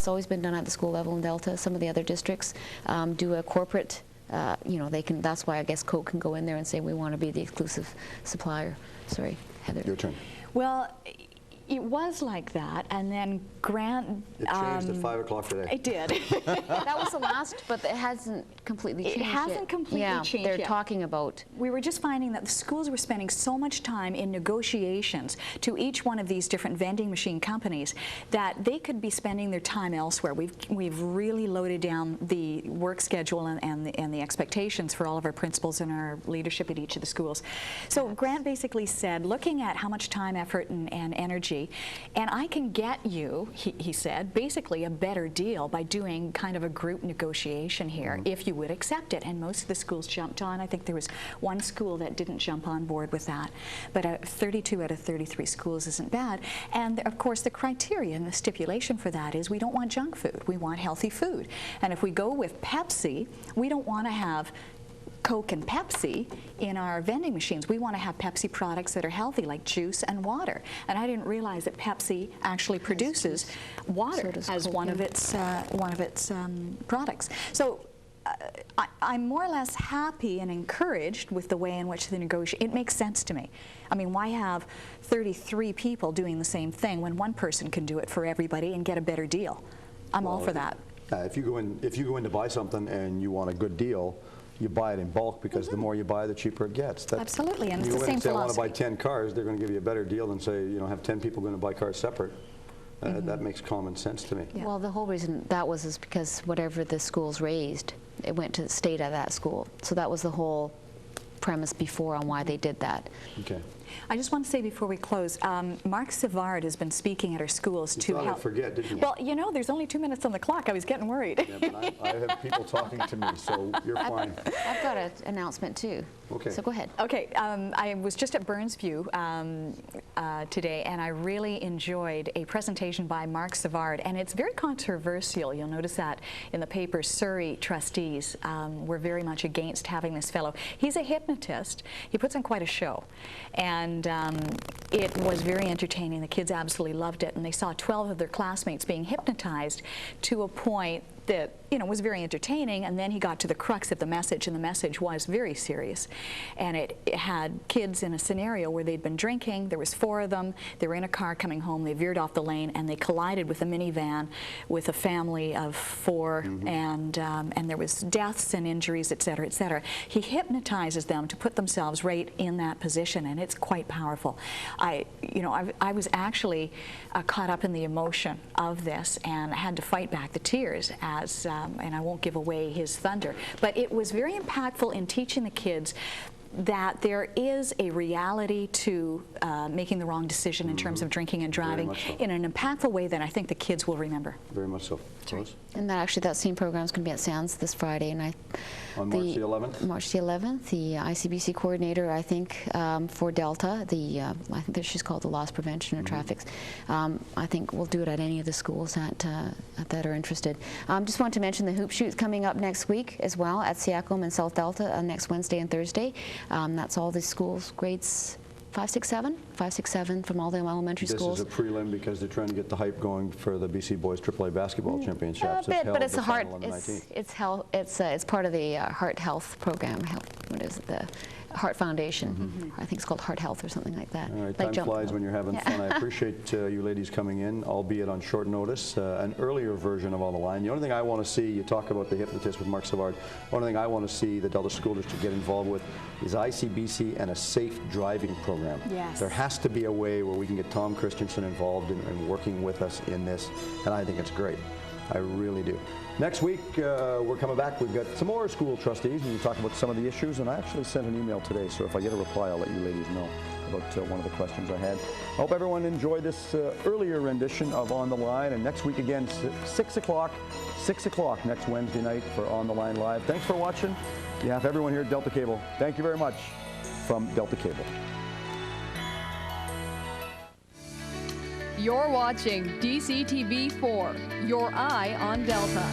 always been done at the school level in Delta. Some of the other districts do a corporate, you know, they can, that's why I guess Coke can go in there and say we want to be the exclusive supplier. Sorry, Heather. Your turn. Well, it was like that, and then Grant... It changed at 5 o'clock today. It did. That was the last, but it hasn't completely changed It hasn't yet. completely changed they're yet. talking about... We were just finding that the schools were spending so much time in negotiations to each one of these different vending machine companies that they could be spending their time elsewhere. We've really loaded down the work schedule and the expectations for all of our principals and our leadership at each of the schools. So Grant basically said, looking at how much time, effort, and energy, and I can get you, he said, basically a better deal by doing kind of a group negotiation here, if you would accept it. And most of the schools jumped on. I think there was one school that didn't jump on board with that. But 32 out of 33 schools isn't bad. And of course, the criteria and the stipulation for that is we don't want junk food. We want healthy food. And if we go with Pepsi, we don't want to have Coke and Pepsi in our vending machines. We want to have Pepsi products that are healthy, like juice and water. And I didn't realize that Pepsi actually produces water as one of its products. So I'm more or less happy and encouraged with the way in which the negotiation, it makes sense to me. I mean, why have 33 people doing the same thing when one person can do it for everybody and get a better deal? I'm all for that. If you go in to buy something and you want a good deal, you buy it in bulk because the more you buy, the cheaper it gets. Absolutely, and it's the same philosophy. If I want to buy 10 cars, they're going to give you a better deal than say, you know, have 10 people going to buy cars separate. That makes common sense to me. Yeah. Well, the whole reason that was is because whatever the schools raised, it went to the state of that school. So that was the whole premise before on why they did that. Okay. I just want to say before we close, Mark Savard has been speaking at our schools to help. I'd forget, didn't you? Well, you know, there's only 2 minutes on the clock. I was getting worried. Yeah, but I have people talking to me, so you're fine. I've got an announcement too. Okay. So go ahead. Okay. I was just at Burnsview today, and I really enjoyed a presentation by Mark Savard, and it's very controversial. You'll notice that in the paper. Surrey trustees were very much against having this fellow. He's a hypnotist. He puts on quite a show, and it was very entertaining. The kids absolutely loved it, and they saw 12 of their classmates being hypnotized to a point that, you know, was very entertaining, and then he got to the crux of the message, and the message was very serious. And it had kids in a scenario where they'd been drinking. There was 4 of them. They were in a car coming home. They veered off the lane, and they collided with a minivan with a family of 4, and there was deaths and injuries, et cetera, et cetera. He hypnotizes them to put themselves right in that position, and it's quite powerful. I was actually caught up in the emotion of this, and I had to fight back the tears and I won't give away his thunder, but it was very impactful in teaching the kids that there is a reality to making the wrong decision in terms of drinking and driving in an impactful way that I think the kids will remember. Very much so. And that same program is going to be at Sands this Friday, and on March the 11th? March the 11th, the ICBC coordinator, I think, for Delta, I think that she's called the Loss Prevention and Traffic. I think we'll do it at any of the schools that are interested. Just want to mention the hoop shoot's coming up next week as well at Seacom and South Delta next Wednesday and Thursday. That's all the schools, grades 5, 6, 7 from all the elementary schools. This is a prelim because they're trying to get the hype going for the BC Boys AAA Basketball Championships. A bit, but it's it's part of the Heart Health program. What is it? The Heart Foundation. I think it's called Heart Health or something like that. All right, time flies when you're having fun. I appreciate you ladies coming in, albeit on short notice. An earlier version of On the Line. The only thing I want to see, you talk about the hypnotist with Mark Savard, the only thing I want to see the Delta School District get involved with is ICBC and a safe driving program. Yes. There has to be a way where we can get Tom Christensen involved in working with us in this, and I think it's great. I really do. Next week, we're coming back. We've got some more school trustees, and we talk about some of the issues. And I actually sent an email today, so if I get a reply, I'll let you ladies know about one of the questions I had. I hope everyone enjoyed this earlier rendition of On the Line. And next week again, 6 o'clock next Wednesday night for On the Line Live. Thanks for watching. You have everyone here at Delta Cable. Thank you very much from Delta Cable. You're watching DCTV4, your eye on Delta.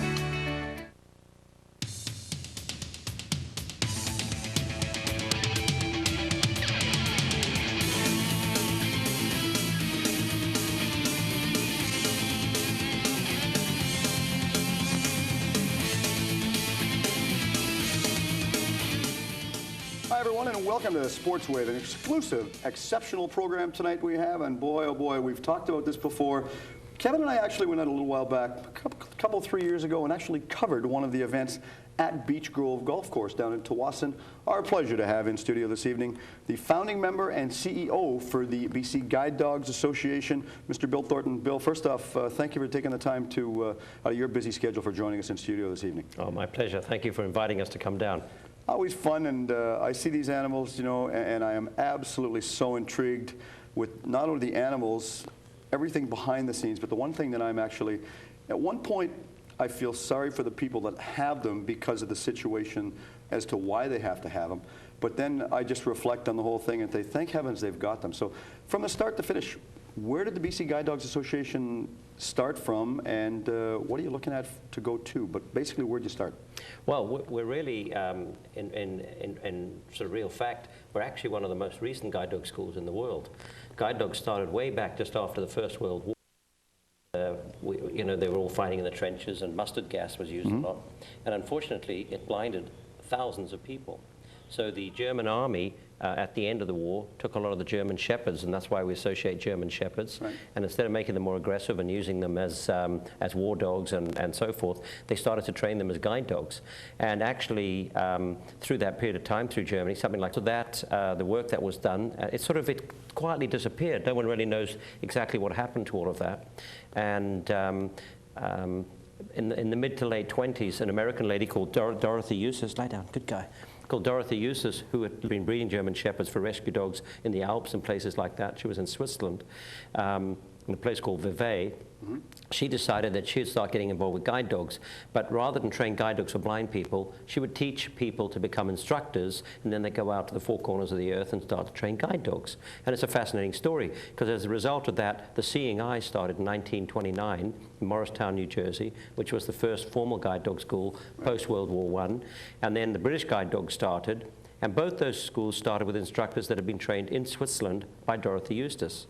welcome to Sportswave, an exclusive, exceptional program tonight we have, and boy, oh boy, we've talked about this before. Kevin and I actually went out a little while back, a couple 3 years ago, and actually covered one of the events at Beach Grove Golf Course down in Hobson. Our pleasure to have in studio this evening the founding member and CEO for the BC Guide Dogs Association, Mr. Bill Thornton. Bill, first off, thank you for taking the time to, out of your busy schedule, for joining us in studio this evening. Oh, my pleasure. Thank you for inviting us to come down. Always fun, and I see these animals, you know, and I am absolutely so intrigued with not only the animals, everything behind the scenes, but the one thing that I'm actually, at one point, I feel sorry for the people that have them because of the situation as to why they have to have them. But then I just reflect on the whole thing and say, thank heavens they've got them. So from the start to finish, where did the BC Guide Dogs Association start from, and what are you looking at to go to? But basically, where'd you start? Well, we're really, in sort of real fact, we're actually one of the most recent guide dog schools in the world. Guide dogs started way back just after the First World War. You know, they were all fighting in the trenches, and mustard gas was used a lot. And unfortunately, it blinded thousands of people. So the German army, at the end of the war, took a lot of the German shepherds, and that's why we associate German shepherds. Right. And instead of making them more aggressive and using them as war dogs and so forth, they started to train them as guide dogs. And actually, through that period of time, through Germany, something like that, the work that was done, it quietly disappeared. No one really knows exactly what happened to all of that. And in the mid to late 20s, an American lady called Dorothy Eustace, lie down, good guy, called Dorothy Eustace, who had been breeding German shepherds for rescue dogs in the Alps and places like that. She was in Switzerland, in a place called Vevey. She decided that she'd start getting involved with guide dogs, but rather than train guide dogs for blind people, she would teach people to become instructors, and then they go out to the four corners of the earth and start to train guide dogs. And it's a fascinating story, because as a result of that, the Seeing Eye started in 1929 in Morristown, New Jersey, which was the first formal guide dog school post-World War I. And then the British Guide Dogs started, and both those schools started with instructors that had been trained in Switzerland by Dorothy Eustace.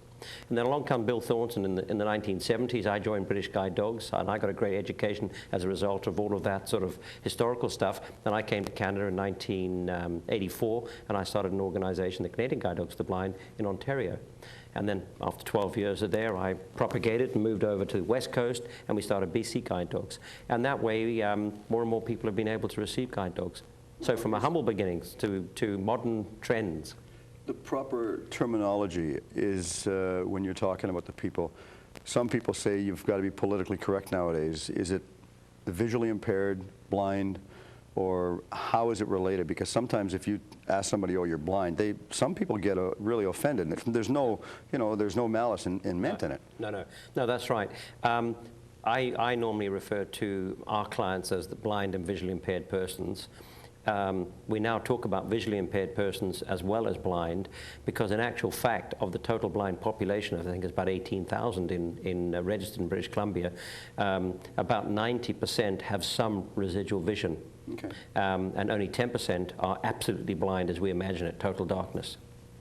And then along come Bill Thornton in the 1970s. I joined British Guide Dogs, and I got a great education as a result of all of that sort of historical stuff. Then I came to Canada in 1984, and I started an organization, the Canadian Guide Dogs for the Blind, in Ontario. And then after 12 years there, I propagated and moved over to the West Coast, and we started BC Guide Dogs. And that way, more and more people have been able to receive guide dogs. So from a humble beginnings to modern trends. The proper terminology is when you're talking about the people. Some people say you've got to be politically correct nowadays. Is it the visually impaired, blind, or how is it related? Because sometimes if you ask somebody, oh, you're blind, some people get really offended. There's no, there's no malice meant in it. No, that's right. I normally refer to our clients as the blind and visually impaired persons. We now talk about visually impaired persons as well as blind, because in actual fact of the total blind population, I think it's about 18,000 registered in British Columbia, about 90% have some residual vision. Okay. And only 10% are absolutely blind as we imagine it, total darkness.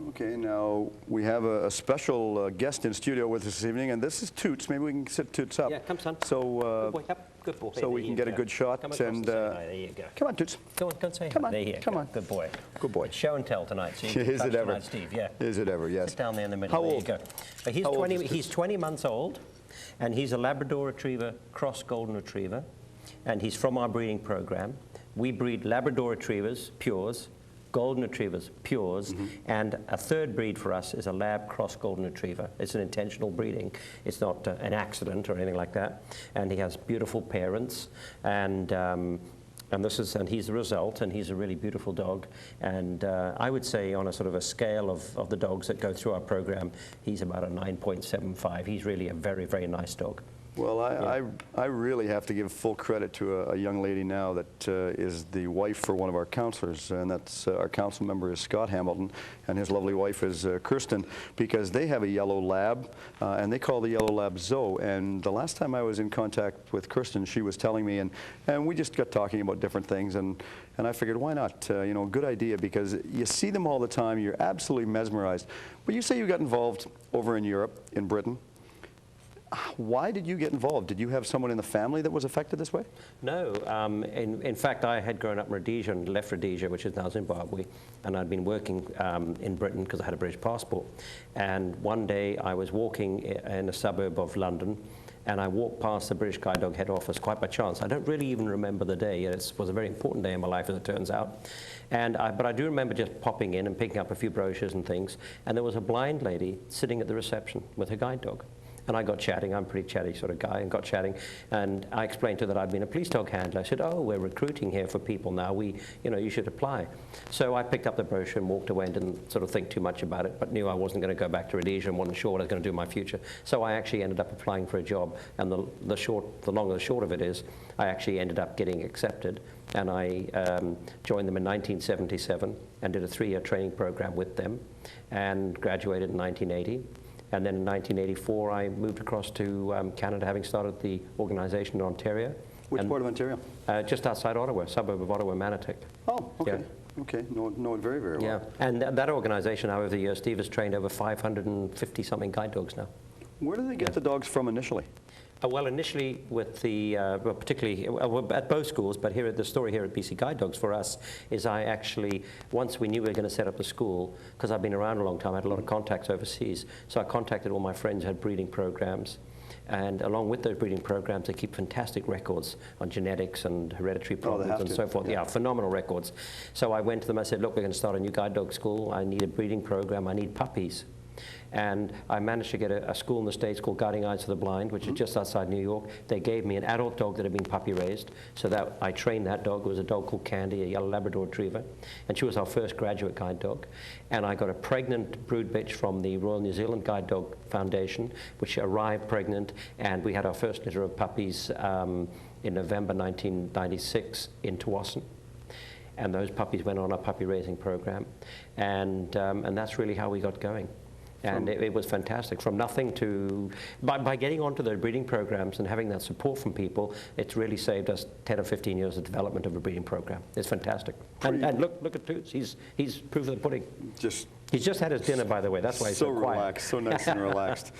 Okay, now we have a special guest in studio with us this evening, and this is Toots. Maybe we can sit Toots up. Yeah, come son. So, good boy. Yep. Good boy. So we can get a good shot. Come and there you go. Come on, Toots. Go on, say come hi. On. There you come go. on. Good boy. Good boy. Show and tell tonight. So you Is it ever? Tonight, Steve. Yeah. Is it ever? Yes. Sit down there in the middle. How there old? You go. But he's 20 months old, and he's a Labrador Retriever cross Golden Retriever, and he's from our breeding program. We breed Labrador Retrievers, pures, Golden Retrievers, pures, and a third breed for us is a Lab Cross Golden Retriever. It's an intentional breeding. It's not an accident or anything like that. And he has beautiful parents, and he's the result, and he's a really beautiful dog. And I would say on a sort of a scale of the dogs that go through our program, he's about a 9.75. He's really a very, very nice dog. Well, I really have to give full credit to a young lady now that is the wife for one of our counselors, and that's our council member is Scott Hamilton, and his lovely wife is Kirsten, because they have a yellow lab, and they call the yellow lab Zoe. And the last time I was in contact with Kirsten, she was telling me, and we just got talking about different things, and I figured, why not? Good idea, because you see them all the time, you're absolutely mesmerized. But you say you got involved over in Europe, in Britain. Why did you get involved? Did you have someone in the family that was affected this way? No. In fact, I had grown up in Rhodesia and left Rhodesia, which is now Zimbabwe, and I'd been working in Britain because I had a British passport. And one day I was walking in a suburb of London, and I walked past the British Guide Dog head office quite by chance. I don't really even remember the day. It was a very important day in my life, as it turns out. But I do remember just popping in and picking up a few brochures and things, and there was a blind lady sitting at the reception with her guide dog. And I got chatting. I'm a pretty chatty sort of guy, and got chatting. And I explained to her that I'd been a police dog handler. I said, oh, we're recruiting here for people now. You should apply. So I picked up the brochure and walked away and didn't sort of think too much about it, but knew I wasn't going to go back to Rhodesia and wasn't sure what I was going to do in my future. So I actually ended up applying for a job. And the long and the short of it is, I actually ended up getting accepted. And I joined them in 1977 and did a 3-year training program with them and graduated in 1980. And then in 1984, I moved across to Canada, having started the organization in Ontario. Which part of Ontario? Just outside Ottawa, a suburb of Ottawa, Manotick. Oh, okay. Yeah. Okay, know it very, very well. Yeah, and that organization, now over the years, Steve has trained over 550-something guide dogs now. Where do they get the dogs from initially? Well, initially with the, particularly at both schools, but the story here at BC Guide Dogs for us is I actually, once we knew we were going to set up the school, because I've been around a long time, I had a lot of contacts overseas, so I contacted all my friends who had breeding programs. And along with those breeding programs, they keep fantastic records on genetics and hereditary problems and so forth. Yeah, phenomenal records. So I went to them, I said, look, we're going to start a new guide dog school. I need a breeding program. I need puppies. And I managed to get a school in the States called Guiding Eyes for the Blind, which is just outside New York. They gave me an adult dog that had been puppy raised. So that I trained that dog. It was a dog called Candy, a yellow Labrador retriever. And she was our first graduate guide dog. And I got a pregnant brood bitch from the Royal New Zealand Guide Dog Foundation, which arrived pregnant. And we had our first litter of puppies in November 1996 in Hobson. And those puppies went on our puppy raising program. And that's really how we got going. And it was fantastic. From nothing to, by getting onto the breeding programs and having that support from people, it's really saved us 10 or 15 years of development of a breeding program. It's fantastic. And look at Toots. He's proof of the pudding. He's just had his dinner, by the way. That's why he's so quiet. Relaxed, so nice and relaxed.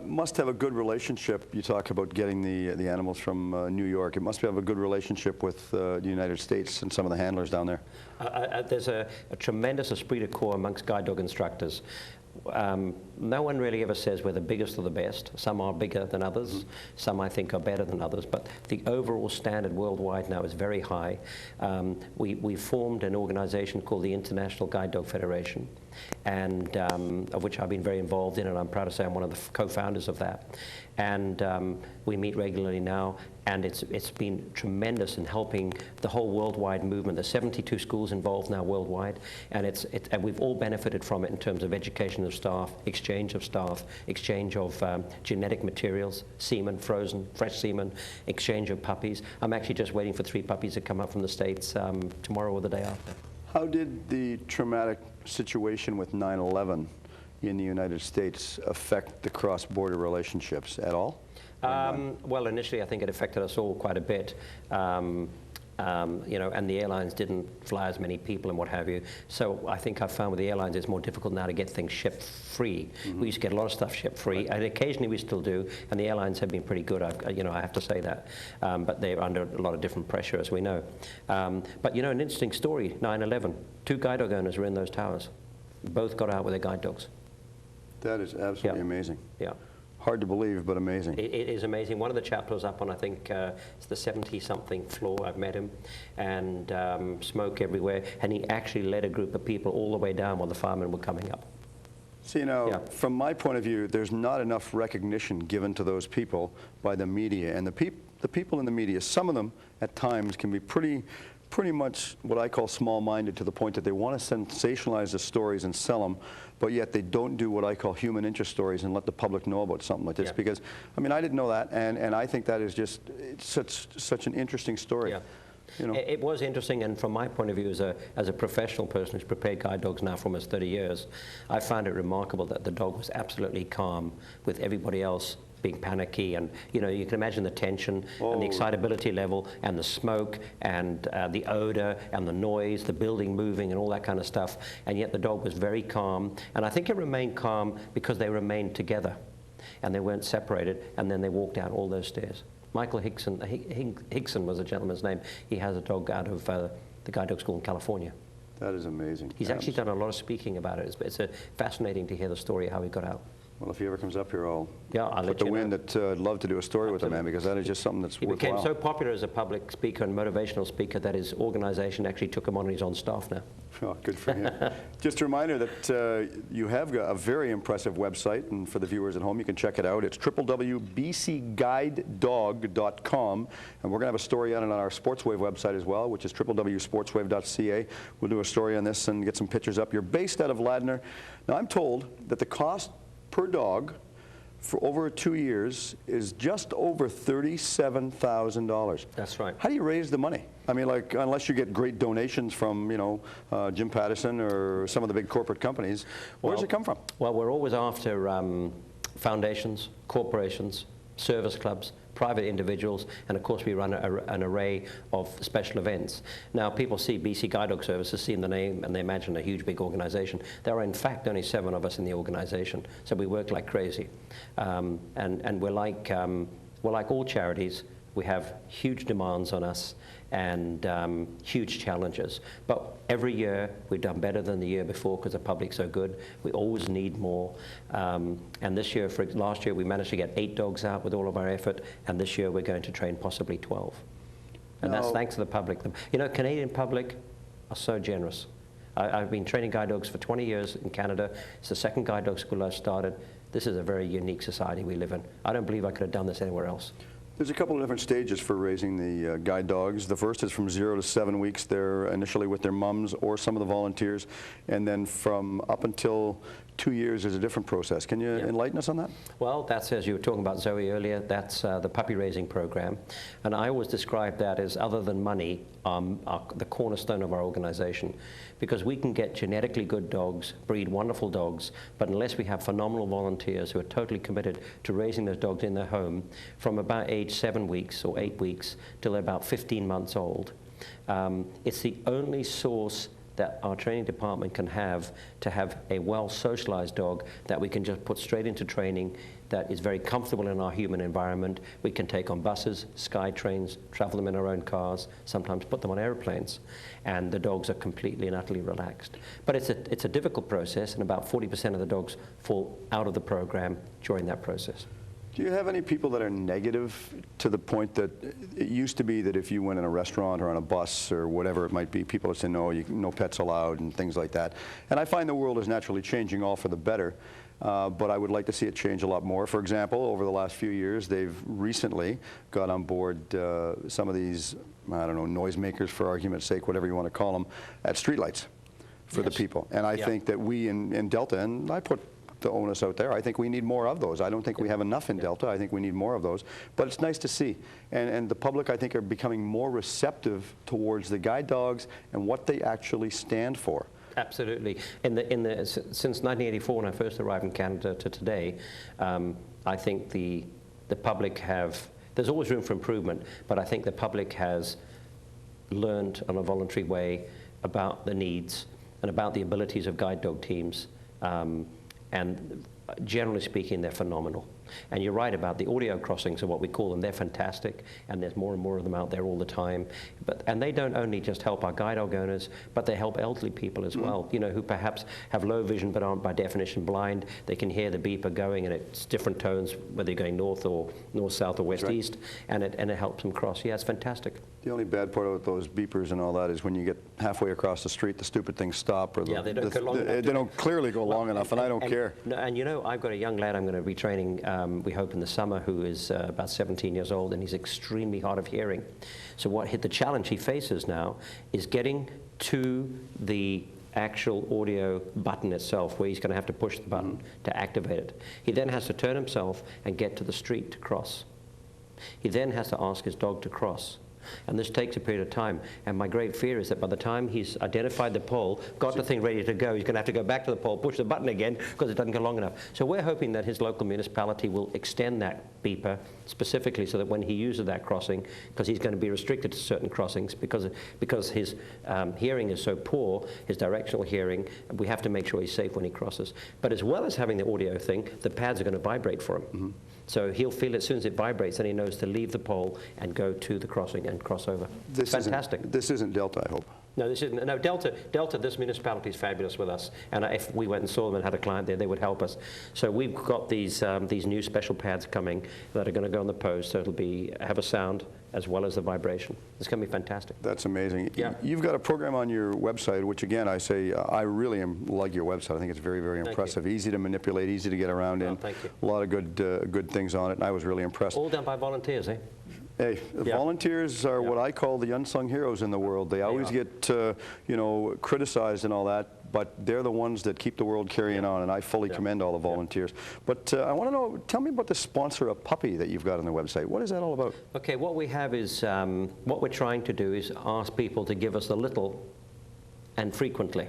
Must have a good relationship. You talk about getting the animals from New York. It must have a good relationship with the United States and some of the handlers down there. There's a tremendous esprit de corps amongst guide dog instructors. No one really ever says we're the biggest or the best. Some are bigger than others. Some I think are better than others. But the overall standard worldwide now is very high. We formed an organization called the International Guide Dog Federation, and of which I've been very involved in, and I'm proud to say I'm one of the co-founders of that. And we meet regularly now, and it's been tremendous in helping the whole worldwide movement. There's 72 schools involved now worldwide, and and we've all benefited from it in terms of education of staff, exchange of genetic materials, semen, frozen, fresh semen, exchange of puppies. I'm actually just waiting for 3 puppies to come up from the States tomorrow or the day after. How did the traumatic situation with 9/11 in the United States affect the cross-border relationships at all? Well, initially, I think it affected us all quite a bit. And the airlines didn't fly as many people and what have you. So I think I've found with the airlines it's more difficult now to get things shipped free. We used to get a lot of stuff shipped free, and occasionally we still do, and the airlines have been pretty good, I have to say that. But they're under a lot of different pressure, as we know. But an interesting story, 9/11, 2 guide dog owners were in those towers. Both got out with their guide dogs. That is absolutely amazing. Yeah. Hard to believe, but amazing. It is amazing. One of the chaps was up on, I think, it's the 70-something floor. I've met him, and smoke everywhere. And he actually led a group of people all the way down while the firemen were coming up. See, from my point of view, there's not enough recognition given to those people by the media. And the people in the media, some of them at times can be pretty much what I call small-minded, to the point that they want to sensationalize the stories and sell them, but yet they don't do what I call human interest stories and let the public know about something like this. Because, I didn't know that, and I think that is just such an interesting story. Yeah. It was interesting, and from my point of view as a professional person who's prepared guide dogs now for almost 30 years, I found it remarkable that the dog was absolutely calm with everybody else being panicky, and you can imagine the tension and the excitability level and the smoke and the odor and the noise, the building moving and all that kind of stuff, and yet the dog was very calm. And I think it remained calm because they remained together. and they weren't separated, and then they walked down all those stairs. Michael Hickson was the gentleman's name. He has a dog out of the guide dog school in California. That is amazing. He's actually done a lot of speaking about it. It's fascinating to hear the story, how he got out. Well, if he ever comes up here, I'll let put the you wind know. that I'd love to do a story with the man, because that is just something that's worthwhile. He became so popular as a public speaker and motivational speaker that his organization actually took him on his own staff now. Oh, good for him. Just a reminder that you have got a very impressive website, and for the viewers at home, you can check it out. It's www.bcguidedog.com, and we're going to have a story on it on our Sportswave website as well, which is www.sportswave.ca. We'll do a story on this and get some pictures up. You're based out of Ladner. Now, I'm told that the cost per dog for over 2 years is just over $37,000. That's right. How do you raise the money? I mean, like, unless you get great donations from, you know, Jim Pattison or some of the big corporate companies, where does it come from? Well, we're always after foundations, corporations, service clubs, private individuals, and of course we run an array of special events. Now, people see BC Guide Dog Services, see the name, and they imagine a huge big organization. There are in fact only 7 of us in the organization, so we work like crazy. And we're like all charities. We have huge demands on us and huge challenges. But every year we've done better than the year before because the public's so good. We always need more. And this year, last year, we managed to get 8 dogs out with all of our effort, and this year we're going to train possibly 12. And that's thanks to the public. You know, Canadian public are so generous. I've been training guide dogs for 20 years in Canada. It's the second guide dog school I've started. This is a very unique society we live in. I don't believe I could have done this anywhere else. There's a couple of different stages for raising the guide dogs. The first is from 0 to 7 weeks. They're initially with their mums or some of the volunteers, and then from up until 2 years is a different process. Can you enlighten us on that? Well, that's, as you were talking about Zoe earlier, that's the puppy raising program. And I always describe that as, other than money, the cornerstone of our organization. Because we can get genetically good dogs, breed wonderful dogs, but unless we have phenomenal volunteers who are totally committed to raising those dogs in their home from about age 7 weeks or 8 weeks till they're about 15 months old, it's the only source that our training department can have to have a well-socialized dog that we can just put straight into training, that is very comfortable in our human environment. We can take on buses, sky trains, travel them in our own cars, sometimes put them on airplanes, and the dogs are completely and utterly relaxed. But it's a difficult process, and about 40% of the dogs fall out of the program during that process. Do you have any people that are negative to the point that it used to be that if you went in a restaurant or on a bus or whatever it might be, people would say, no, no pets allowed and things like that? And I find the world is naturally changing, all for the better, but I would like to see it change a lot more. For example, over the last few years, they've recently got on board some of these, I don't know, noisemakers, for argument's sake, whatever you want to call them, at streetlights for the people. And I think that we in Delta, and I put the onus out there, I think we need more of those. I don't think we have enough in Delta. I think we need more of those. But it's nice to see. And the public, I think, are becoming more receptive towards the guide dogs and what they actually stand for. Absolutely. Since 1984, when I first arrived in Canada, to today, I think the public there's always room for improvement, but I think the public has learned in a voluntary way about the needs and about the abilities of guide dog teams. And generally speaking, they're phenomenal. And you're right about the audio crossings, or what we call them. They're fantastic, and there's more and more of them out there all the time. And they don't only just help our guide dog owners, but they help elderly people as well, you know, who perhaps have low vision but aren't by definition blind. They can hear the beeper going, and it's different tones, whether you're going north, south, or west, east, and it helps them cross. Yeah, it's fantastic. The only bad part about those beepers and all that is when you get halfway across the street, the stupid things stop, or they don't go long enough. They don't clearly go long enough, and I don't care. And you know, I've got a young lad I'm going to be training, we hope in the summer, who is about 17 years old, and he's extremely hard of hearing. So the challenge he faces now is getting to the actual audio button itself, where he's going to have to push the button to activate it. He then has to turn himself and get to the street to cross. He then has to ask his dog to cross. And this takes a period of time. And my great fear is that by the time he's identified the pole, got the thing ready to go, he's going to have to go back to the pole, push the button again because it doesn't go long enough. So we're hoping that his local municipality will extend that beeper specifically so that when he uses that crossing, because he's going to be restricted to certain crossings because his hearing is so poor, his directional hearing, we have to make sure he's safe when he crosses. But as well as having the audio thing, the pads are going to vibrate for him. So he'll feel it as soon as it vibrates, and he knows to leave the pole and go to the crossing and cross over. This Fantastic. This isn't Delta, I hope. No, this isn't. No, Delta, this municipality is fabulous with us. And if we went and saw them and had a client there, they would help us. So we've got these new special pads coming that are going to go on the post. So it'll have a sound as well as the vibration. It's going to be fantastic. That's amazing. Yeah. You've got a program on your website, which again, I say, I really like your website. I think it's very, very impressive. Easy to manipulate, easy to get around in. Thank you. A lot of good things on it, and I was really impressed. All done by volunteers, eh? Hey, volunteers are what I call the unsung heroes in the world. They always get, you know, criticized and all that, but they're the ones that keep the world carrying on, and I fully commend all the volunteers. But I want to know, tell me about the sponsor a puppy that you've got on the website. What is that all about? Okay, what we have is, what we're trying to do is ask people to give us a little and frequently.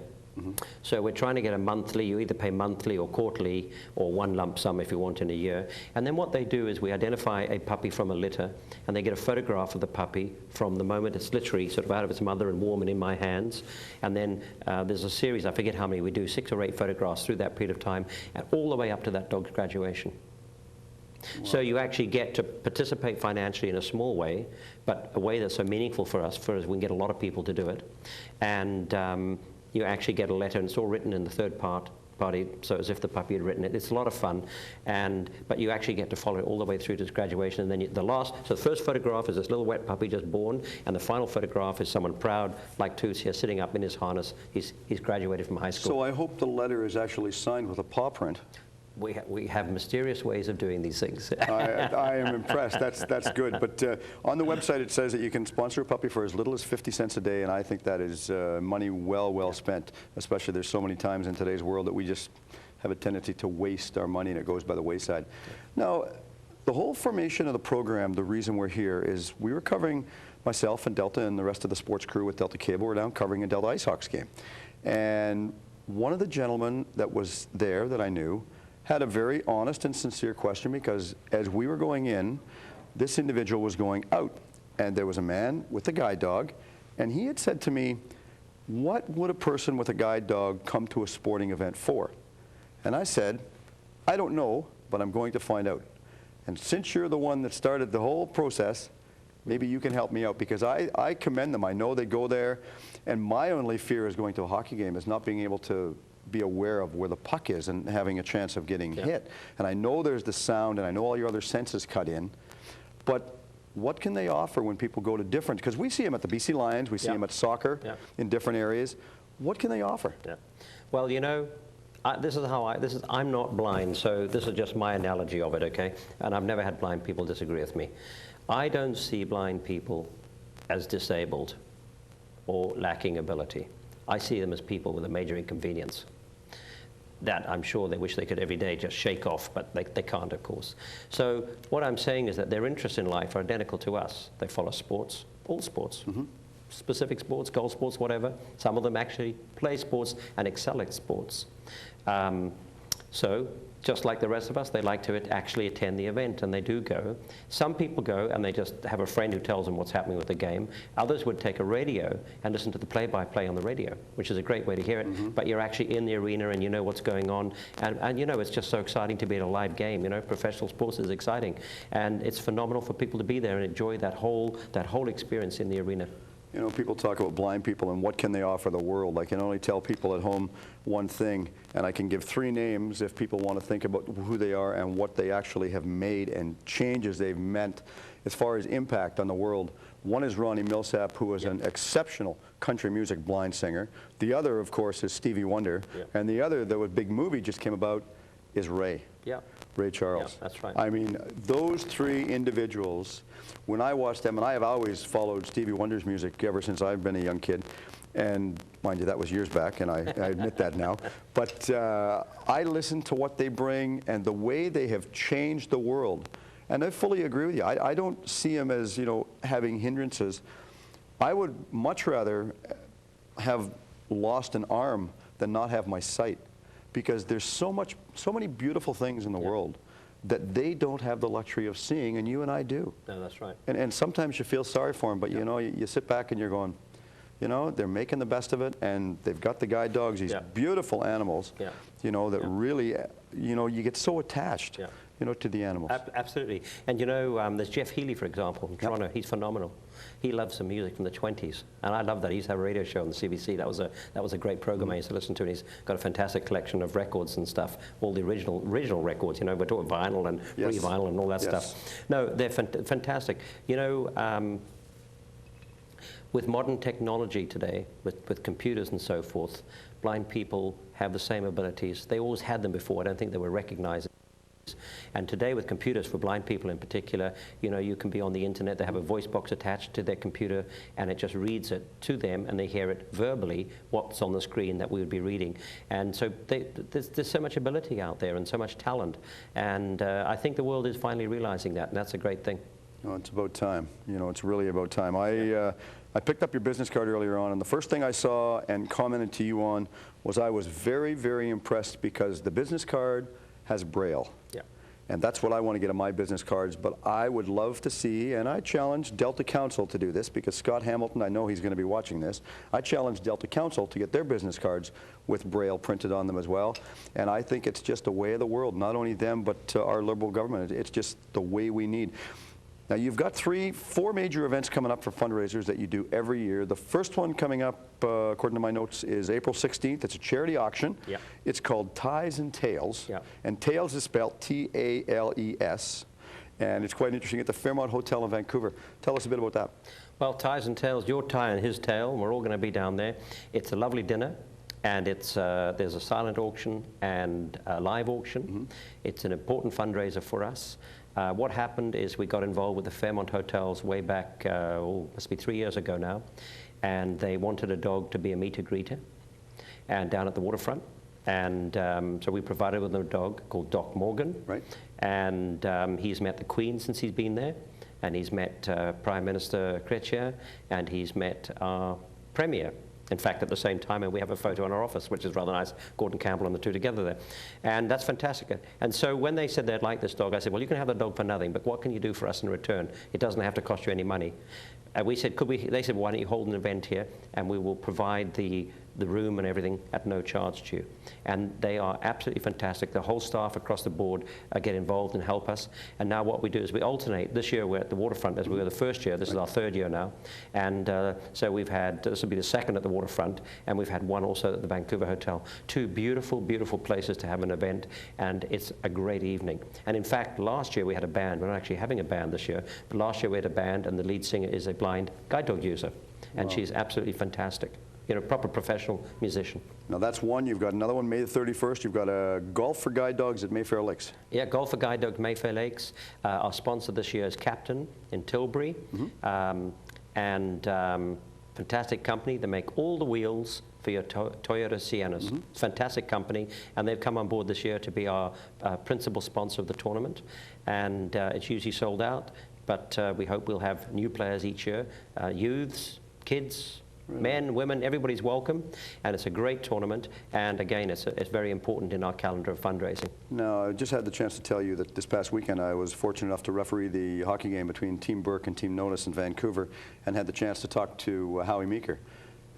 So we're trying to get a monthly, you either pay monthly or quarterly or one lump sum if you want in a year. And then what they do is we identify a puppy from a litter, and they get a photograph of the puppy from the moment it's literally sort of out of its mother and warm and in my hands. And then there's a series, I forget how many we do, 6 or 8 photographs through that period of time, and all the way up to that dog's graduation. Wow. So you actually get to participate financially in a small way, but a way that's so meaningful for us we can get a lot of people to do it. And you actually get a letter, and it's all written in the third party, so as if the puppy had written it. It's a lot of fun, but you actually get to follow it all the way through to its graduation. And then so the first photograph is this little wet puppy just born, and the final photograph is someone proud, like Toots here, sitting up in his harness. He's graduated from high school. So I hope the letter is actually signed with a paw print. We have mysterious ways of doing these things. I am impressed. That's good. But on the website it says that you can sponsor a puppy for as little as 50 cents a day, and I think that is money well spent, especially there's so many times in today's world that we just have a tendency to waste our money and it goes by the wayside. Now, the whole formation of the program, the reason we're here is we were covering, myself and Delta and the rest of the sports crew with Delta Cable, we're down covering a Delta Ice Hawks game. And one of the gentlemen that was there that I knew had a very honest and sincere question, because as we were going in, this individual was going out, and there was a man with a guide dog, and he had said to me, what would a person with a guide dog come to a sporting event for? And I said, I don't know, but I'm going to find out. And since you're the one that started the whole process, maybe you can help me out, because I commend them. I know they go there, and my only fear is going to a hockey game is not being able to be aware of where the puck is and having a chance of getting hit. And I know there's the sound, and I know all your other senses cut in, but what can they offer when people go to different, because we see them at the BC Lions, we see them at soccer in different areas. What can they offer? Well, you know, I'm not blind, so this is just my analogy of it, okay? And I've never had blind people disagree with me. I don't see blind people as disabled or lacking ability. I see them as people with a major inconvenience that I'm sure they wish they could every day just shake off, but they can't, of course. So what I'm saying is that their interests in life are identical to us. They follow sports, all sports, specific sports, golf sports, whatever. Some of them actually play sports and excel at sports. So just like the rest of us, they like to actually attend the event, and they do go. Some people go and they just have a friend who tells them what's happening with the game. Others would take a radio and listen to the play-by-play on the radio, which is a great way to hear it. But you're actually in the arena and you know what's going on. And you know, it's just so exciting to be at a live game. You know, professional sports is exciting. And it's phenomenal for people to be there and enjoy that whole experience in the arena. You know, people talk about blind people and what can they offer the world. I can only tell people at home one thing, and I can give 3 names if people want to think about who they are and what they actually have made and changes they've meant as far as impact on the world. One is Ronnie Millsap, who is an exceptional country music blind singer. The other, of course, is Stevie Wonder. And the other, the big movie just came about, is Ray. Ray Charles. That's right. I mean, those 3 individuals, when I watched them, and I have always followed Stevie Wonder's music ever since I've been a young kid, and mind you, that was years back, and I admit that now, but I listen to what they bring and the way they have changed the world. And I fully agree with you. I don't see them as, you know, having hindrances. I would much rather have lost an arm than not have my sight, because there's so many beautiful things in the world that they don't have the luxury of seeing, and you and I do. No, that's right. And sometimes you feel sorry for them, but you know, you sit back and you're going, you know, they're making the best of it, and they've got the guide dogs, these beautiful animals, you know, that really, you know, you get so attached, you know, to the animals. Absolutely. And you know, there's Jeff Healy, for example, in Toronto. He's phenomenal. He loves some music from the 20s, and I love that. He used to have a radio show on the CBC. That was a great program I used to listen to, and he's got a fantastic collection of records and stuff, all the original records. You know, we're talking vinyl and re-vinyl and all that stuff. No, they're fantastic. You know, with modern technology today, with computers and so forth, blind people have the same abilities. They always had them before. I don't think they were recognized. And today with computers, for blind people in particular, you know, you can be on the internet, they have a voice box attached to their computer, and it just reads it to them, and they hear it verbally, what's on the screen that we would be reading. And so there's so much ability out there and so much talent, and I think the world is finally realizing that, and that's a great thing. Oh, it's about time. You know, it's really about time. I picked up your business card earlier on, and the first thing I saw and commented to you on was I was very, very impressed, because the business card has Braille. Yeah. And that's what I want to get on my business cards, but I would love to see, and I challenge Delta Council to do this, because Scott Hamilton, I know he's going to be watching this. I challenge Delta Council to get their business cards with Braille printed on them as well. And I think it's just a way of the world, not only them, but our Liberal government. It's just the way we need. Now, you've got 4 major events coming up for fundraisers that you do every year. The first one coming up, according to my notes, is April 16th. It's a charity auction. Yeah. It's called Ties and Tails. Yeah. And Tails is spelled T-A-L-E-S. And it's quite interesting at the Fairmont Hotel in Vancouver. Tell us a bit about that. Well, Ties and Tails, your tie and his tail, and we're all going to be down there. It's a lovely dinner. And it's, there's a silent auction and a live auction. It's an important fundraiser for us. What happened is we got involved with the Fairmont Hotels way back, must be 3 years ago now, and they wanted a dog to be a meet-a-greeter, and down at the waterfront. And so we provided with them a dog called Doc Morgan. Right. And he's met the Queen since he's been there, and he's met Prime Minister Chrétien, and he's met our Premier. In fact, at the same time, and we have a photo in our office, which is rather nice, Gordon Campbell and the two together there. And that's fantastic. And so when they said they'd like this dog, I said, well, you can have the dog for nothing, but what can you do for us in return? It doesn't have to cost you any money. We said, could we? They said, well, why don't you hold an event here, and we will provide the room and everything at no charge to you. And they are absolutely fantastic. The whole staff across the board get involved and help us. And now what we do is we alternate. This year we're at the waterfront, as we were the first year. This is our 3rd year now. And so we've had, this will be the 2nd at the waterfront, and we've had one also at the Vancouver Hotel. 2 beautiful, beautiful places to have an event, and it's a great evening. And in fact, last year we had a band. We're not actually having a band this year, but last year we had a band, and the lead singer is a blind guide dog user. And she's absolutely fantastic. You know, proper professional musician. Now that's one. You've got another one, May the 31st. You've got a Golf for Guide Dogs at Mayfair Lakes. Yeah, Golf for Guide Dogs, Mayfair Lakes. Our sponsor this year is Captain in Tilbury. Fantastic company. They make all the wheels for your Toyota Siennas. It's a fantastic company, and they've come on board this year to be our principal sponsor of the tournament. And it's usually sold out, but we hope we'll have new players each year, youths, kids, men, women, everybody's welcome, and it's a great tournament, and again, it's very important in our calendar of fundraising. Now, I just had the chance to tell you that this past weekend I was fortunate enough to referee the hockey game between Team Burke and Team Notice in Vancouver, and had the chance to talk to Howie Meeker.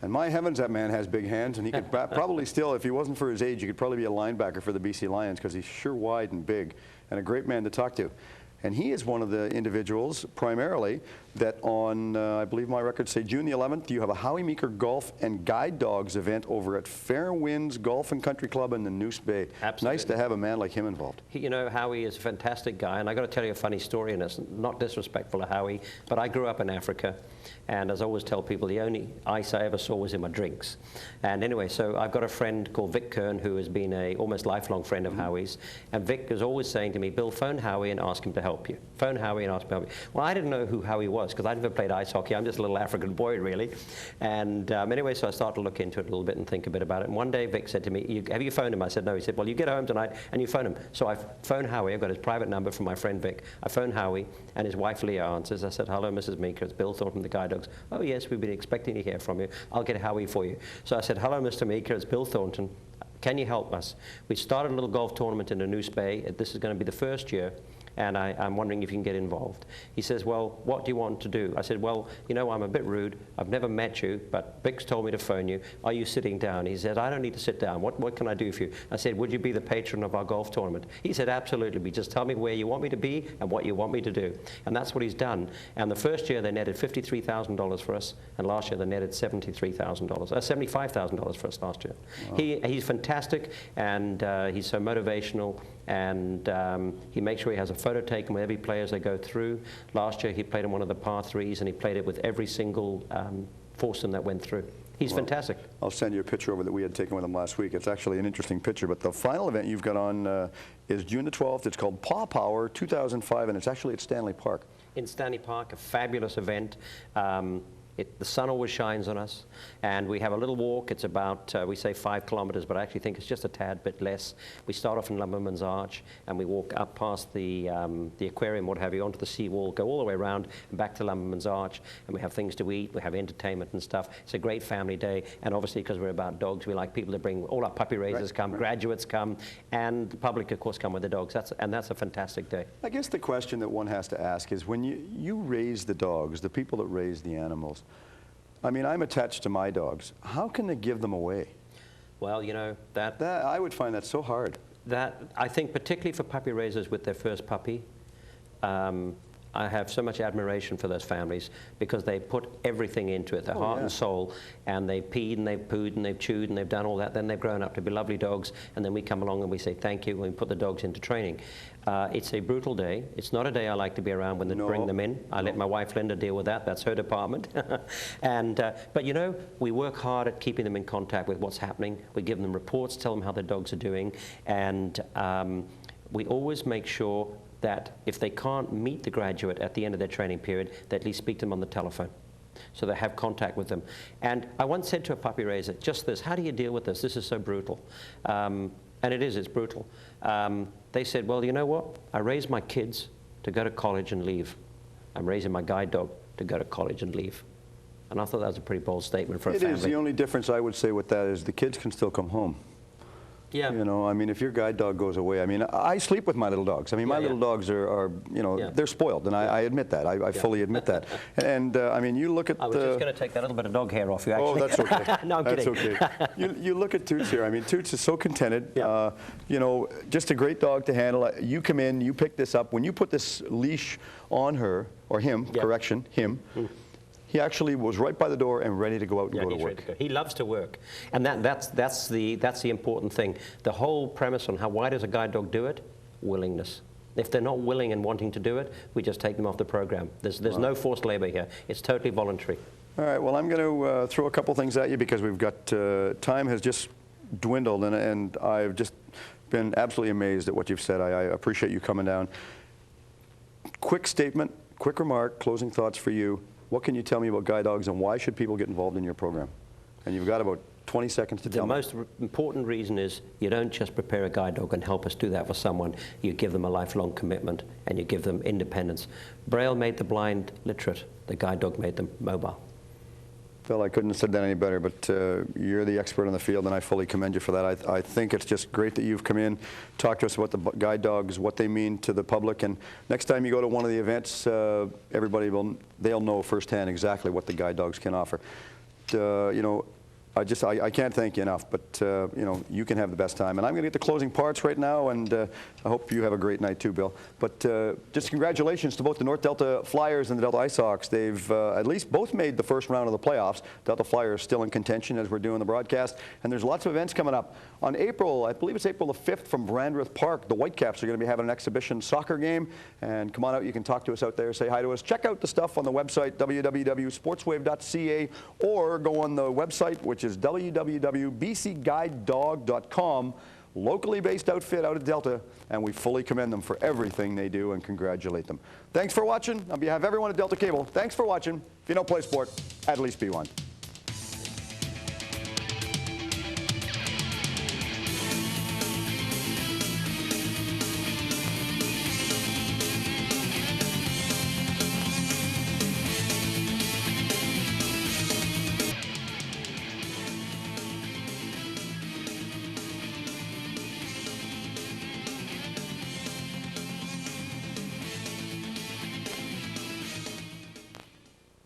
And my heavens, that man has big hands, and he could probably still, if he wasn't for his age, he could probably be a linebacker for the BC Lions, because he's sure wide and big, and a great man to talk to. And he is one of the individuals, primarily, that on, I believe my records say June the 11th, you have a Howie Meeker Golf and Guide Dogs event over at Fair Winds Golf and Country Club in the Noose Bay. Absolutely. Nice to have a man like him involved. You know, Howie is a fantastic guy, and I got to tell you a funny story, and it's not disrespectful to Howie, but I grew up in Africa, and as I always tell people, the only ice I ever saw was in my drinks. And anyway, so I've got a friend called Vic Kern, who has been a almost lifelong friend of Howie's, and Vic is always saying to me, Bill, phone Howie and ask him to help you. Phone Howie and ask him to help you. Well, I didn't know who Howie was. was, because I never played ice hockey. I'm just a little African boy, really. And anyway, so I started to look into it a little bit and think a bit about it. And one day Vic said to me, have you phoned him? I said, no. He said, well, you get home tonight and you phone him. So I phoned Howie. I've got his private number from my friend Vic. I phoned Howie, and his wife Leah answers. I said, hello, Mrs. Meeker. It's Bill Thornton, the Guide Dogs. Oh, yes, we've been expecting to hear from you. I'll get Howie for you. So I said, hello, Mr. Meeker. It's Bill Thornton. Can you help us? We started a little golf tournament in Noose Bay. This is going to be the first year, and I'm wondering if you can get involved. He says, well, what do you want to do? I said, well, you know, I'm a bit rude. I've never met you, but Vic's told me to phone you. Are you sitting down? He said, I don't need to sit down. What can I do for you? I said, would you be the patron of our golf tournament? He said, absolutely. Just tell me where you want me to be and what you want me to do. And that's what he's done. And the first year, they netted $53,000 for us, and last year, they netted $75,000 for us last year. Wow. He's fantastic, and he's so motivational, and he makes sure he has a photo taken with every player as they go through. Last year, he played in one of the par threes, and he played it with every single foursome that went through. He's fantastic. I'll send you a picture over that we had taken with him last week. It's actually an interesting picture, but the final event you've got on is June the 12th. It's called Paw Power 2005, and it's actually at Stanley Park. In Stanley Park, a fabulous event. The sun always shines on us, and we have a little walk. It's about, we say 5 kilometers, but I actually think it's just a tad bit less. We start off in Lumberman's Arch, and we walk up past the aquarium, what have you, onto the seawall, go all the way around and back to Lumberman's Arch, and we have things to eat, we have entertainment and stuff. It's a great family day, and obviously because we're about dogs, we like people to bring, all our puppy raisers come, graduates come, and the public, of course, come with the dogs. That's a fantastic day. I guess the question that one has to ask is, when you raise the dogs, the people that raise the animals, I mean, I'm attached to my dogs. How can they give them away? Well, you know, that I would find that so hard. That, I think, particularly for puppy raisers with their first puppy, I have so much admiration for those families because they put everything into it, their heart and soul, and they've peed and they've pooed and they've chewed and they've done all that. Then they've grown up to be lovely dogs, and then we come along and we say thank you and we put the dogs into training. It's a brutal day. It's not a day I like to be around when they bring them in. I let my wife Linda deal with that. That's her department. But you know, we work hard at keeping them in contact with what's happening. We give them reports, tell them how their dogs are doing, and we always make sure that if they can't meet the graduate at the end of their training period, they at least speak to them on the telephone, so they have contact with them. And I once said to a puppy raiser, just this, how do you deal with this? This is so brutal. And it's brutal. They said, well, you know what? I raised my kids to go to college and leave. I'm raising my guide dog to go to college and leave. And I thought that was a pretty bold statement for a family. It is. The only difference I would say with that is the kids can still come home. Yeah. You know, I mean, if your guide dog goes away, I mean, I sleep with my little dogs. I mean, my little dogs are you know, they're spoiled, and I admit that. I fully admit that. And, I mean, you look at I was just going to take that little bit of dog hair off you, actually. Oh, that's okay. No, I'm kidding. That's okay. You look at Toots here. I mean, Toots is so contented. You know, just a great dog to handle. You come in, you pick this up. When you put this leash on her, or him, correction, him, he actually was right by the door and ready to go out and go to work. He loves to work, and that's the important thing. The whole premise on why does a guide dog do it? Willingness. If they're not willing and wanting to do it, we just take them off the program. There's no forced labor here. It's totally voluntary. All right. Well, I'm going to throw a couple things at you because we've got time has just dwindled, and I've just been absolutely amazed at what you've said. I appreciate you coming down. Quick statement, quick remark, closing thoughts for you. What can you tell me about guide dogs, and why should people get involved in your program? And you've got about 20 seconds to tell me. The most important reason is you don't just prepare a guide dog and help us do that for someone. You give them a lifelong commitment, and you give them independence. Braille made the blind literate. The guide dog made them mobile. Phil, I couldn't have said that any better, but you're the expert on the field, and I fully commend you for that. I think it's just great that you've come in, talked to us about the guide dogs, what they mean to the public, and next time you go to one of the events, everybody they'll know firsthand exactly what the guide dogs can offer. You know, I can't thank you enough, but you know, you can have the best time. And I'm going to get the closing parts right now, and I hope you have a great night too, Bill. But just congratulations to both the North Delta Flyers and the Delta Ice Hawks. They've at least both made the first round of the playoffs. Delta Flyers still in contention as we're doing the broadcast, and there's lots of events coming up. On April, I believe it's April the 5th, from Brandreth Park, the Whitecaps are going to be having an exhibition soccer game, and come on out, you can talk to us out there, say hi to us. Check out the stuff on the website, www.sportswave.ca, or go on the website, which is www.bcguidedog.com. locally based outfit out of Delta, and we fully commend them for everything they do and congratulate them. Thanks for watching. On behalf of everyone at Delta Cable, thanks for watching. If you don't play sport, at least be one.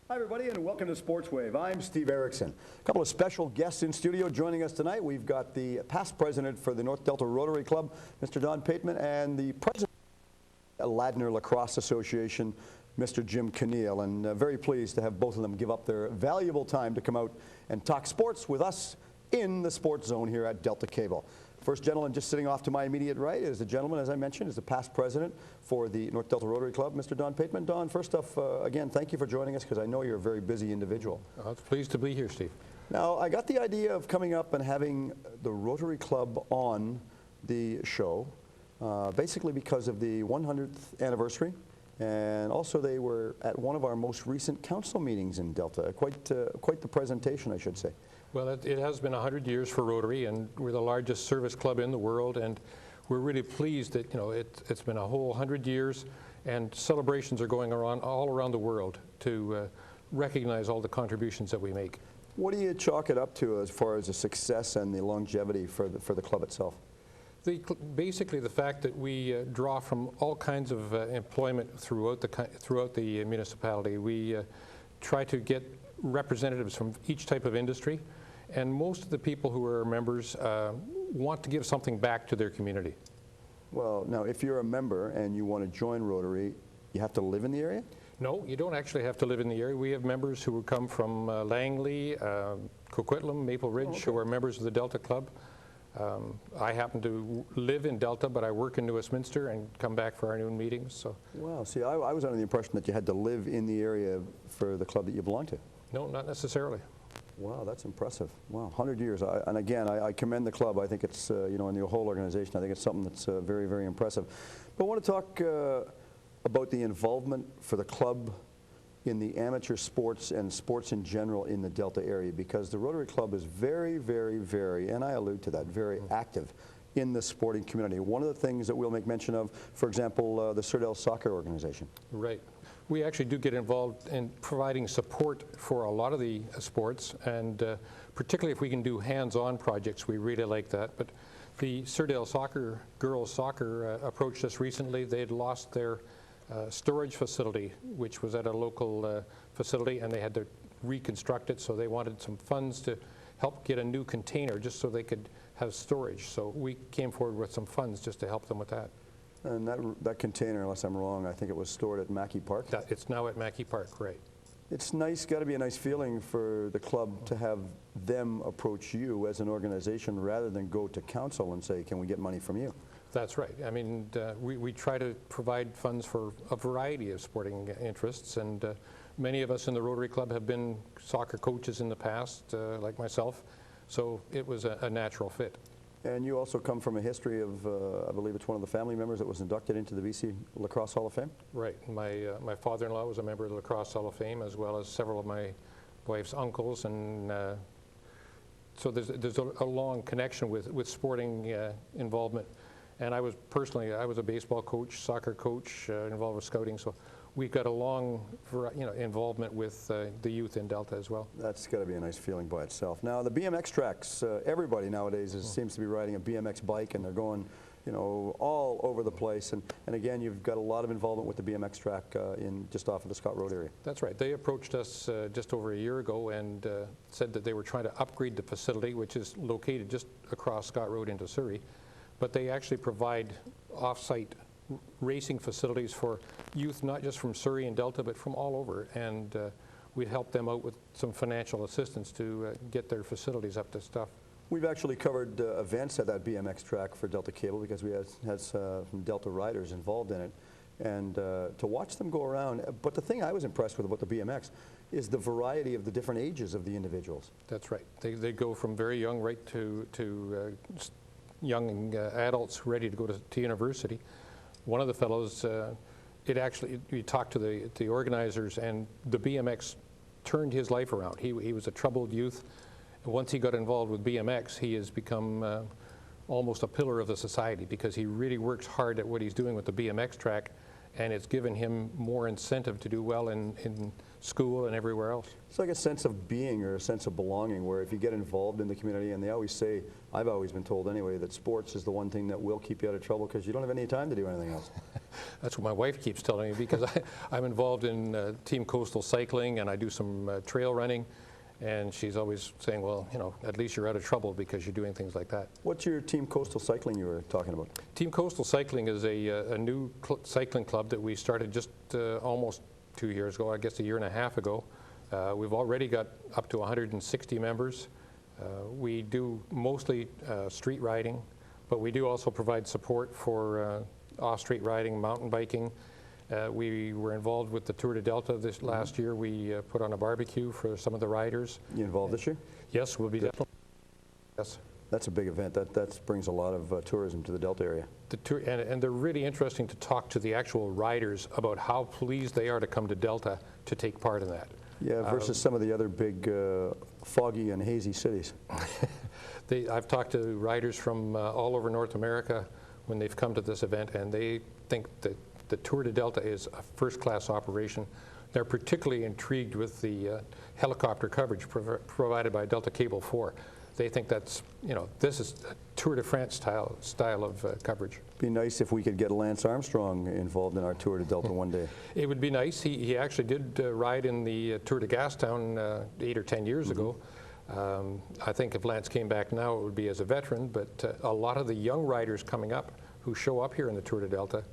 Hi, everybody, and welcome to Sportswave. I'm Steve Erickson. A couple of special guests in studio joining us tonight. We've got the past president for the North Delta Rotary Club, Mr. Don Pateman, and the president of the Ladner Lacrosse Association, Mr. Jim Canil. And very pleased to have both of them give up their valuable time to come out and talk sports with us in the sports zone here at Delta Cable. First gentleman just sitting off to my immediate right is the gentleman, as I mentioned, is the past president for the North Delta Rotary Club, Mr. Don Pateman. Don, first off, again, thank you for joining us because I know you're a very busy individual. I'm pleased to be here, Steve. Now, I got the idea of coming up and having the Rotary Club on the show, basically because of the 100th anniversary, and also they were at one of our most recent council meetings in Delta. Quite the presentation, I should say. Well, it has been 100 years for Rotary, and we're the largest service club in the world, and we're really pleased that it's been a whole 100 years, and celebrations are going on all around the world to recognize all the contributions that we make. What do you chalk it up to as far as the success and the longevity for the club itself? Basically, the fact that we draw from all kinds of employment throughout the municipality. We try to get representatives from each type of industry, and most of the people who are members want to give something back to their community. Well, now, if you're a member and you want to join Rotary, you have to live in the area? No, you don't actually have to live in the area. We have members who come from Langley, Coquitlam, Maple Ridge, who are members of the Delta Club. I happen to live in Delta, but I work in New Westminster and come back for our noon meetings. So. Wow, see, I was under the impression that you had to live in the area for the club that you belong to. No, not necessarily. Wow, that's impressive. Wow, 100 years. And again, I commend the club. I think it's, and the whole organization, I think it's something that's very, very impressive. But I want to talk about the involvement for the club in the amateur sports and sports in general in the Delta area, because the Rotary Club is very, very, very, and I allude to that, very active in the sporting community. One of the things that we'll make mention of, for example, the Sirdell Soccer Organization. Right. We actually do get involved in providing support for a lot of the sports, and particularly if we can do hands-on projects, we really like that. But the Sirdell Soccer, girls soccer, approached us recently. They had lost their storage facility, which was at a local facility, and they had to reconstruct it, so they wanted some funds to help get a new container just so they could have storage. So we came forward with some funds just to help them with that. And that container, unless I'm wrong, I think it was stored at Mackey Park? It's now at Mackey Park, right. It's nice, got to be a nice feeling for the club to have them approach you as an organization rather than go to council and say, can we get money from you? That's right. I mean, we try to provide funds for a variety of sporting interests, and many of us in the Rotary Club have been soccer coaches in the past, like myself, so it was a natural fit. And you also come from a history of, I believe it's one of the family members that was inducted into the BC Lacrosse Hall of Fame? Right. My father-in-law was a member of the Lacrosse Hall of Fame, as well as several of my wife's uncles, and so there's a long connection with sporting involvement. And I was a baseball coach, soccer coach, involved with scouting, so we've got a long involvement with the youth in Delta as well. That's got to be a nice feeling by itself. Now, the BMX tracks, everybody nowadays seems to be riding a BMX bike, and they're going, all over the place. And again, you've got a lot of involvement with the BMX track just off of the Scott Road area. That's right. They approached us just over a year ago and said that they were trying to upgrade the facility, which is located just across Scott Road into Surrey. But they actually provide off-site racing facilities for youth, not just from Surrey and Delta, but from all over. And we helped them out with some financial assistance to get their facilities up to stuff. We've actually covered events at that BMX track for Delta Cable because we had some Delta riders involved in it. And to watch them go around, but the thing I was impressed with about the BMX is the variety of the different ages of the individuals. That's right. They go from very young right to young adults ready to go to university. One of the fellows, we talked to the organizers, and the BMX turned his life around. He was a troubled youth. And once he got involved with BMX, he has become almost a pillar of the society, because he really works hard at what he's doing with the BMX track, and it's given him more incentive to do well in school and everywhere else. It's like a sense of being or a sense of belonging, where if you get involved in the community, and they always say, I've always been told anyway, that sports is the one thing that will keep you out of trouble because you don't have any time to do anything else. That's what my wife keeps telling me, because I'm involved in Team Coastal Cycling, and I do some trail running, and she's always saying, well, you know, at least you're out of trouble because you're doing things like that. What's your Team Coastal Cycling you were talking about? Team Coastal Cycling is a new cycling club that we started just almost 2 years ago, I guess a year and a half ago. We've already got up to 160 members. We do mostly street riding, but we do also provide support for off-street riding, mountain biking. We were involved with the Tour de Delta this last year. We put on a barbecue for some of the riders. You involved this year? Yes, we'll be definitely. Yes. That's a big event. That brings a lot of tourism to the Delta area. And they're really interesting to talk to the actual riders about how pleased they are to come to Delta to take part in that. Yeah, versus some of the other big foggy and hazy cities. I've talked to riders from all over North America when they've come to this event, and they think that the Tour de Delta is a first-class operation. They're particularly intrigued with the helicopter coverage provided by Delta Cable 4. They think that's, you know, this is a Tour de France style of coverage. Be nice if we could get Lance Armstrong involved in our Tour de Delta one day. It would be nice. He actually did ride in the Tour de Gastown 8 or 10 years ago. I think if Lance came back now, it would be as a veteran, but a lot of the young riders coming up who show up here in the Tour de Delta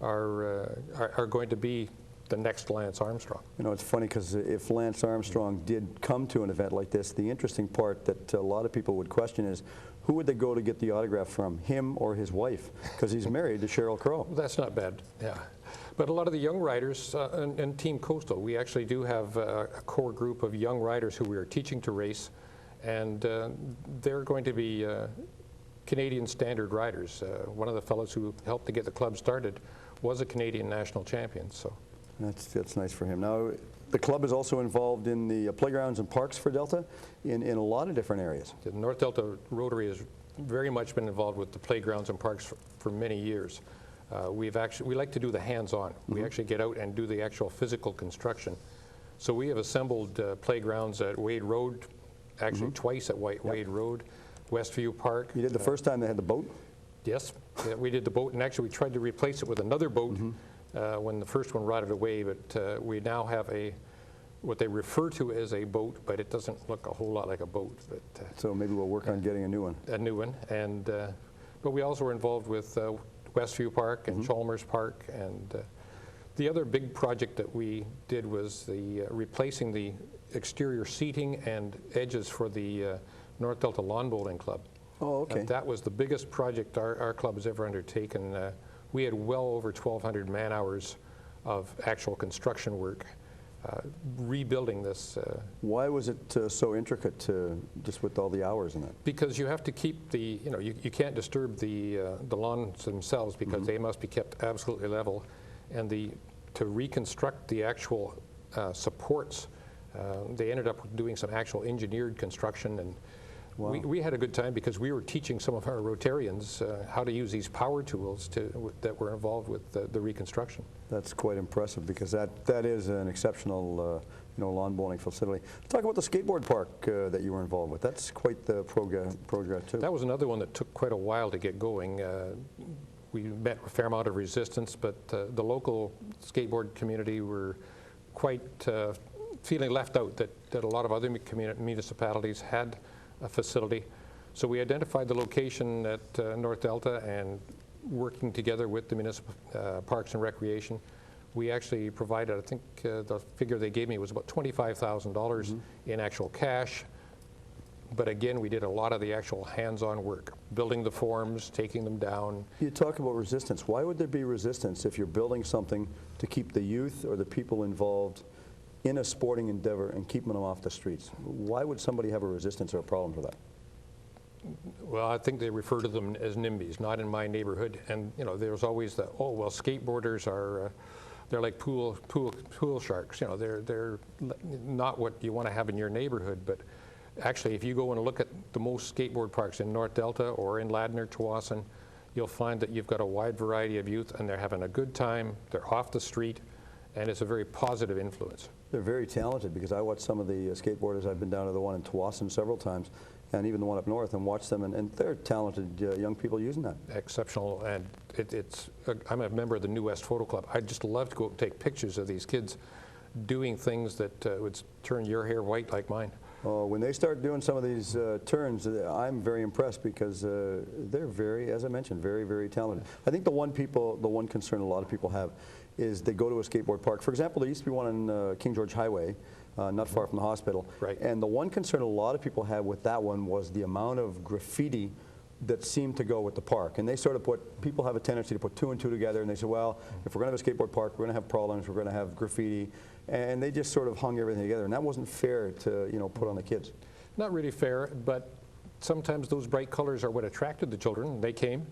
are going to be the next Lance Armstrong. You know, it's funny because if Lance Armstrong did come to an event like this, the interesting part that a lot of people would question is, who would they go to get the autograph from, him or his wife? Because he's married to Sheryl Crow. That's not bad, yeah. But a lot of the young riders and Team Coastal, we actually do have a core group of young riders who we are teaching to race, and they're going to be Canadian standard riders. One of the fellows who helped to get the club started was a Canadian national champion. So that's nice for him. Now, the club is also involved in the playgrounds and parks for Delta in a lot of different areas. The North Delta Rotary has very much been involved with the playgrounds and parks for many years. We like to do the hands-on. We actually get out and do the actual physical construction. So we have assembled playgrounds at Wade Road, actually twice at Wade Road, Westview Park. You did the first time they had the boat? Yes, yeah, we did the boat, and actually we tried to replace it with another boat when the first one rotted away, but we now have what they refer to as a boat, but it doesn't look a whole lot like a boat. But, so maybe we'll work on getting a new one. A new one, and but we also were involved with Westview Park and Chalmers Park, and the other big project that we did was replacing the exterior seating and edges for the North Delta Lawn Bowling Club. Oh, okay. That was the biggest project our club has ever undertaken. We had well over 1,200 man-hours of actual construction work rebuilding this. Why was it so intricate, just with all the hours in it? Because you have to keep the, you can't disturb the lawns themselves, because they must be kept absolutely level. And to reconstruct the actual supports, they ended up doing some actual engineered construction, and we had a good time because we were teaching some of our Rotarians how to use these power tools that were involved with the reconstruction. That's quite impressive, because that is an exceptional lawn bowling facility. Let's talk about the skateboard park that you were involved with. That's quite the program too. That was another one that took quite a while to get going. We met a fair amount of resistance, but the local skateboard community were quite feeling left out, that a lot of other municipalities had a facility. So we identified the location at North Delta, and working together with the municipal Parks and Recreation, we actually provided, I think the figure they gave me was about $25,000 in actual cash. But again, we did a lot of the actual hands-on work, building the forms, taking them down. You talk about resistance. Why would there be resistance if you're building something to keep the youth or the people involved in a sporting endeavor and keeping them off the streets? Why would somebody have a resistance or a problem for that? Well, I think they refer to them as NIMBYs, not in my neighborhood. And you know, there's always the, oh well, skateboarders are they're like pool sharks. You know, they're not what you want to have in your neighborhood. But actually, if you go and look at the most skateboard parks in North Delta or in Ladner, Tsawwassen, you'll find that you've got a wide variety of youth, and they're having a good time. They're off the street, and it's a very positive influence. They're very talented, because I watch some of the skateboarders. I've been down to the one in Tsawwassen several times, and even the one up north, and watch them, and they're talented young people using that. Exceptional, and I'm a member of the New West Photo Club. I'd just love to go and take pictures of these kids doing things that would turn your hair white like mine. Oh, when they start doing some of these turns, I'm very impressed, because they're very, as I mentioned, very, very talented. I think the one concern a lot of people have is they go to a skateboard park. For example, there used to be one on King George Highway, not far from the hospital. Right. And the one concern a lot of people had with that one was the amount of graffiti that seemed to go with the park. And they sort of people have a tendency to put two and two together, and they say, well, if we're going to have a skateboard park, we're going to have problems, we're going to have graffiti. And they just sort of hung everything together. And that wasn't fair to, you know, put on the kids. Not really fair, but sometimes those bright colors are what attracted the children. They came.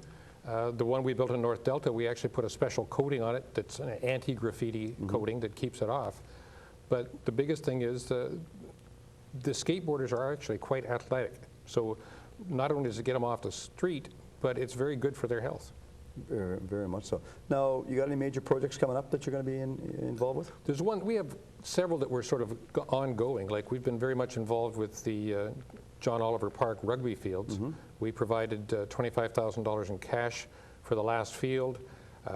The one we built in North Delta, we actually put a special coating on it that's an anti-graffiti coating that keeps it off. But the biggest thing is the skateboarders are actually quite athletic. So not only does it get them off the street, but it's very good for their health. Very, very much so. Now, you got any major projects coming up that you're going to be involved with? There's one. We have several that we're sort of ongoing. Like, we've been very much involved with the John Oliver Park rugby fields. We provided $25,000 in cash for the last field.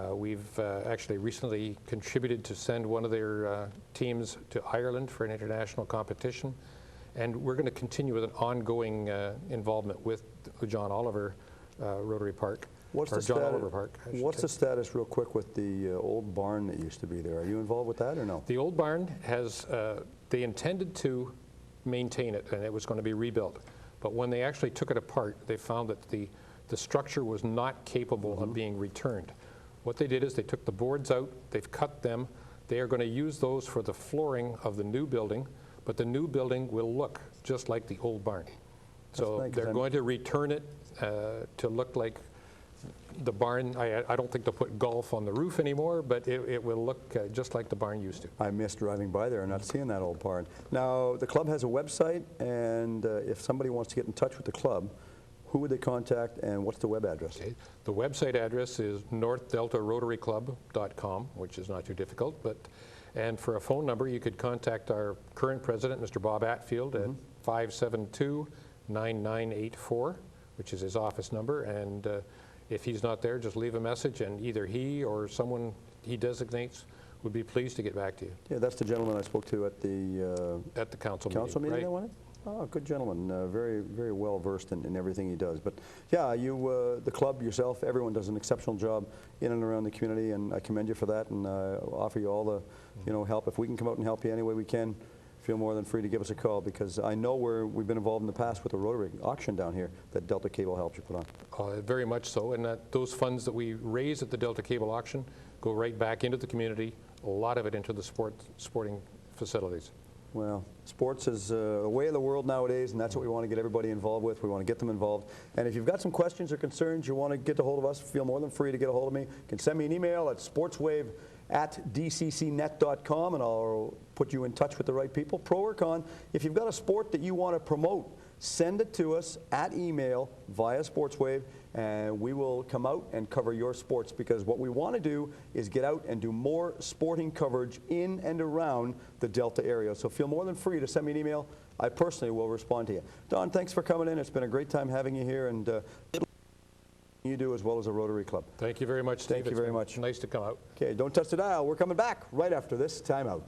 We've actually recently contributed to send one of their teams to Ireland for an international competition. And we're going to continue with an ongoing involvement with the John Oliver Rotary Park. What's the status, real quick, with the old barn that used to be there? Are you involved with that or no? The old barn has, they intended to maintain it, and it was going to be rebuilt. But when they actually took it apart, they found that the structure was not capable of being returned. What they did is they took the boards out, they've cut them. They are going to use those for the flooring of the new building, but the new building will look just like the old barn. So they're going to return it to look like the barn. I don't think they'll put golf on the roof anymore, but it will look just like the barn used to. I miss driving by there and not seeing that old barn. Now, the club has a website, and if somebody wants to get in touch with the club, who would they contact, and what's the web address? Okay. The website address is northdeltarotaryclub.com, which is not too difficult. And for a phone number, you could contact our current president, Mr. Bob Atfield, at 572-9984, which is his office number. And if he's not there, just leave a message, and either he or someone he designates would be pleased to get back to you. Yeah, that's the gentleman I spoke to at the council meeting. Right? I wanted? Oh, good gentleman, very, very well versed in everything he does. But yeah, you, the club, yourself, everyone does an exceptional job in and around the community, and I commend you for that, and offer you all the, help. If we can come out and help you any way we can, feel more than free to give us a call, because I know we've been involved in the past with a Rotary auction down here that Delta Cable helped you put on. Very much so, and those funds that we raise at the Delta Cable auction go right back into the community, a lot of it into the sporting facilities. Well, sports is the way of the world nowadays, and that's what we want to get everybody involved with. We want to get them involved. And if you've got some questions or concerns, you want to get a hold of us, feel more than free to get a hold of me. You can send me an email at sportswave@dccnet.com, and I'll put you in touch with the right people, pro or con. If you've got a sport that you want to promote, send it to us at email via Sportswave, and we will come out and cover your sports, because what we want to do is get out and do more sporting coverage in and around the Delta area. So feel more than free to send me an email. I personally will respond to you. Don, thanks for coming in. It's been a great time having you here, and you do as well as a Rotary Club. Thank you very much, Steve. Thank you very much. Nice to come out. Okay, don't touch the dial. We're coming back right after this timeout.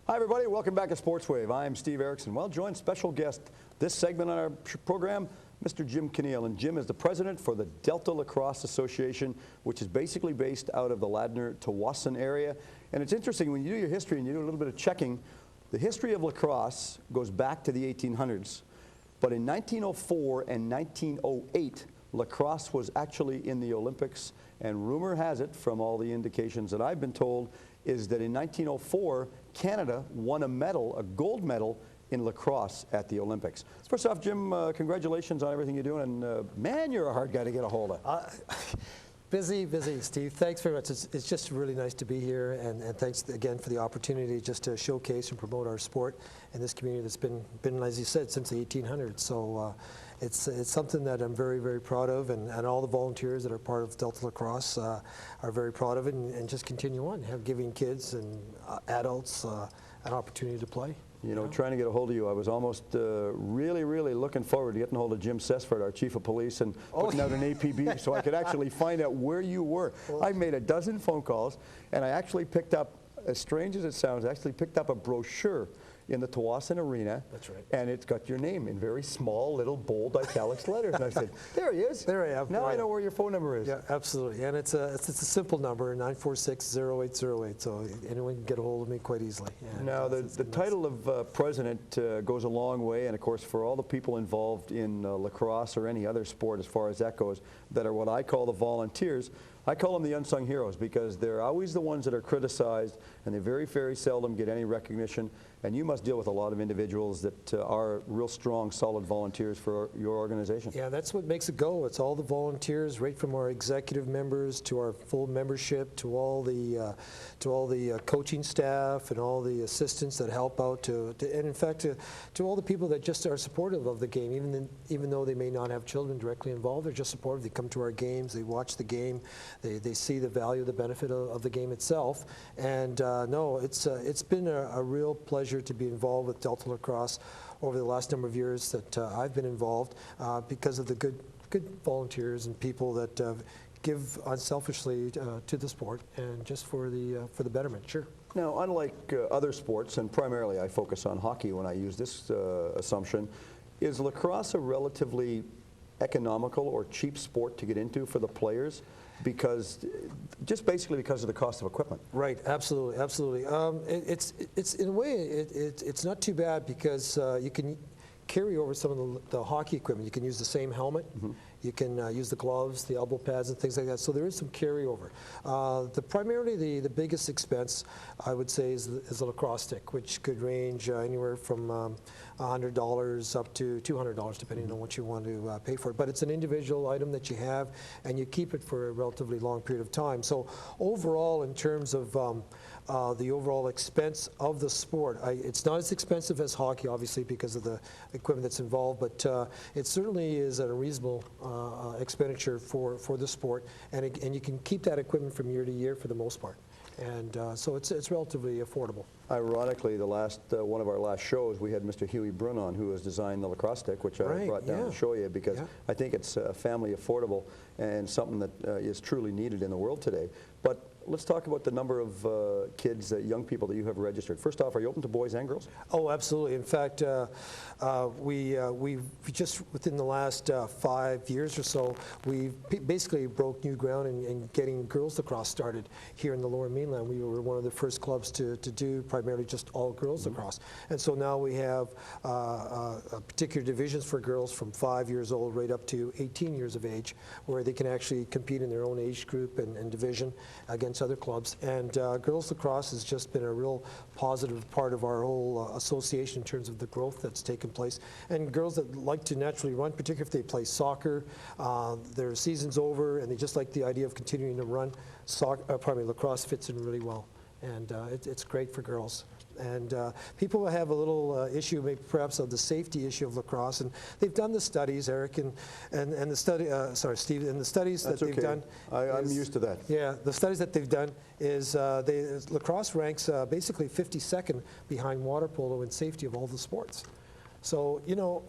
Hi, everybody. Welcome back to Sportswave. I'm Steve Erickson. Well, joined special guest this segment on our program, Mr. Jim Canil. And Jim is the president for the Delta Lacrosse Association, which is basically based out of the Ladner-Tsawwassen area. And it's interesting, when you do your history and you do a little bit of checking, the history of lacrosse goes back to the 1800s. But in 1904 and 1908, lacrosse was actually in the Olympics. And rumor has it, from all the indications that I've been told, is that in 1904, Canada won a medal, a gold medal, in lacrosse at the Olympics. First off, Jim, congratulations on everything you're doing, and man, you're a hard guy to get a hold of. Busy, Steve. Thanks very much. It's just really nice to be here, and thanks again for the opportunity just to showcase and promote our sport in this community that's been, as you said, since the 1800s. So it's something that I'm very, very proud of, and all the volunteers that are part of Delta Lacrosse are very proud of it, and just continue on, giving kids and adults an opportunity to play. You know, trying to get a hold of you, I was almost really, really looking forward to getting a hold of Jim Sesford, our chief of police, and putting out an APB so I could actually find out where you were. I made a dozen phone calls, and I actually picked up, as strange as it sounds, I actually picked up a brochure in the Tawasin Arena. That's right. And it's got your name in very small, little, bold, italics letters. And I said, there he is. There I am. Now I know where your phone number is. Yeah, absolutely. And it's a simple number, 946-0808, so anyone can get a hold of me quite easily. Yeah, now, the title of president goes a long way, and of course, for all the people involved in lacrosse or any other sport as far as that goes, that are what I call the volunteers, I call them the unsung heroes, because they're always the ones that are criticized, and they very, very seldom get any recognition. And you must deal with a lot of individuals that are real strong, solid volunteers for your organization. Yeah, that's what makes it go. It's all the volunteers, right from our executive members to our full membership, to all the coaching staff and all the assistants that help out, and in fact to all the people that just are supportive of the game, even though they may not have children directly involved. They're just supportive. They come to our games, they watch the game, they see the value, the benefit of the game itself. And no, it's been a real pleasure to be involved with Delta Lacrosse over the last number of years that I've been involved because of the good volunteers and people that give unselfishly to the sport and just for the betterment. Sure. Now, unlike other sports, and primarily I focus on hockey when I use this assumption, is lacrosse a relatively economical or cheap sport to get into for the players? Just basically because of the cost of equipment. Right, absolutely. It's in a way, it's not too bad because you can carry over some of the hockey equipment. You can use the same helmet. Mm-hmm. You can use the gloves, the elbow pads, and things like that. So there is some carryover. Primarily the biggest expense, I would say, is the lacrosse stick, which could range anywhere from $100 up to $200, depending on what you want to pay for it. But it's an individual item that you have, and you keep it for a relatively long period of time. So overall, in terms of the overall expense of the sport, it's not as expensive as hockey, obviously, because of the equipment that's involved, but it certainly is a reasonable expenditure for the sport, and you can keep that equipment from year to year for the most part. And so it's relatively affordable. Ironically, one of our last shows, we had Mr. Huey Brun on, who has designed the lacrosse stick, which I brought down to show you, because I think it's family affordable and something that is truly needed in the world today. But let's talk about the number of kids, young people that you have registered. First off, are you open to boys and girls? Oh, absolutely. In fact, we just within the last 5 years or so, we basically broke new ground in getting girls lacrosse started here in the Lower Mainland. We were one of the first clubs to do primarily just all girls lacrosse. And so now we have particular divisions for girls from 5 years old right up to 18 years of age, where they can actually compete in their own age group and division against other clubs. And girls lacrosse has just been a real positive part of our whole association in terms of the growth that's taken place. And girls that like to naturally run, particularly if they play soccer, their season's over and they just like the idea of continuing to run, lacrosse fits in really well. And it's great for girls. And people have a little issue, maybe perhaps of the safety issue of lacrosse, and they've done the studies, Eric, and the study. Sorry, Steve, and the studies that they've done. I'm used to that. Yeah, the studies that they've done is lacrosse ranks basically 52nd behind water polo in safety of all the sports. So you know,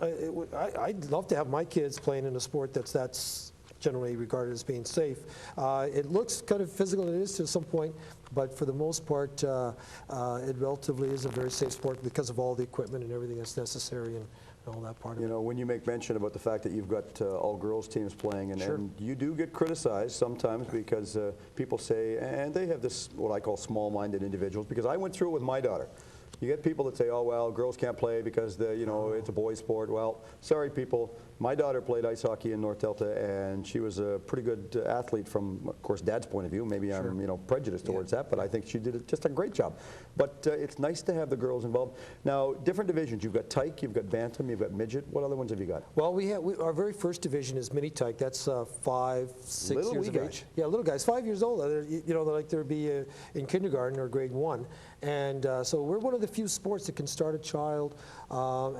I'd love to have my kids playing in a sport that's generally regarded as being safe. It looks kind of physical, it is to some point, but for the most part, it relatively is a very safe sport because of all the equipment and everything that's necessary and all that part of it. You know, when you make mention about the fact that you've got all girls teams playing, and you do get criticized sometimes because people say, and they have this, what I call small-minded individuals, because I went through it with my daughter. You get people that say, oh, well, girls can't play because it's a boys' sport. Well, sorry, people. My daughter played ice hockey in North Delta, and she was a pretty good athlete from, of course, Dad's point of view. Maybe I'm prejudiced towards that, but I think she did just a great job. But it's nice to have the girls involved. Now, different divisions. You've got tyke, you've got bantam, you've got midget. What other ones have you got? Well, our very first division is mini tyke. That's 5, 6 little years of wee age. guys. Yeah, little guys, 5 years old. They're like they'd be in kindergarten or grade 1. And so we're one of the few sports that can start a child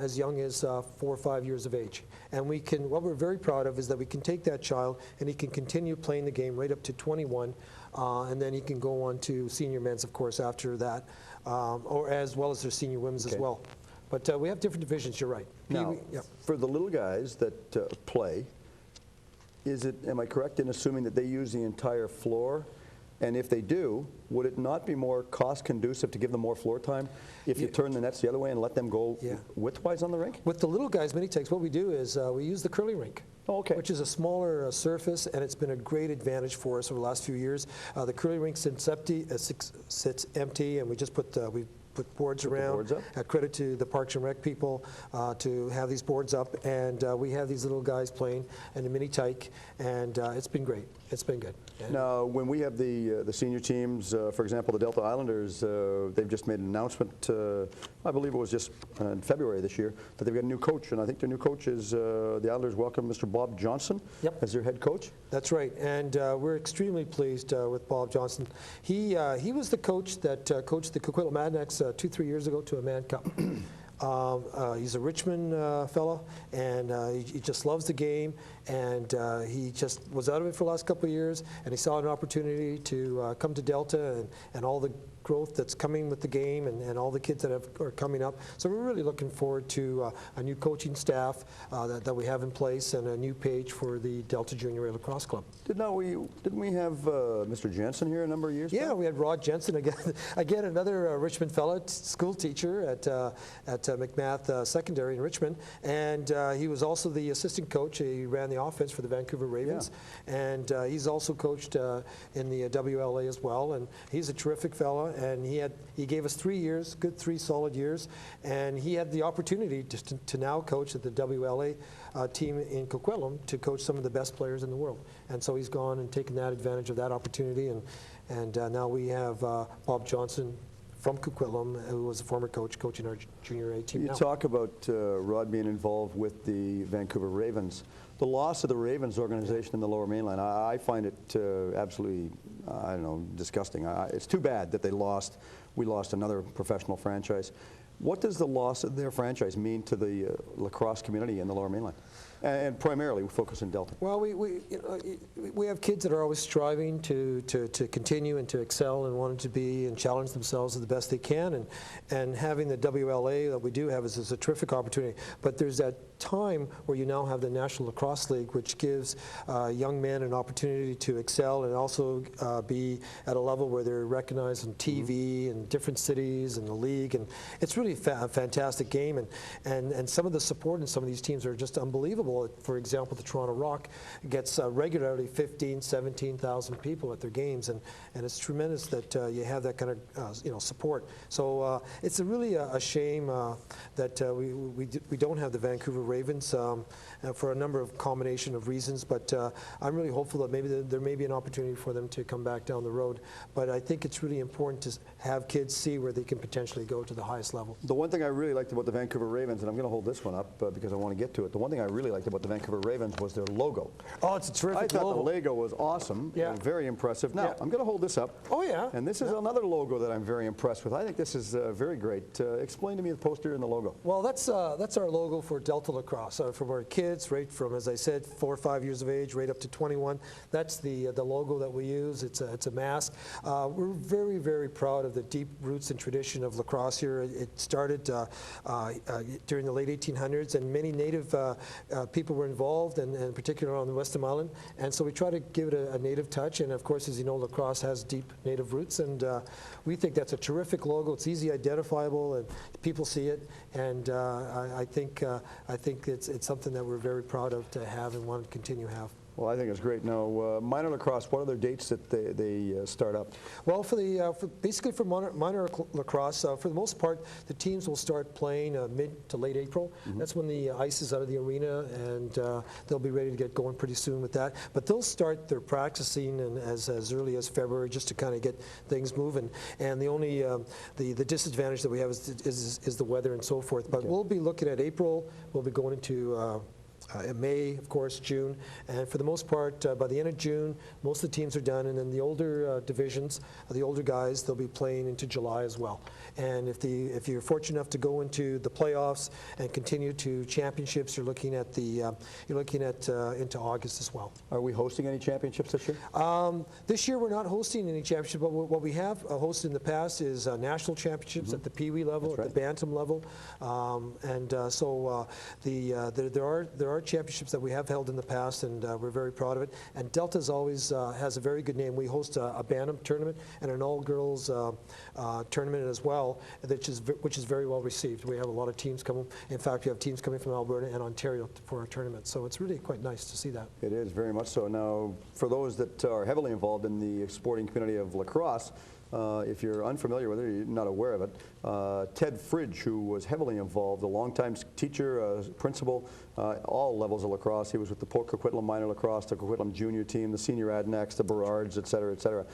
as young as 4 or 5 years of age. And what we're very proud of is that we can take that child and he can continue playing the game right up to 21, and then he can go on to senior men's, of course, after that, or as well as their senior women's as well. But we have different divisions, you're right. Now, for the little guys that play, am I correct in assuming that they use the entire floor? And if they do, would it not be more cost conducive to give them more floor time if you turn the nets the other way and let them go widthwise on the rink? With the little guys, mini takes, what we do is we use the curling rink. Which is a smaller surface, and it's been a great advantage for us over the last few years. The curling rink sits empty, and we just put boards around. Credit to the Parks and Rec people to have these boards up, and we have these little guys playing in the mini tyke, and it's been great. It's been good. Now, when we have the senior teams, for example, the Delta Islanders, they've just made an announcement, I believe it was just in February this year, that they've got a new coach, and I think their new coach is the Islanders welcome Mr. Bob Johnson as their head coach. That's right, and we're extremely pleased with Bob Johnson. He was the coach that coached the Coquitlam Madnex 2-3 years ago to a Mann Cup. He's a Richmond fellow, and he just loves the game, and he just was out of it for the last couple of years, and he saw an opportunity to come to Delta and all the growth that's coming with the game and all the kids that are coming up. So we're really looking forward to a new coaching staff that we have in place and a new page for the Delta Junior A Lacrosse Club. Didn't we have Mr. Jensen here a number of years back? We had Rod Jensen again another Richmond fellow, school teacher at McMath Secondary in Richmond, and he was also the assistant coach. He ran the offense for the Vancouver Ravens, and he's also coached in the WLA as well, and he's a terrific fellow. And he gave us 3 years, good 3 solid years, and he had the opportunity to now coach at the WLA team in Coquitlam to coach some of the best players in the world. And so he's gone and taken that advantage of that opportunity, and now we have Bob Johnson from Coquitlam, who was a former coach, coaching our Junior A team now. You talk about Rod being involved with the Vancouver Ravens. The loss of the Ravens organization in the Lower Mainland, I find it absolutely, I don't know, disgusting. It's too bad that we lost another professional franchise. What does the loss of their franchise mean to the lacrosse community in the Lower Mainland? And primarily, we focus in Delta. Well, we have kids that are always striving to continue and to excel and wanting to be and challenge themselves the best they can. And having the WLA that we do have is a terrific opportunity. But there's that time where you now have the National Lacrosse League, which gives young men an opportunity to excel and also be at a level where they're recognized on TV in different cities and the league. And it's really a fantastic game. And some of the support in some of these teams are just unbelievable. For example, the Toronto Rock gets regularly 15,000, 17,000 people at their games, and it's tremendous that you have that kind of support. So it's really a shame that we don't have the Vancouver Ravens for a number of combination of reasons, but I'm really hopeful that maybe there may be an opportunity for them to come back down the road. But I think it's really important to have kids see where they can potentially go to the highest level. The one thing I really liked about the Vancouver Ravens, and I'm going to hold this one up because I want to get to it, the one thing I really liked about the Vancouver Ravens was their logo. Oh, it's a terrific logo. I thought logo. the logo was awesome, and very impressive. Now, I'm going to hold this up. Oh, yeah. And this is another logo that I'm very impressed with. I think this is very great. Explain to me the poster and the logo. Well, that's our logo for Delta Lacrosse. From our kids, right from, as I said, 4 or 5 years of age, right up to 21. That's the logo that we use. It's a mask. We're very, very proud of the deep roots and tradition of lacrosse here. It started during the late 1800s, and many native people were involved, and in particular on the Western Island. And so we try to give it a native touch. And of course, as you know, lacrosse has deep native roots, and we think that's a terrific logo. It's easy identifiable, and people see it. And I think it's something that we're very proud of to have and want to continue to have. Well, I think it's great. Now, minor lacrosse, what are their dates that they start up? Well, basically for minor lacrosse, for the most part, the teams will start playing mid to late April. That's when the ice is out of the arena, and they'll be ready to get going pretty soon with that. But they'll start their practicing as early as February, just to kind of get things moving. And the only the disadvantage that we have is the weather and so forth. But we'll be looking at April. We'll be going into in May, of course, June, and for the most part, by the end of June, most of the teams are done, and then the older divisions, the older guys, they'll be playing into July as well. And if you're fortunate enough to go into the playoffs and continue to championships, you're looking at into August as well. Are we hosting any championships this year? This year we're not hosting any championships, but what we have hosted in the past is national championships at the Pee Wee level, at the Bantam level, there are championships that we have held in the past, and we're very proud of it. And Delta's always has a very good name. We host a Bantam tournament and an all-girls tournament as well, which is very well received. We have a lot of teams coming. In fact, we have teams coming from Alberta and Ontario for our tournament. So it's really quite nice to see that. It is very much so. Now, for those that are heavily involved in the sporting community of lacrosse, if you're unfamiliar with it, you're not aware of it, Ted Fridge, who was heavily involved, a longtime teacher, principal, all levels of lacrosse. He was with the Port Coquitlam minor lacrosse, the Coquitlam junior team, the senior Adnex, the Berards, et cetera, et cetera.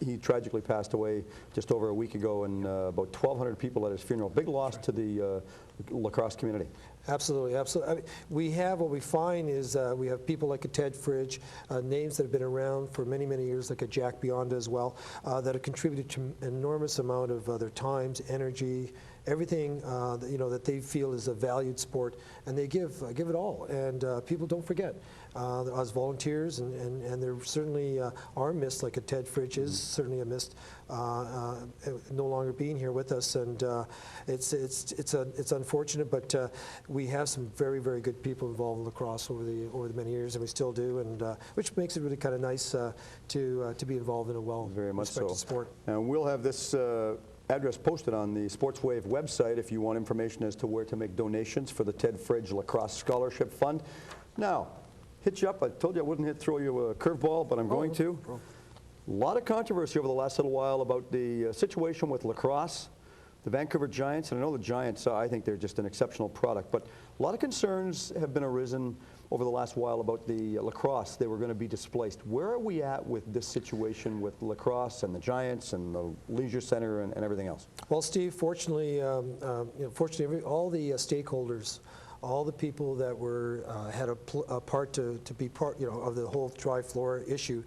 He tragically passed away just over a week ago, and about 1,200 people at his funeral. Big loss to the lacrosse community. Absolutely, absolutely. I mean, what we find is we have people like a Ted Fridge, names that have been around for many, many years, like a Jack Bionda as well, that have contributed to an enormous amount of their times, energy, everything that they feel is a valued sport, and they give it all. And people don't forget. As volunteers, and there certainly are missed, like a Ted Fridge is certainly a missed, no longer being here with us, and it's unfortunate, but we have some very, very good people involved in lacrosse over the many years, and we still do, and which makes it really kind of nice to be involved in a well-respected sport. And we'll have this address posted on the Sportswave website if you want information as to where to make donations for the Ted Fridge Lacrosse Scholarship Fund. Now, hit you up. I told you I wouldn't throw you a curveball, but I'm going to. A lot of controversy over the last little while about the situation with lacrosse, the Vancouver Giants, and I know the Giants, I think they're just an exceptional product, but a lot of concerns have been arisen over the last while about the lacrosse. They were going to be displaced. Where are we at with this situation with lacrosse and the Giants and the Leisure Center and everything else? Well, Steve, fortunately, fortunately, all the stakeholders, all the people that had a part to be part, of the whole dry floor issue,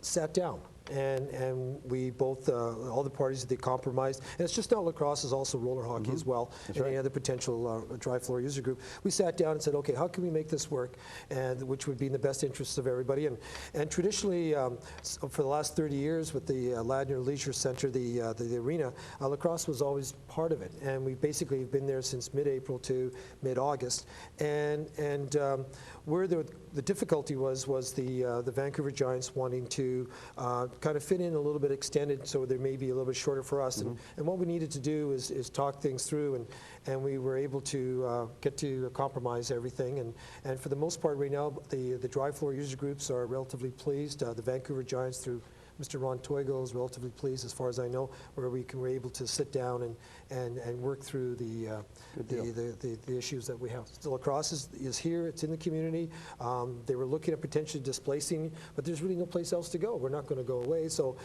sat down. And we both, all the parties, they compromised. And it's just not lacrosse, it's also roller hockey as well, and any other potential dry floor user group. We sat down and said, okay, how can we make this work, and which would be in the best interests of everybody. And traditionally, for the last 30 years with the Ladner Leisure Center, the arena, lacrosse was always part of it. And we basically have been there since mid-April to mid-August. And where the difficulty was the Vancouver Giants wanting to kind of fit in a little bit extended, so there may be a little bit shorter for us. And what we needed to do is talk things through, and we were able to get to compromise everything. And for the most part right now, the dry floor user groups are relatively pleased. The Vancouver Giants, through Mr. Ron Toigo, is relatively pleased, as far as I know, where we were able to sit down and work through the issues that we have. The lacrosse is here, it's in the community. They were looking at potentially displacing, but there's really no place else to go. We're not going to go away, so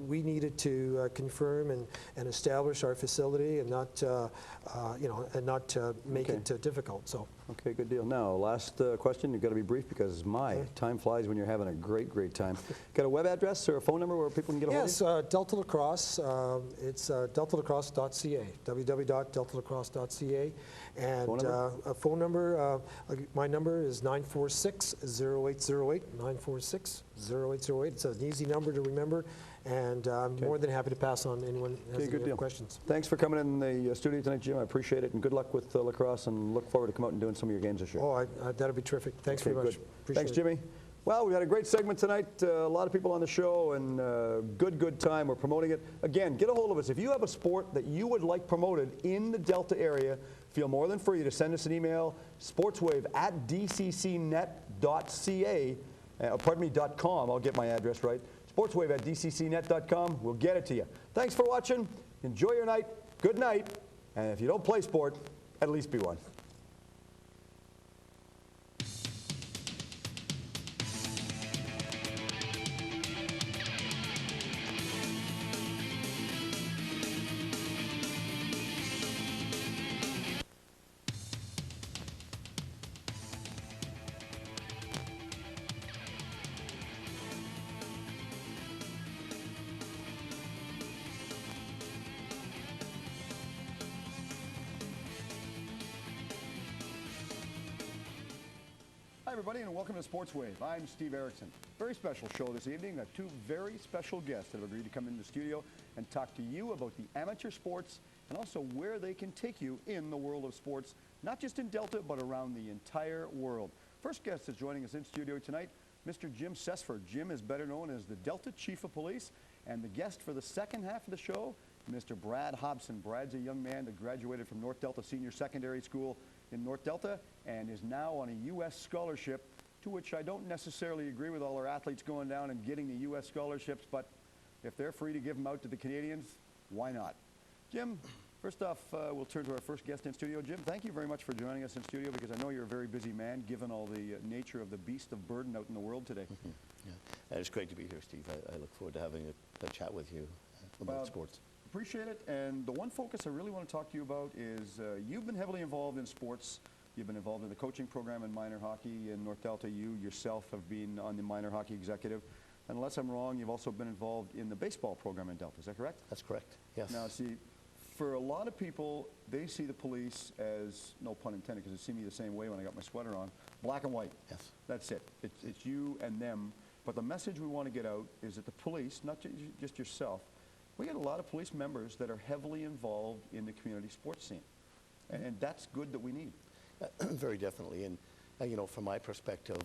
we needed to confirm and establish our facility, and not make it difficult. So. Okay, good deal. Now, last question. You've got to be brief because time flies when you're having a great time. Got a web address or a phone number where people can get a hold of you? Yes, Delta Lacrosse. It's deltalacrosse.ca, www.deltalacrosse.ca. And a phone number, my number is 946-0808, 946-0808. It's an easy number to remember, and I'm more than happy to pass on anyone has any questions. Thanks for coming in the studio tonight, Jim. I appreciate it, and good luck with lacrosse, and look forward to come out and doing some of your games this year. Oh, that'll be terrific. Thanks very much. Thanks, Jimmy. Well, we had a great segment tonight. A lot of people on the show, and good time. We're promoting it. Again, get a hold of us. If you have a sport that you would like promoted in the Delta area, feel more than free to send us an email, sportswave@dccnet.ca. Pardon me, .com. I'll get my address right. Sportswave@dccnet.com. We'll get it to you. Thanks for watching. Enjoy your night. Good night. And if you don't play sport, at least be one. Hi, everybody, and welcome to Sportswave. I'm Steve Erickson. Very special show this evening. Got two very special guests that have agreed to come into the studio and talk to you about the amateur sports and also where they can take you in the world of sports, not just in Delta, but around the entire world. First guest is joining us in studio tonight, Mr. Jim Sesford. Jim is better known as the Delta Chief of Police, and the guest for the second half of the show, Mr. Brad Hobson. Brad's a young man that graduated from North Delta Senior Secondary School in North Delta and is now on a U.S. scholarship, to which I don't necessarily agree with all our athletes going down and getting the U.S. scholarships, but if they're free to give them out to the Canadians, why not? Jim, first off, we'll turn to our first guest in studio. Jim, thank you very much for joining us in studio, because I know you're a very busy man, given all the nature of the beast of burden out in the world today. Yeah. It's great to be here, Steve. I look forward to having a chat with you about sports. Appreciate it. And the one focus I really want to talk to you about is you've been heavily involved in sports. You've been involved in the coaching program in minor hockey in North Delta. You yourself have been on the minor hockey executive. And unless I'm wrong, you've also been involved in the baseball program in Delta. Is that correct? That's correct, yes. Now, see, for a lot of people, they see the police as, no pun intended, because they see me the same way when I got my sweater on, black and white. Yes. That's it. It's you and them. But the message we want to get out is that the police, not just yourself, we get a lot of police members that are heavily involved in the community sports scene. And that's good that we need. Very definitely. And, you know, from my perspective,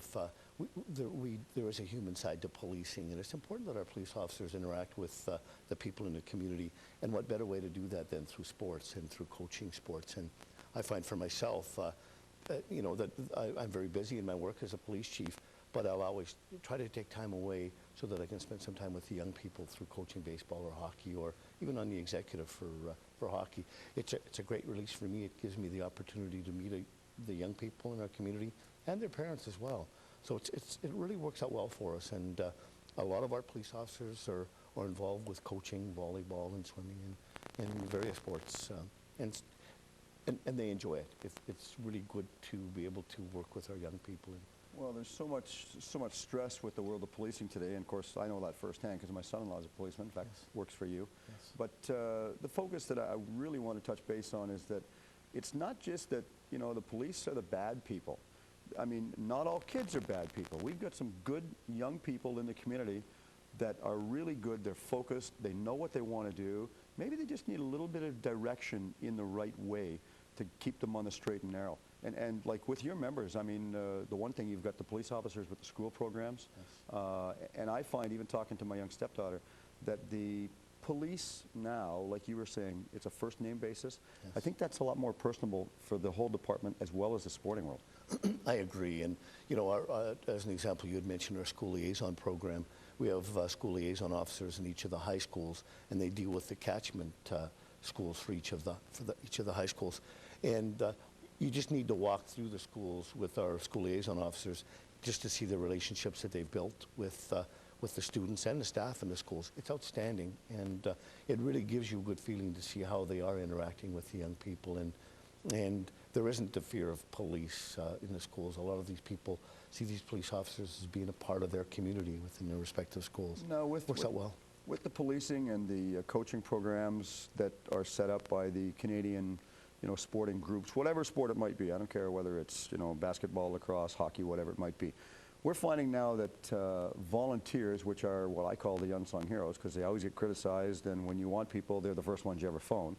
there is a human side to policing, and it's important that our police officers interact with the people in the community. And what better way to do that than through sports and through coaching sports? And I find for myself, you know, that I'm very busy in my work as a police chief, but I'll always try to take time away so that I can spend some time with the young people through coaching baseball or hockey, or even on the executive for hockey. It's a great release for me. It gives me the opportunity to meet the young people in our community and their parents as well. So it really works out well for us. And a lot of our police officers are involved with coaching volleyball and swimming and various sports, and they enjoy it. It's really good to be able to work with our young people. Well, there's so much stress with the world of policing today, and of course I know that firsthand because my son-in-law is a policeman. In fact, works for you. Yes. But the focus that I really want to touch base on is that it's not just that, you know, the police are the bad people. I mean, not all kids are bad people. We've got some good young people in the community that are really good. They're focused. They know what they want to do. Maybe they just need a little bit of direction in the right way to keep them on the straight and narrow. And like with your members, I mean, the one thing, you've got the police officers with the school programs. Yes. And I find, even talking to my young stepdaughter, that the police now, like you were saying, it's a first name basis. Yes. I think that's a lot more personable for the whole department as well as the sporting world. I agree. And, you know, as an example, you had mentioned our school liaison program. We have school liaison officers in each of the high schools, and they deal with the catchment schools for each of the high schools. And you just need to walk through the schools with our school liaison officers just to see the relationships that they've built with the students and the staff in the schools. It's outstanding, and it really gives you a good feeling to see how they are interacting with the young people. And there isn't the fear of police in the schools. A lot of these people see these police officers as being a part of their community within their respective schools. No, works out well. With the policing and the coaching programs that are set up by the Canadian, you know, sporting groups, whatever sport it might be, I don't care whether it's, you know, basketball, lacrosse, hockey, whatever it might be. We're finding now that volunteers, which are what I call the unsung heroes, because they always get criticized, and when you want people, they're the first ones you ever phone.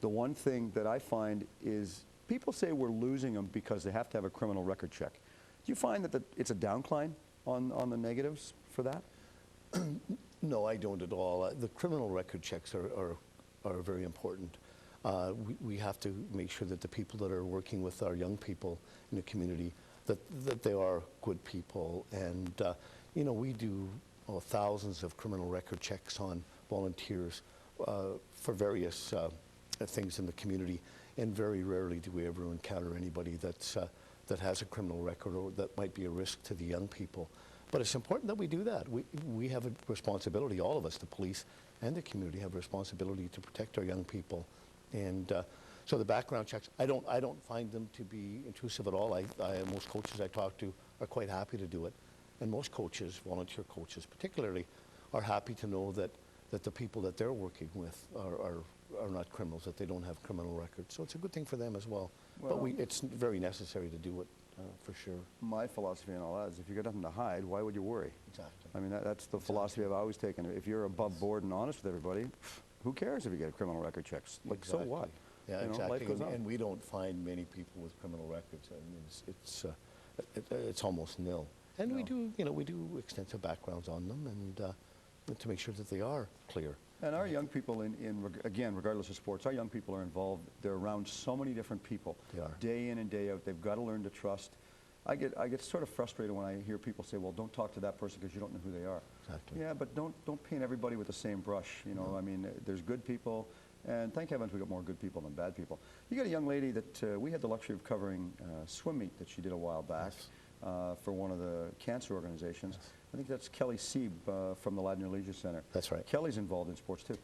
The one thing that I find is people say we're losing them because they have to have a criminal record check. Do you find that it's a downcline on the negatives for that? No, I don't at all. The criminal record checks are very important. We have to make sure that the people that are working with our young people in the community, that they are good people. And, you know, we do thousands of criminal record checks on volunteers for various things in the community. And very rarely do we ever encounter anybody that has a criminal record or that might be a risk to the young people. But it's important that we do that. We have a responsibility, all of us, the police and the community have a responsibility to protect our young people. And so the background checks, I don't find them to be intrusive at all. Most coaches I talk to are quite happy to do it. And most coaches, volunteer coaches particularly, are happy to know that the people that they're working with are not criminals, that they don't have criminal records. So it's a good thing for them as well. But it's very necessary to do it, for sure. My philosophy and all that is if you've got nothing to hide, why would you worry? Exactly. I mean, that's the philosophy I've always taken. If you're above board and honest with everybody, who cares if you get criminal record checks? Like, so what? Yeah, You know, exactly. life goes on. And we don't find many people with criminal records. I mean, it's almost nil. And we do, you know, we do extensive backgrounds on them, and to make sure that they are clear. And our young people, again, regardless of sports, our young people are involved. They're around so many different people. They are. Day in and day out. They've got to learn to trust. I get sort of frustrated when I hear people say, well, don't talk to that person because you don't know who they are. Exactly. Yeah, but don't paint everybody with the same brush. You know, I mean, there's good people, and thank heavens we got more good people than bad people. You got a young lady that we had the luxury of covering swim meet that she did a while back. Yes. For one of the cancer organizations. Yes. I think that's Kelly Sieb from the Ladner Leisure Center. That's right. Kelly's involved in sports too.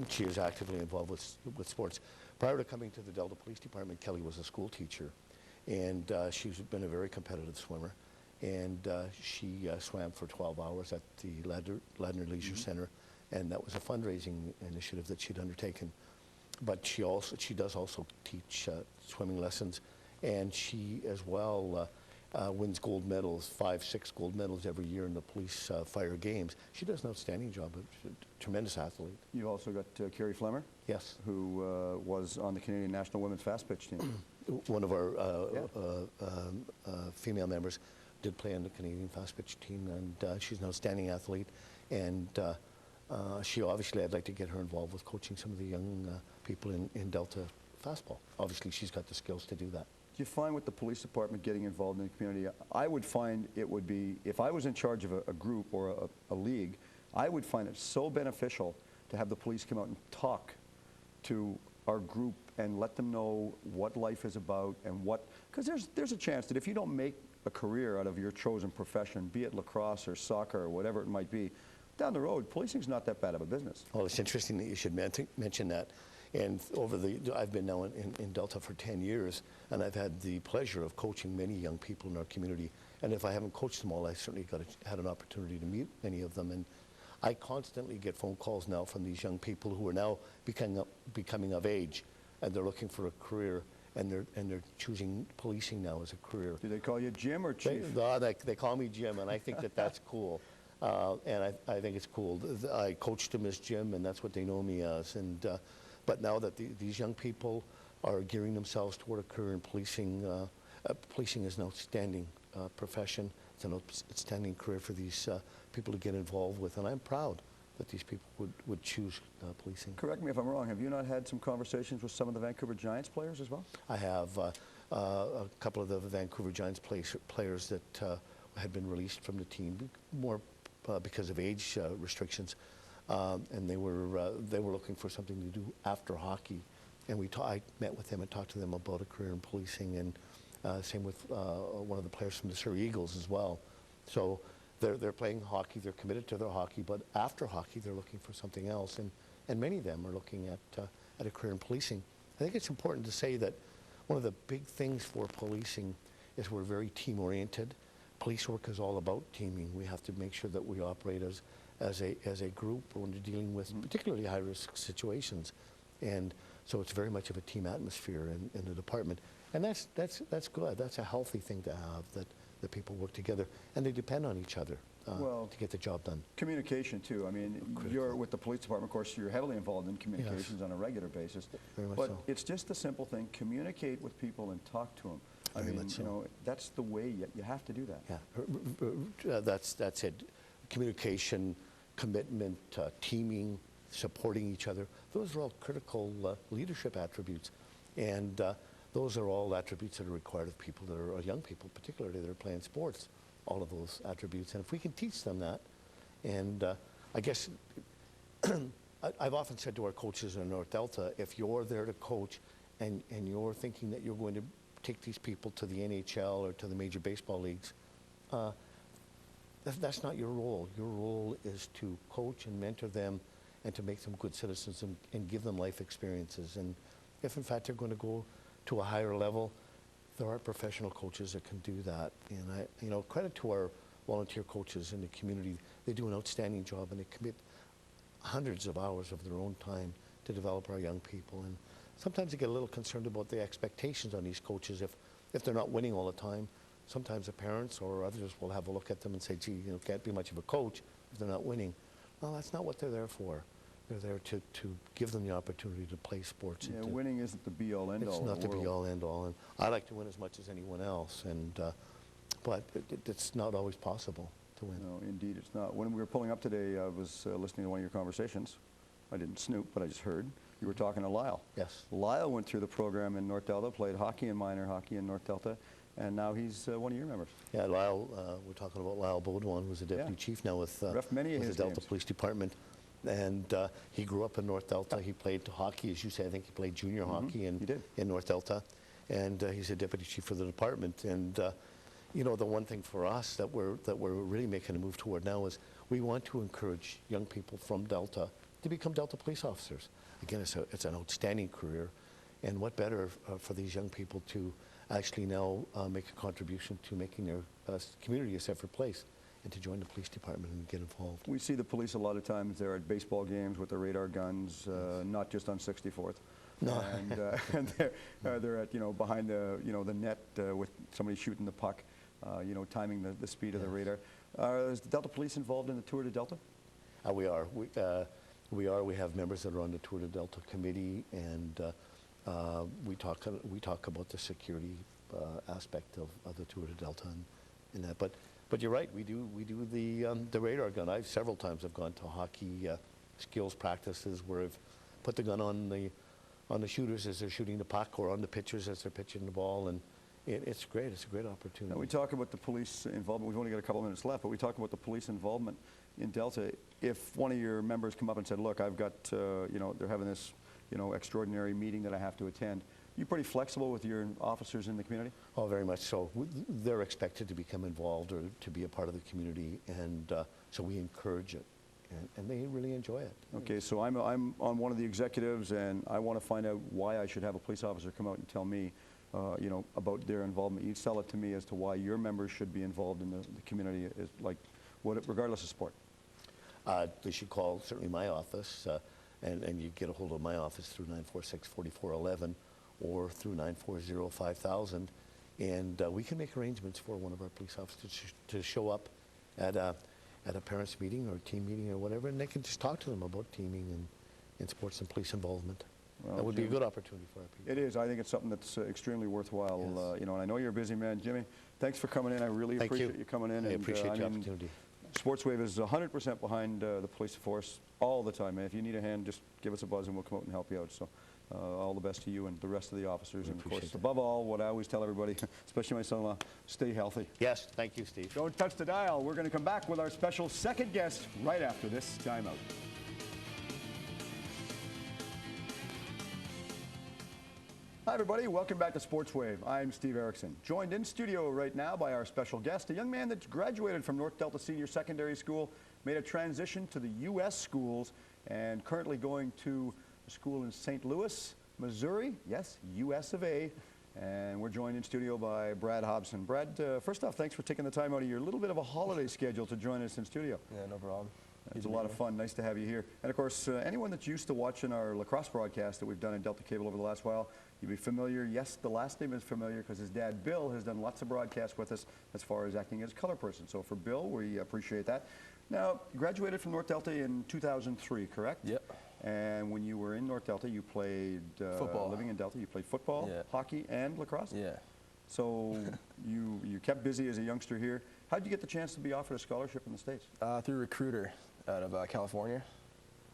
She is actively involved with sports. Prior to coming to the Delta Police Department, Kelly was a school teacher, and she's been a very competitive swimmer. And she swam for 12 hours at the Ladner Leisure Center, and that was a fundraising initiative that she'd undertaken. But she does also teach swimming lessons, and she as well wins gold medals, 5-6 gold medals every year in the police fire games. She does an outstanding job, a tremendous athlete. You've also got Carrie Flemmer. Yes. Who was on the Canadian National Women's Fast Pitch team. One of our female members did play on the Canadian Fast Pitch team, and she's an outstanding athlete. And she obviously, I'd like to get her involved with coaching some of the young people in Delta fastball. Obviously, she's got the skills to do that. Do you find with the police department getting involved in the community, I would find it would be, if I was in charge of a group or a league, I would find it so beneficial to have the police come out and talk to our group and let them know what life is about and what, because there's a chance that if you don't make a career out of your chosen profession, be it lacrosse or soccer or whatever it might be, down the road, policing's not that bad of a business. Well, it's interesting that you should mention that. And I've been now in Delta for 10 years, and I've had the pleasure of coaching many young people in our community. And if I haven't coached them all, I certainly had an opportunity to meet many of them. And I constantly get phone calls now from these young people who are now becoming of age, and they're looking for a career, and they're choosing policing now as a career. Do they call you Jim or Chief? They call me Jim, and I think that's cool. And I think it's cool. I coached them as Jim, and that's what they know me as. And but now that these young people are gearing themselves toward a career in policing, policing is an outstanding profession. It's an outstanding career for these people to get involved with, and I'm proud that these people would choose policing. Correct me if I'm wrong, have you not had some conversations with some of the Vancouver Giants players as well? I have a couple of the Vancouver Giants players that had been released from the team, more because of age restrictions. And they were looking for something to do after hockey, and I met with them and talked to them about a career in policing, and same with one of the players from the Surrey Eagles as well. So they're playing hockey, they're committed to their hockey, but after hockey they're looking for something else, and many of them are looking at a career in policing. I think it's important to say that one of the big things for policing is we're very team-oriented. Police work is all about teaming. We have to make sure that we operate as a group when we're dealing with particularly high-risk situations. And so it's very much of a team atmosphere in the department. And that's good. That's a healthy thing to have, that people work together and they depend on each other to get the job done. Communication too. I mean, you're with the police department, of course, you're heavily involved in communications on a regular basis. Very much but so. it's just a simple thing. Communicate with people and talk to them. I Very mean, much so. you know, that's the way you have to do that. Yeah, that's it. Communication, commitment, teaming, supporting each other. Those are all critical leadership attributes, and those are all attributes that are required of people that are young people, particularly that are playing sports. All of those attributes, and if we can teach them that, and I guess I've often said to our coaches in North Delta, if you're there to coach, and you're thinking that you're going to take these people to the NHL or to the major baseball leagues, that's not your role. Your role is to coach and mentor them and to make them good citizens and give them life experiences. And if in fact they're going to go to a higher level, there are professional coaches that can do that. And you know, credit to our volunteer coaches in the community. They do an outstanding job, and they commit hundreds of hours of their own time to develop our young people. And sometimes I get a little concerned about the expectations on these coaches if they're not winning all the time. Sometimes the parents or others will have a look at them and say, gee, you know, can't be much of a coach if they're not winning. No, that's not what they're there for. They're there to give them the opportunity to play sports. Yeah, winning isn't the be-all, end-all. It's not the be-all, end-all. And I like to win as much as anyone else, and but it's not always possible to win. No, indeed it's not. When we were pulling up today, I was listening to one of your conversations. I didn't snoop, but I just heard. You were talking to Lyle. Yes. Lyle went through the program in North Delta, played hockey and minor hockey in North Delta, and now he's one of your members. Yeah, Lyle, we're talking about Lyle Baudouin, who's a deputy chief now with Ref many of the his Delta games. Police Department. And he grew up in North Delta. He played hockey, as you say. I think he played junior hockey in North Delta. And he's a deputy chief for the department. And you know, the one thing for us that we're really making a move toward now is we want to encourage young people from Delta to become Delta police officers. Again, it's an outstanding career. And what better for these young people to actually now make a contribution to making their community a safer place, and to join the police department and get involved. We see the police a lot of times. They're at baseball games with their radar guns, not just on 64th. No. And they're at, you know, behind the, you know, the net with somebody shooting the puck, you know, timing the speed of the radar. Is the Delta Police involved in the Tour de Delta? We are. We are. We have members that are on the Tour de Delta committee, and we talk about the security aspect of the Tour de Delta and that. But you're right. We do the radar gun. I've several times have gone to hockey skills practices where I've put the gun on the shooters as they're shooting the puck, or on the pitchers as they're pitching the ball, and it's great. It's a great opportunity. Now, we talk about the police involvement. We've only got a couple of minutes left, but we talk about the police involvement in Delta. If one of your members come up and said, "Look, I've got, you know, they're having this, you know, extraordinary meeting that I have to attend," you pretty flexible with your officers in the community? Oh, very much so. They're expected to become involved or to be a part of the community, and so we encourage it, and they really enjoy it. Okay, so I'm on one of the executives, and I want to find out why I should have a police officer come out and tell me, you know, about their involvement. You sell it to me as to why your members should be involved in the community, is like, regardless of sport. They should call certainly my office, and you get a hold of my office through 946-4411 or through 940-5000, and we can make arrangements for one of our police officers to show up at a parents' meeting or a team meeting or whatever, and they can just talk to them about teaming and sports and police involvement. Well, that would be a Jimmy, good opportunity for our people. It is. I think it's something that's extremely worthwhile. Yes. You know, and I know you're a busy man, Jimmy. Thanks for coming in. I really appreciate you coming in. I and, appreciate the opportunity. Sportswave is 100% behind the police force all the time, man. If you need a hand, just give us a buzz and we'll come out and help you out. So all the best to you and the rest of the officers. And of course, above all, what I always tell everybody, especially my son-in-law, stay healthy. Yes, thank you, Steve. Don't touch the dial. We're going to come back with our special second guest right after this timeout. Hi, everybody. Welcome back to Sportswave. I'm Steve Erickson, joined in studio right now by our special guest, a young man that graduated from North Delta Senior Secondary School, made a transition to the U.S. schools, and currently going to a school in St. Louis, Missouri. Yes, U.S. of A. And we're joined in studio by Brad Hobson. Brad, first off, thanks for taking the time out of your little bit of a holiday schedule to join us in studio. Yeah, no problem. It's a lot of fun. Nice to have you here. And of course, anyone that's used to watching our lacrosse broadcast that we've done in Delta Cable over the last while, you'll be familiar. Yes, the last name is familiar because his dad, Bill, has done lots of broadcasts with us as far as acting as color person. So for Bill, we appreciate that. Now, you graduated from North Delta in 2003, correct? Yep. And when you were in North Delta, you played football. Living in Delta, you played football, hockey, and lacrosse? Yeah. So you kept busy as a youngster here. How did you get the chance to be offered a scholarship in the States? Through a recruiter out of California.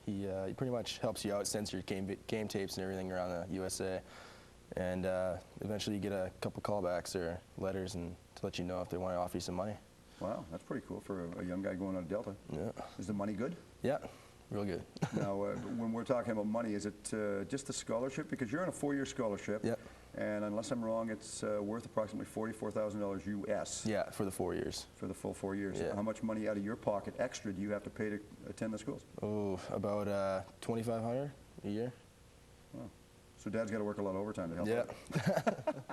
He pretty much helps you out, sends your game tapes and everything around the USA, and eventually you get a couple callbacks or letters and to let you know if they want to offer you some money. Wow, that's pretty cool for a young guy going out of Delta. Yeah. Is the money good? Yeah, real good. Now, when we're talking about money, is it just a scholarship? Because you're on a 4-year scholarship. Yep. And unless I'm wrong, it's worth approximately $44,000 US. Yeah, for the 4 years. For the full 4 years. Yeah. How much money out of your pocket extra do you have to pay to attend the schools? Oh, about $2,500 a year. Wow. So Dad's got to work a lot of overtime to help Yeah. out.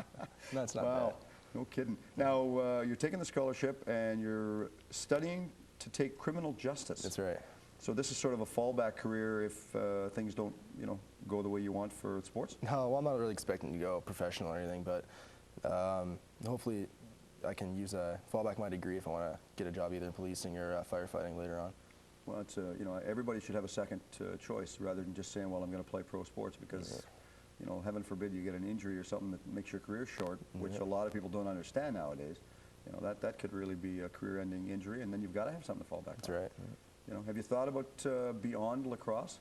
That's not Wow. bad. No kidding. Now, you're taking the scholarship and you're studying to take criminal justice. That's right. So this is sort of a fallback career if things don't, go the way you want for sports? No, well, I'm not really expecting to go professional or anything, but hopefully I can fall back my degree if I want to get a job either in policing or firefighting later on. Well, it's everybody should have a second choice rather than just saying, well, I'm going to play pro sports because, heaven forbid you get an injury or something that makes your career short, which a lot of people don't understand nowadays. That could really be a career-ending injury, and then you've got to have something to fall back That's on. right. Have you thought about beyond lacrosse?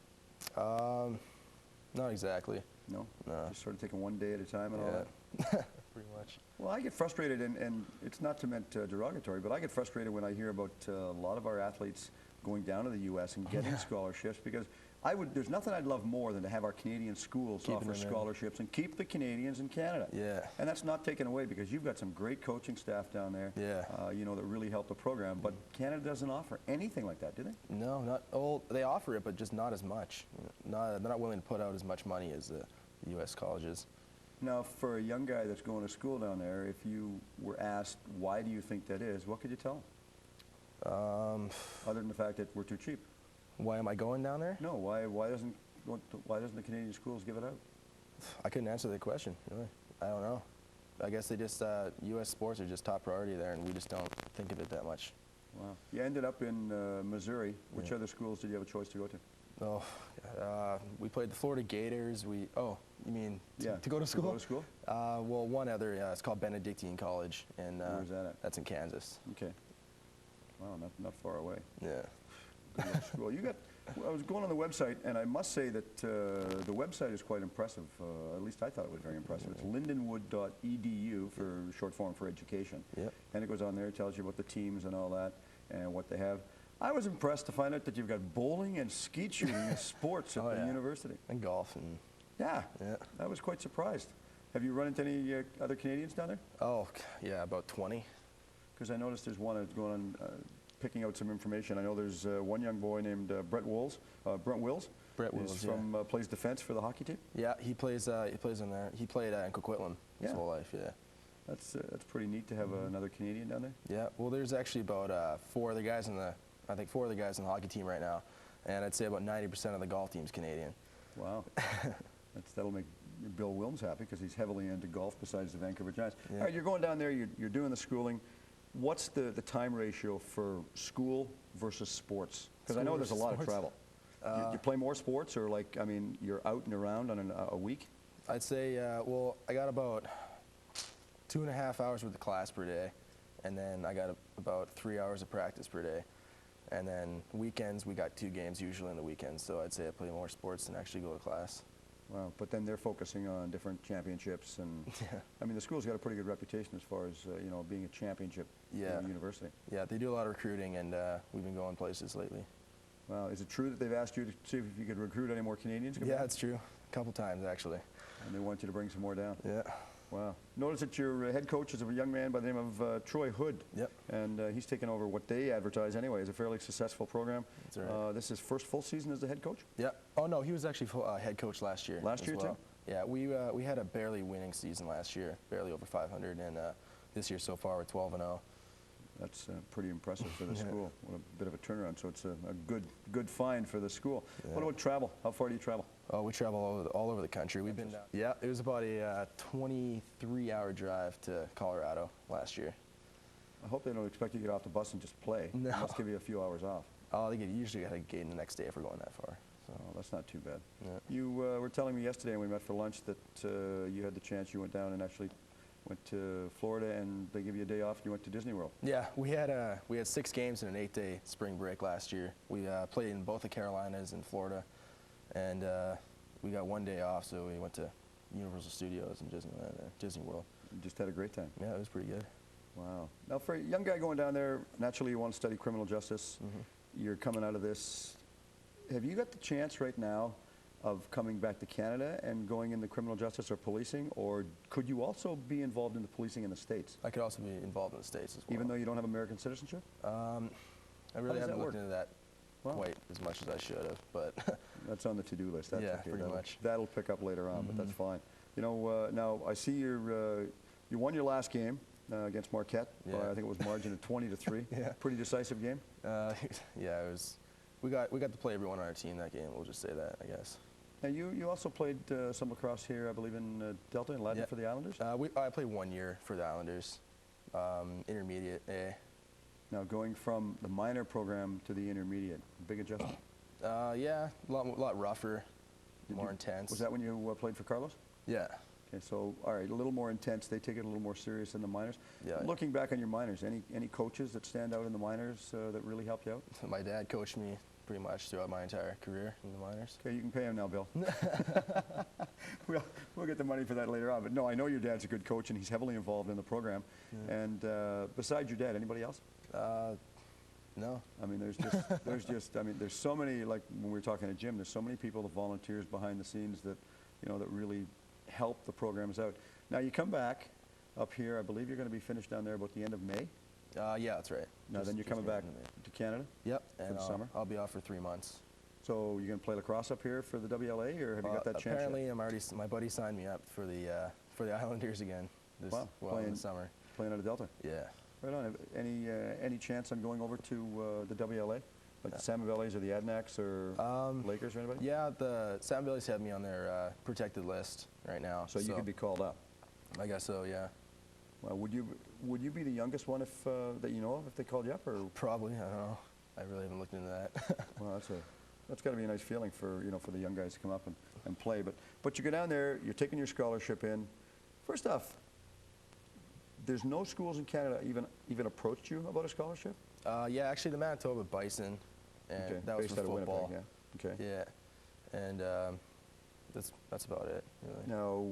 Not exactly. No? No. Just sort of taking one day at a time and all that? Pretty much. Well, I get frustrated, and it's not meant derogatory, but I get frustrated when I hear about a lot of our athletes going down to the U.S. and getting scholarships, because there's nothing I'd love more than to have our Canadian schools offer scholarships and keep the Canadians in Canada. Yeah. And that's not taken away because you've got some great coaching staff down there, that really help the program. But Canada doesn't offer anything like that, do they? No, not. Well, they offer it, but just not as much. They're not willing to put out as much money as the U.S. colleges. Now, for a young guy that's going to school down there, if you were asked, why do you think that is, what could you tell him? Other than the fact that we're too cheap. Why am I going down there? No, why doesn't the Canadian schools give it out? I couldn't answer that question, really. I don't know. I guess they just, U.S. sports are just top priority there, and we just don't think of it that much. Wow. You ended up in Missouri. Which other schools did you have a choice to go to? Oh, we played the Florida Gators. You mean to go to school? To go to school? Well, one other, it's called Benedictine College, and where's that at? That's in Kansas. Okay. Wow, not far away. Yeah. School. I was going on the website, and I must say that the website is quite impressive. At least I thought it was very impressive. It's lindenwood.edu for short form for education. Yep. And it goes on there, it tells you about the teams and all that, and what they have. I was impressed to find out that you've got bowling and skeet shooting as sports at the university. And golf. And yeah, I was quite surprised. Have you run into any other Canadians down there? Oh, yeah, about 20. Because I noticed there's one that's going on picking out some information. I know there's one young boy named Brent Wills. He's from plays defense for the hockey team. Yeah, he plays in there. He played in Coquitlam his whole life. Yeah. That's pretty neat to have another Canadian down there. Yeah. Well, there's actually about 4 other guys in the hockey team right now, and I'd say about 90% of the golf team's Canadian. Wow. That'll make Bill Wilms happy because he's heavily into golf besides the Vancouver Giants. Yeah. All right, you're going down there. You're doing the schooling. What's the time ratio for school versus sports? Because I know there's a lot of travel. You play more sports, or you're out and around on a week? I'd say, well, I got about 2.5 hours worth of class per day, and then I got about 3 hours of practice per day. And then weekends, we got 2 games usually in the weekends, so I'd say I play more sports than actually go to class. Wow, but then they're focusing on different championships, and the school's got a pretty good reputation as far as being a championship university. Yeah, they do a lot of recruiting, and we've been going places lately. Wow, is it true that they've asked you to see if you could recruit any more Canadians? Yeah, it's true. A couple times actually. And they want you to bring some more down. Yeah. Wow. Notice that your head coach is a young man by the name of Troy Hood. Yep. And he's taken over what they advertise anyway as a fairly successful program. That's right. This is his first full season as the head coach? Yeah. Oh, no, he was actually head coach last year. Last year, too? Yeah, we had a barely winning season last year, barely over 500, and this year so far we're 12-0. That's pretty impressive for the school. What a bit of a turnaround. So it's a good find for the school. Yeah. What about travel? How far do you travel? Oh, we travel all over the country. We've been down. Yeah, it was about a 23-hour drive to Colorado last year. I hope they don't expect you to get off the bus and just play. No. Let's give you a few hours off. Oh, they usually got a game the next day if we're going that far. So that's not too bad. Yeah. You were telling me yesterday when we met for lunch that you had the chance, you went down and actually Went to Florida, and they give you a day off, and you went to Disney World. Yeah, we had 6 games in an 8-day spring break last year. We played in both the Carolinas and Florida, and we got 1 day off, so we went to Universal Studios and Disneyland, Disney World. You just had a great time. Yeah, it was pretty good. Wow. Now, for a young guy going down there, naturally you want to study criminal justice. You're coming out of this. Have you got the chance right now of coming back to Canada and going into criminal justice or policing, or could you also be involved in the policing in the States? I could also be involved in the States as well. Even though you don't have American citizenship? I really haven't looked into that Wow. quite as much as I should have, but That's on the to-do list. That's yeah, okay. pretty much. That'll pick up later on, but that's fine. You know, now I see you won your last game against Marquette by, I think it was margin of 20-3. Yeah. Pretty decisive game. Yeah, it was. We got to play everyone on our team that game. We'll just say that, I guess. Now you also played some lacrosse here, I believe, in Delta and Latin for the Islanders. I played 1 year for the Islanders, intermediate A. Now going from the minor program to the intermediate, big adjustment. Yeah, a lot rougher, more intense. Was that when you played for Carlos? Yeah. Okay, so all right, a little more intense. They take it a little more serious than the minors. Yeah. Looking back on your minors, any coaches that stand out in the minors that really helped you out? My dad coached me pretty much throughout my entire career in the minors. Okay, you can pay him now, Bill. We'll get the money for that later on. But no, I know your dad's a good coach, and he's heavily involved in the program. Yeah. And besides your dad, anybody else? No. I mean, there's so many, like when we were talking to Jim, there's so many people, the volunteers behind the scenes that, you know, that really help the programs out. Now you come back up here, I believe you're going to be finished down there about the end of May? Yeah, that's right. Now then you're coming back to Canada? Yep, for the summer? I'll be off for 3 months. So you're going to play lacrosse up here for the WLA, or have you got that chance apparently, yet? my buddy signed me up for the Islanders again this in the summer. Playing out of Delta? Yeah. Right on. Any chance on going over to the WLA? Like the Salmon Bellies or the Adnaks or Lakers or anybody? Yeah, the Salmon Bellies have me on their protected list right now. So you could be called up? I guess so, yeah. Well, would you be the youngest one if that you know of if they called you up, or? Probably. I don't know. I really haven't looked into that. Well, that's got to be a nice feeling for for the young guys to come up and play. But you go down there, you're taking your scholarship in. First off, there's no schools in Canada even approached you about a scholarship? Yeah, actually the Manitoba Bison, and that was for football. Winnipeg, yeah. Okay. Yeah, and that's about it, really. Now,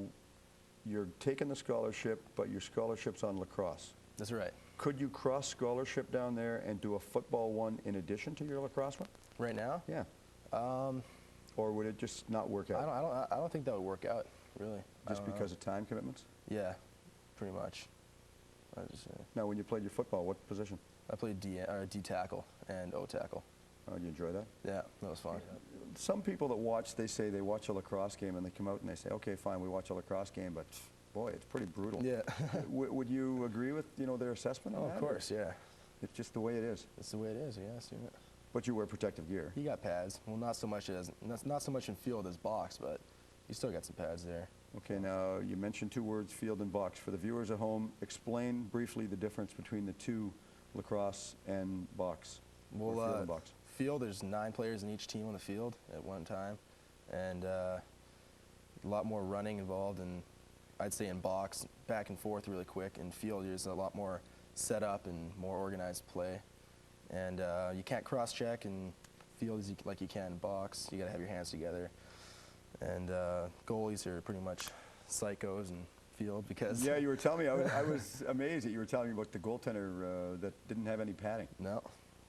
you're taking the scholarship, but your scholarship's on lacrosse. That's right. Could you cross scholarship down there and do a football one in addition to your lacrosse one? Right now? Yeah. Or would it just not work out? I don't think that would work out, really. Just because of time commitments? Yeah, pretty much. Now, when you played your football, what position? I played D tackle and O tackle. Oh, did you enjoy that? Yeah, that was fun. Some people that watch, they say they watch a lacrosse game and they come out and they say, okay, fine, we watch a lacrosse game, but boy, it's pretty brutal. Yeah. Would you agree with their assessment? Oh, of course, yeah. It's just the way it is. It's the way it is, yes. Yeah. But you wear protective gear. You got pads. Well, not so much in field as box, but you still got some pads there. Okay, now you mentioned 2 words, field and box. For the viewers at home, explain briefly the difference between the two, lacrosse and box. Well, field and box. Field, there's 9 players in each team on the field at one time, and a lot more running involved, and I'd say in box, back and forth really quick. In field, there's a lot more setup and more organized play, and you can't cross-check in field like you can in box. You got to have your hands together. And goalies are pretty much psychos in field because... Yeah, you were telling me, I was amazed that you were telling me about the goaltender that didn't have any padding. No,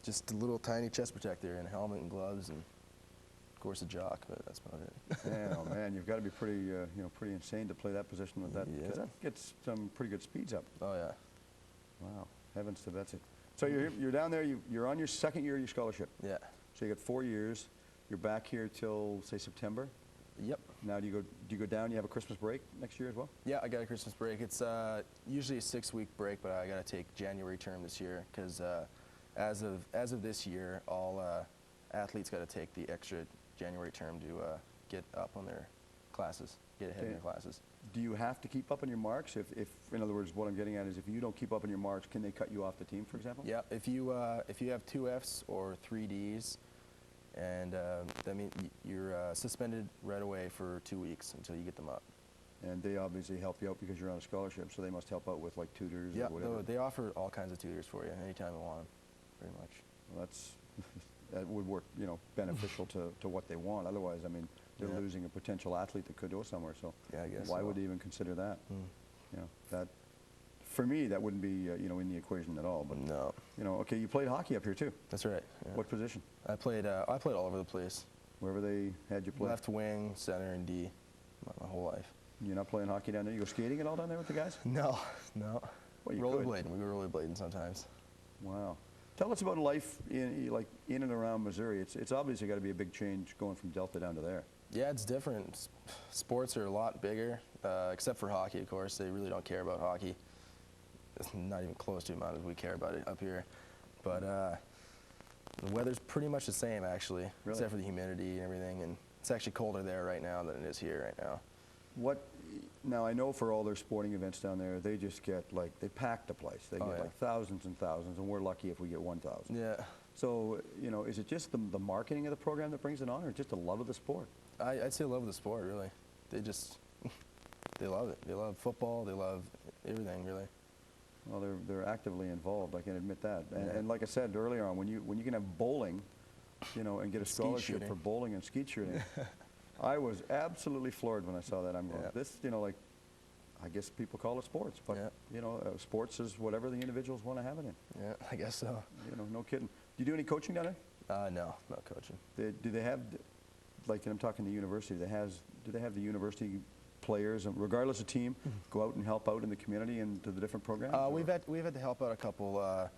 just a little tiny chest protector and a helmet and gloves and, of course, a jock, but that's about it. Man, oh man, you've got to be pretty, pretty insane to play that position with that, because that gets some pretty good speeds up. Oh, yeah. Wow, heavens to Betsy. So you're down there, you're on your 2nd year of your scholarship. Yeah. So you got 4 years. You're back here till, say, September? Yep. Now, do you go down? You have a Christmas break next year as well? Yeah, I got a Christmas break. It's usually a 6-week break, but I got to take January term this year because as of this year, all athletes got to take the extra January term to get up on their classes, get ahead in their classes. Do you have to keep up on your marks? If, in other words, what I'm getting at is, if you don't keep up on your marks, can they cut you off the team, for example? Yeah. If you have 2 Fs or 3 Ds. And that means you're suspended right away for 2 weeks until you get them up. And they obviously help you out because you're on a scholarship, so they must help out with like tutors Yeah, or whatever. they offer all kinds of tutors for you anytime you want them, pretty much. Well, that's that would work, you know, beneficial to what they want. Otherwise, I mean, they're losing a potential athlete that could go somewhere. So Yeah, I guess why so. would they even consider that? You know, that for me that wouldn't be you know, in the equation at all. But No. you know, okay, you played hockey up here too. That's right. Yeah. What position? I played all over the place. Wherever they had you play. Left wing, center, and D my whole life. You're not playing hockey down there? You go skating at all down there with the guys? No, no. Well, you could. Rollerblading. We were rollerblading sometimes. Wow. Tell us about life in and around Missouri. It's obviously got to be a big change going from Delta down to there. Yeah, it's different. Sports are a lot bigger, except for hockey, of course. They really don't care about hockey. It's not even close to the amount as we care about it up here. But the weather's pretty much the same, actually, Really? except for the humidity and everything. And it's actually colder there right now than it is here right now. Now, I know for all their sporting events down there, they just get they pack the place. They get like thousands and thousands, and we're lucky if we get 1,000. Yeah. So, you know, is it just the marketing of the program that brings it on, or just the love of the sport? I'd say love of the sport, really. They just, they love it. They love football. They love everything, really. Well, they're actively involved. I can admit that. And like I said earlier on, when you can have bowling, you know, and get a scholarship for bowling and skeet shooting, I was absolutely floored when I saw that. I'm going, this, you know, like, I guess people call it sports, but you know, sports is whatever the individuals want to have it in. Yeah, I guess so. You know, no kidding. Do you do any coaching down there? No, not coaching. Do they have, like, and I'm talking the university, do they have the university players, regardless of team, go out and help out in the community and to the different programs? We've had to help out a couple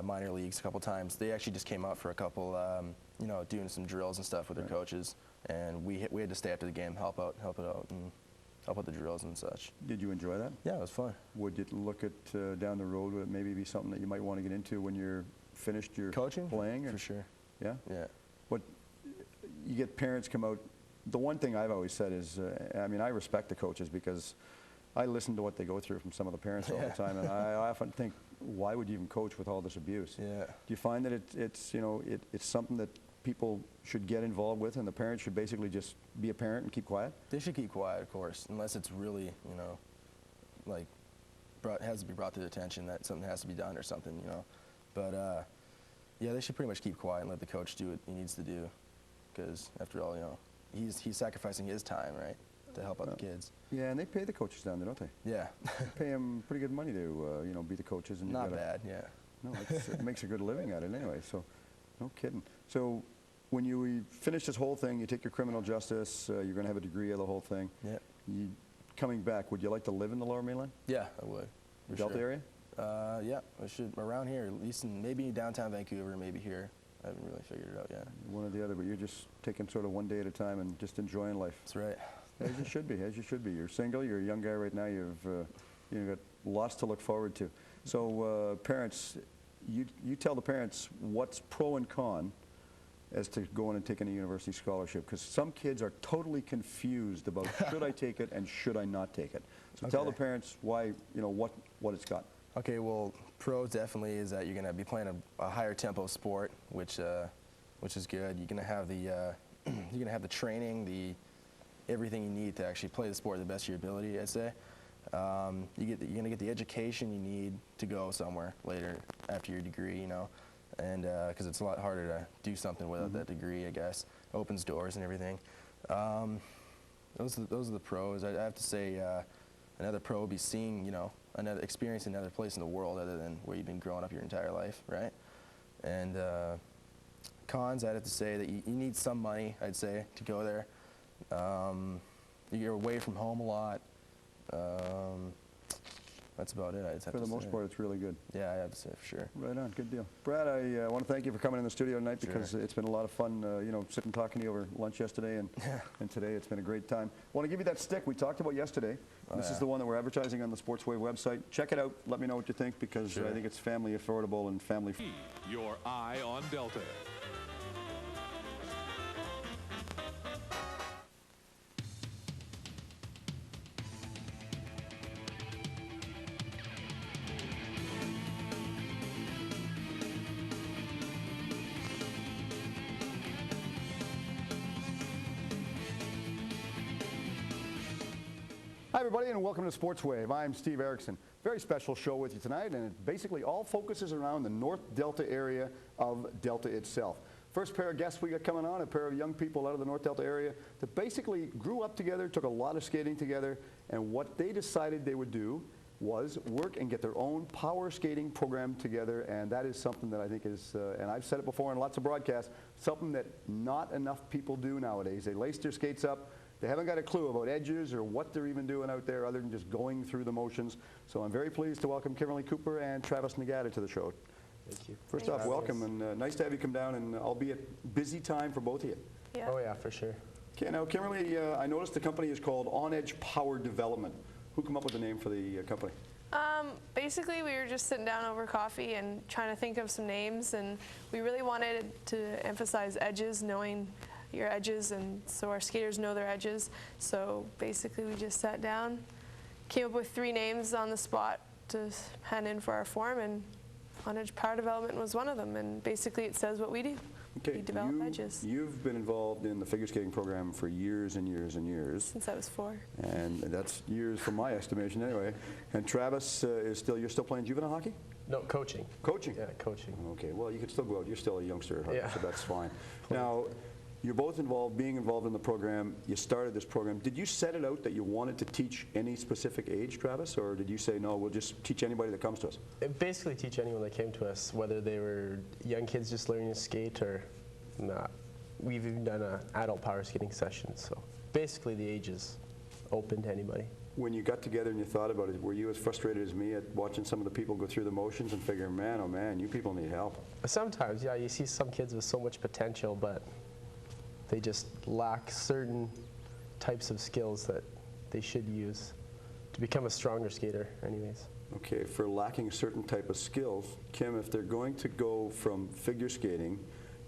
minor leagues a couple times. They actually just came out for a couple, you know, doing some drills and stuff with their coaches, and we had to stay after the game, help it out, and help out the drills and such. Did you enjoy that? Yeah, it was fun. Would you look at down the road, would it maybe be something that you might want to get into when you're finished your coaching? Playing? Or? For sure. Yeah? Yeah. What, you get parents come out, the one thing I've always said is, I mean, I respect the coaches because I listen to what they go through from some of the parents all the time, and I often think, why would you even coach with all this abuse? Yeah. Do you find that it's you know, it's something that people should get involved with, and the parents should basically just be a parent and keep quiet? They should keep quiet, of course, unless it's really, you know, like, has to be brought to their attention that something has to be done or something, you know. But, yeah, they should pretty much keep quiet and let the coach do what he needs to do, because, after all, you know, he's sacrificing his time, right, to help out the kids. Yeah, and they pay the coaches down there, don't they? Yeah. They pay them pretty good money to, you know, be the coaches. And Not bad, yeah. No, it makes a good living at it anyway, so no kidding. So when you finish this whole thing, you take your criminal justice, you're going to have a degree of the whole thing. Yeah. Coming back, would you like to live in the Lower Mainland? Yeah, I would. The Delta area? Yeah, I should, around here, at least in maybe downtown Vancouver, maybe here. I haven't really figured it out yet. One or the other, but you're just taking sort of one day at a time and just enjoying life. That's right. As you should be, as you should be. You're single, you're a young guy right now, you've got lots to look forward to. So parents, you tell the parents what's pro and con as to going and taking a university scholarship, because some kids are totally confused about should I take it and should I not take it. So tell the parents why, you know, what it's got. Okay, well, pros definitely is that you're going to be playing a higher tempo sport, which is good. You're going to have the you're going to have the training, everything you need to actually play the sport to the best of your ability, I'd say. You're going to get the education you need to go somewhere later after your degree, you know, and because it's a lot harder to do something without that degree, I guess. Opens doors and everything. Those are the pros. I have to say another pro would be seeing, you know, experiencing another place in the world other than where you've been growing up your entire life, right? And cons, I'd have to say that you need some money, I'd say, to go there. You're away from home a lot. That's about it, I'd have to say. For the most part, it's really good. Yeah, I have to say, for sure. Right on, good deal. Brad, I want to thank you for coming in the studio tonight because it's been a lot of fun, you know, sitting talking to you over lunch yesterday and today. It's been a great time. I want to give you that stick we talked about yesterday. This is the one that we're advertising on the Sportswave website. Check it out. Let me know what you think because I think it's family affordable and family friendly. Your eye on Delta. Hi everybody and welcome to Sportswave. I'm Steve Erickson. Very special show with you tonight, and it basically all focuses around the North Delta area of Delta itself. First pair of guests we got coming on, a pair of young people out of the North Delta area that basically grew up together, took a lot of skating together, and what they decided they would do was work and get their own power skating program together, and that is something that I think is, and I've said it before in lots of broadcasts, something that not enough people do nowadays. They lace their skates up. They haven't got a clue about edges or what they're even doing out there other than just going through the motions. So I'm very pleased to welcome Kimberly Cooper and Travis Nagata to the show. Thank you. First off, welcome, and nice to have you come down, and albeit busy time for both of you. Yeah. Oh yeah, for sure. Okay, now Kimberly, I noticed the company is called On Edge Power Development. Who came up with the name for the company? Basically, we were just sitting down over coffee and trying to think of some names, and we really wanted to emphasize edges, knowing your edges, and so our skaters know their edges. So basically, we just sat down, came up with 3 names on the spot to hand in for our form, and On Edge Power Development was one of them, and basically it says what we do. Okay, we develop edges. You've been involved in the figure skating program for years and years and years. Since I was 4. And that's years from my estimation anyway. And Travis, you're still playing juvenile hockey? No, coaching. Coaching? Yeah, coaching. Okay, well you can still go out. You're still a youngster at heart, Yeah. so that's fine. Now, you're both being involved in the program. You started this program. Did you set it out that you wanted to teach any specific age, Travis, or did you say, no, we'll just teach anybody that comes to us? Basically teach anyone that came to us, whether they were young kids just learning to skate or not. We've even done an adult power skating session, so basically the age is open to anybody. When you got together and you thought about it, were you as frustrated as me at watching some of the people go through the motions and figuring, man, oh man, you people need help? Sometimes, yeah, you see some kids with so much potential, but they just lack certain types of skills that they should use to become a stronger skater anyways. Okay, for lacking a certain type of skills, Kim, if they're going to go from figure skating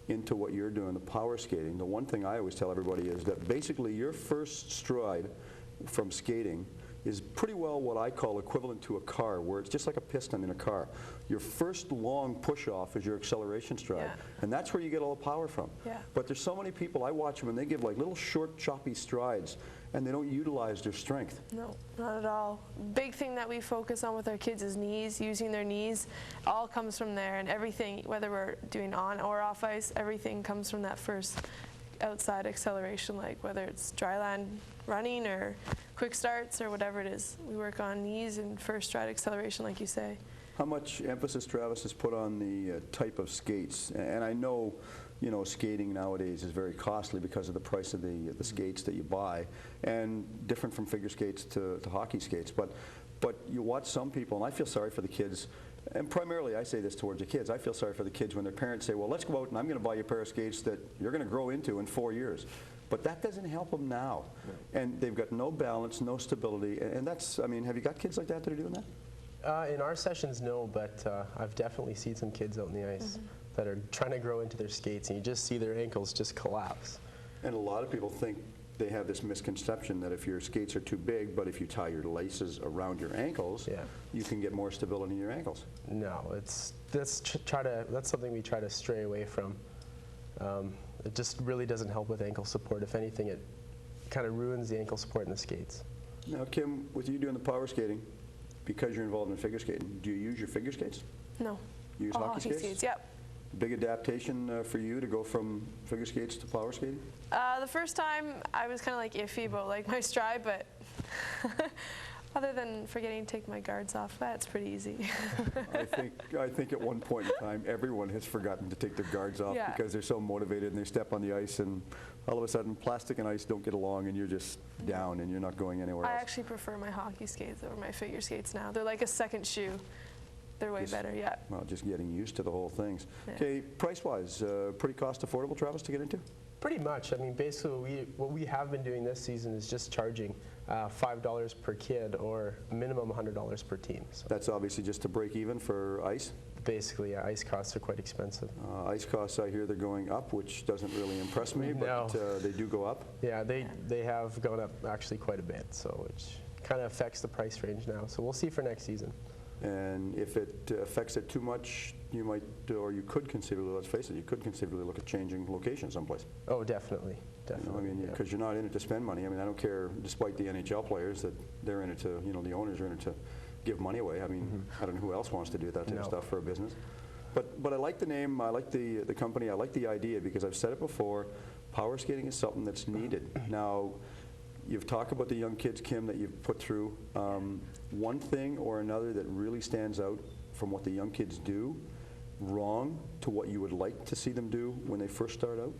into what you're doing, the power skating, the one thing I always tell everybody is that basically your first stride from skating is pretty well what I call equivalent to a car, where it's just like a piston in a car. Your first long push-off is your acceleration stride, and that's where you get all the power from. Yeah. But there's so many people, I watch them, and they give like little short, choppy strides, and they don't utilize their strength. No, not at all. Big thing that we focus on with our kids is knees, using their knees. All comes from there, and everything, whether we're doing on or off ice, everything comes from that first outside acceleration, like whether it's dry land running or quick starts or whatever it is. We work on knees and first stride acceleration, like you say. How much emphasis, Travis, is put on the type of skates? And I know, you know, skating nowadays is very costly because of the price of the skates that you buy, and different from figure skates to hockey skates. But you watch some people, and I feel sorry for the kids, and primarily I say this towards the kids, I feel sorry for the kids when their parents say, well, let's go out and I'm going to buy you a pair of skates that you're going to grow into in 4 years. But that doesn't help them now. No. And they've got no balance, no stability, and that's, I mean, have you got kids like that that are doing that? In our sessions, no, but I've definitely seen some kids out on the ice that are trying to grow into their skates, and you just see their ankles just collapse. And a lot of people think they have this misconception that if your skates are too big, but if you tie your laces around your ankles, you can get more stability in your ankles. No, that's something we try to stray away from. It just really doesn't help with ankle support. If anything, it kind of ruins the ankle support in the skates. Now, Kim, with you doing the power skating, because you're involved in figure skating, do you use your figure skates? No. You use hockey skates? Yep. Big adaptation for you to go from figure skates to power skating? The first time I was kind of like iffy about like my stride, but other than forgetting to take my guards off, that's pretty easy. I think at one point in time everyone has forgotten to take their guards off because they're so motivated and they step on the ice and all of a sudden plastic and ice don't get along and you're just down and you're not going anywhere else. I actually prefer my hockey skates over my figure skates now. They're like a second shoe. They're way better, yeah. Well, just getting used to the whole things. Okay, price-wise, pretty cost affordable, Travis, to get into? Pretty much. I mean, basically what we have been doing this season is just charging $5 per kid or minimum $100 per team. So. That's obviously just to break even for ice? Basically, yeah, ice costs are quite expensive. Ice costs, I hear they're going up, which doesn't really impress me, but they do go up? Yeah, they have gone up actually quite a bit, so which kind of affects the price range now. So we'll see for next season. And if it affects it too much, you might, or you could conceivably, let's face it, you could conceivably look at changing location someplace. Oh, definitely. definitely. I mean, yeah. because you're not in it to spend money. I mean, I don't care, despite the NHL players, that they're in it to, the owners are in it to give money away. I mean, I don't know who else wants to do that type of stuff for a business. But I like the name, I like the company, I like the idea, because I've said it before, power skating is something that's needed. Now, you've talked about the young kids, Kim, that you've put through. One thing or another that really stands out from what the young kids do wrong to what you would like to see them do when they first start out?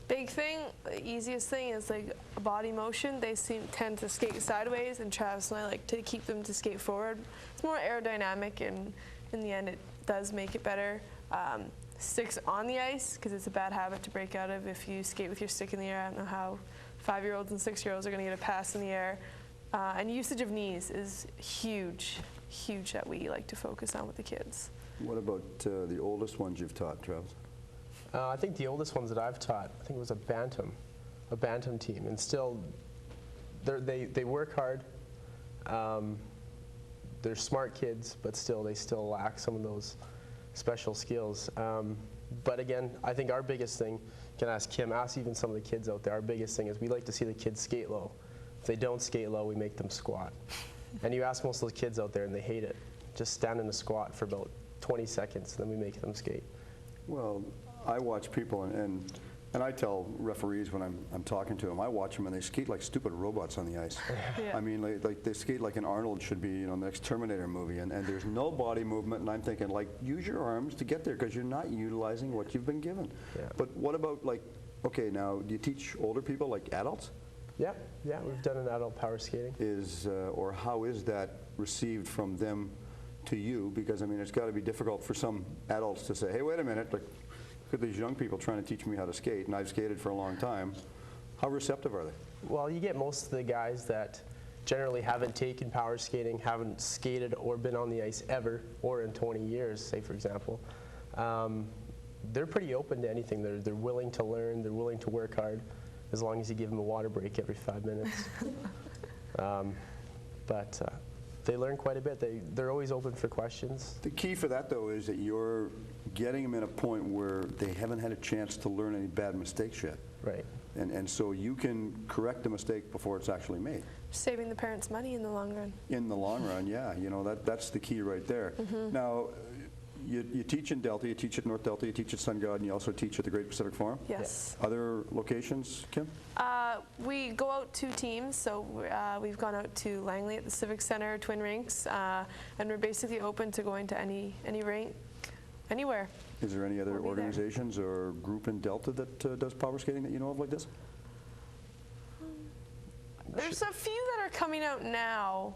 Big thing, the easiest thing is like body motion. They tend to skate sideways, and Travis and I like to keep them to skate forward. It's more aerodynamic, and in the end it does make it better. Sticks on the ice, because it's a bad habit to break out of if you skate with your stick in the air. I don't know how 5-year-olds and 6-year-olds are going to get a pass in the air. And usage of knees is huge that we like to focus on with the kids. What about the oldest ones you've taught, Travis? I think the oldest ones that I've taught, I think it was a bantam team, and still, they work hard. They're smart kids, but they still lack some of those special skills. But again, I think our biggest thing, you can ask Kim, ask even some of the kids out there, our biggest thing is we like to see the kids skate low. If they don't skate low, we make them squat. And you ask most of those kids out there and they hate it. Just stand in a squat for about 20 seconds, and then we make them skate. Well, I watch people, and I tell referees when I'm talking to them, I watch them and they skate like stupid robots on the ice. Yeah. I mean, like they skate like an Arnold should be, the next Terminator movie, and there's no body movement, and I'm thinking, like, use your arms to get there, because you're not utilizing what you've been given. Yeah. But what about, like, okay, now, do you teach older people, like adults? Yeah, we've done an adult power skating. Or how is that received from them to you? Because, I mean, it's got to be difficult for some adults to say, hey, wait a minute, like, look at these young people trying to teach me how to skate, and I've skated for a long time. How receptive are they? Well, you get most of the guys that generally haven't taken power skating, haven't skated or been on the ice ever, or in 20 years, say, for example. They're pretty open to anything. They're willing to learn, they're willing to work hard, as long as you give them a water break every 5 minutes. But they learn quite a bit. They're always open for questions. The key for that, though, is that you're getting them in a point where they haven't had a chance to learn any bad mistakes yet. Right. And so you can correct the mistake before it's actually made. Saving the parents money in the long run. In the long run, yeah. That's the key right there. Now, you teach in Delta, you teach at North Delta, you teach at Sun God, and you also teach at the Great Pacific Forum? Yes. Other locations, Kim? We go out 2 teams, so we've gone out to Langley at the Civic Center, Twin Rinks, and we're basically open to going to any rink, anywhere. Is there any other organizations or group in Delta that does power skating that you know of like this? There's a few that are coming out now,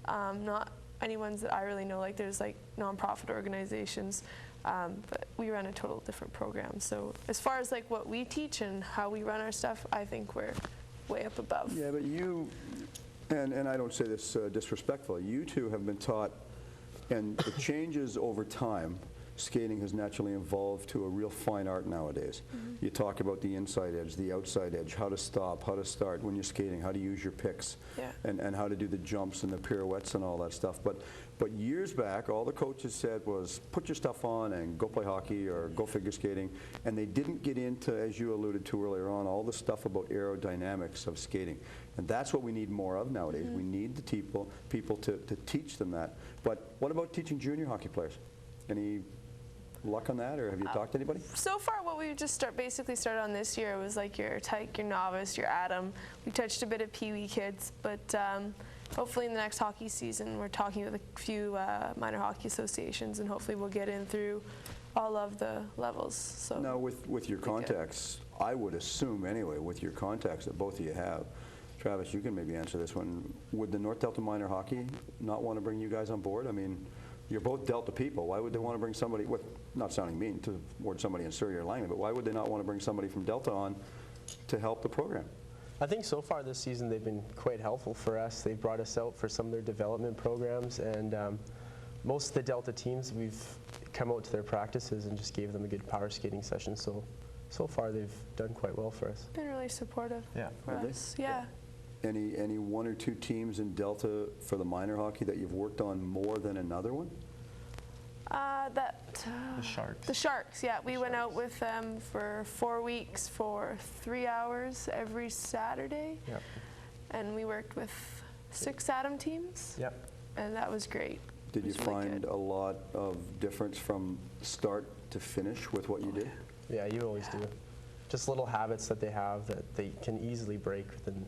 not any ones that I really know. Like there's like nonprofit organizations, but we run a total different program. So as far as like what we teach and how we run our stuff, I think we're way up above. Yeah, but you, and I don't say this disrespectfully, you two have been taught, and the changes over time. Skating has naturally evolved to a real fine art nowadays. You talk about the inside edge, the outside edge, how to stop, how to start when you're skating, how to use your picks, and how to do the jumps and the pirouettes and all that stuff. But years back, all the coaches said was, put your stuff on and go play hockey or go figure skating, and they didn't get into, as you alluded to earlier on, all the stuff about aerodynamics of skating. And that's what we need more of nowadays. We need the people to teach them that. But what about teaching junior hockey players? Any luck on that, or have you talked to anybody? So far, what we've just basically started on this year was like your tyke, your novice, your Adam. We touched a bit of Pee-wee kids, but hopefully in the next hockey season, we're talking with a few minor hockey associations, and hopefully we'll get in through all of the levels. So now, with your contacts, I would assume anyway, with your contacts that both of you have, Travis, you can maybe answer this one. Would the North Delta Minor Hockey not want to bring you guys on board? I mean, you're both Delta people. Why would they want to bring somebody, with, not sounding mean toward somebody in Surrey or Langley, but why would they not want to bring somebody from Delta on to help the program? I think so far this season they've been quite helpful for us. They've brought us out for some of their development programs, and most of the Delta teams, we've come out to their practices and just gave them a good power skating session. So far they've done quite well for us. Been really supportive for us. Yeah. Any 1 or 2 teams in Delta for the minor hockey that you've worked on more than another one? The Sharks. The Sharks, yeah. We went out with them for 4 weeks for 3 hours every Saturday. Yep. And we worked with 6 Adam teams. Yep. And that was great. Did you It was really find good. a lot of difference from start to finish with what you did? Yeah, you always do. Just little habits that they have that they can easily break within,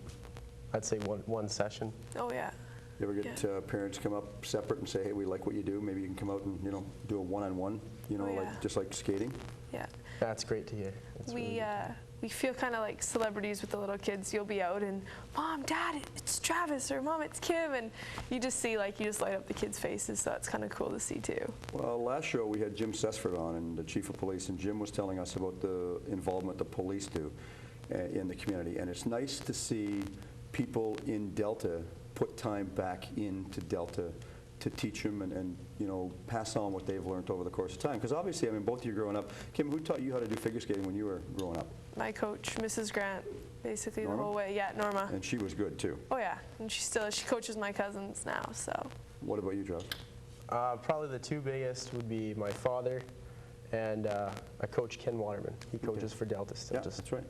I'd say, one session. Oh, yeah. You ever get parents come up separate and say, hey, we like what you do, maybe you can come out and, you know, do a one-on-one, you know, Oh, yeah. like just like skating? Yeah. That's great to hear. That's really good. We feel kind of like celebrities with the little kids. You'll be out and, Mom, Dad, it's Travis, or Mom, it's Kim, and you just see, like, you just light up the kids' faces, so that's kind of cool to see too. Well, last show we had Jim Sesford on, and the Chief of Police, and Jim was telling us about the involvement the police do in the community, and it's nice to see people in Delta put time back into Delta to teach them and you know, pass on what they've learned over the course of time. Because obviously, I mean, both of you growing up, Kim, who taught you how to do figure skating when you were growing up? My coach, Mrs. Grant, basically Norma? the whole way. Yeah, Norma. And she was good too. Oh yeah, and she coaches my cousins now, so. What about you, Travis? Probably the two biggest would be my father and a coach, Ken Waterman. He coaches for Delta still. Yeah, just that's right.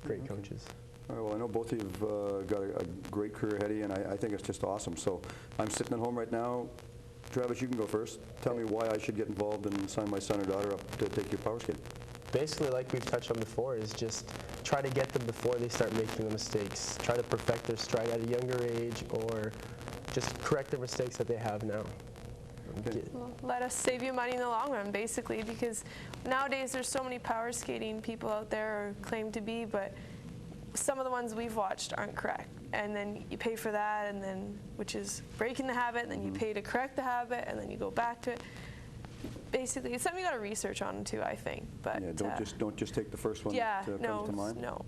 great coaches. All right, well, I know both of you have got a great career ahead of you, and I think it's just awesome. So I'm sitting at home right now. Travis, you can go first. Tell me why I should get involved and sign my son or daughter up to take your power skating. Basically, like we've touched on before, is just try to get them before they start making the mistakes. Try to perfect their stride at a younger age, or just correct the mistakes that they have now. Okay. Let us save you money in the long run, basically, because nowadays there's so many power skating people out there or claim to be, but some of the ones we've watched aren't correct. And then you pay for that, and then, which is breaking the habit, and then you pay to correct the habit, and then you go back to it. Basically, it's something you got to research on too, I think. But Yeah, don't just take the first one that comes to mind. No.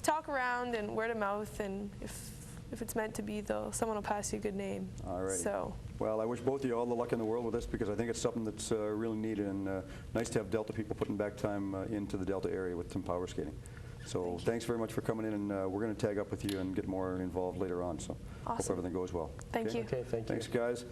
Talk around and word of mouth, and if it's meant to be, though, someone will pass you a good name. All right. So. Well, I wish both of you all the luck in the world with this, because I think it's something that's really needed, and nice to have Delta people putting back time into the Delta area with some power skating. So thanks very much for coming in, and we're going to tag up with you and get more involved later on. So Awesome. hope everything goes well. Thank you. Okay, thank you. Thanks, guys.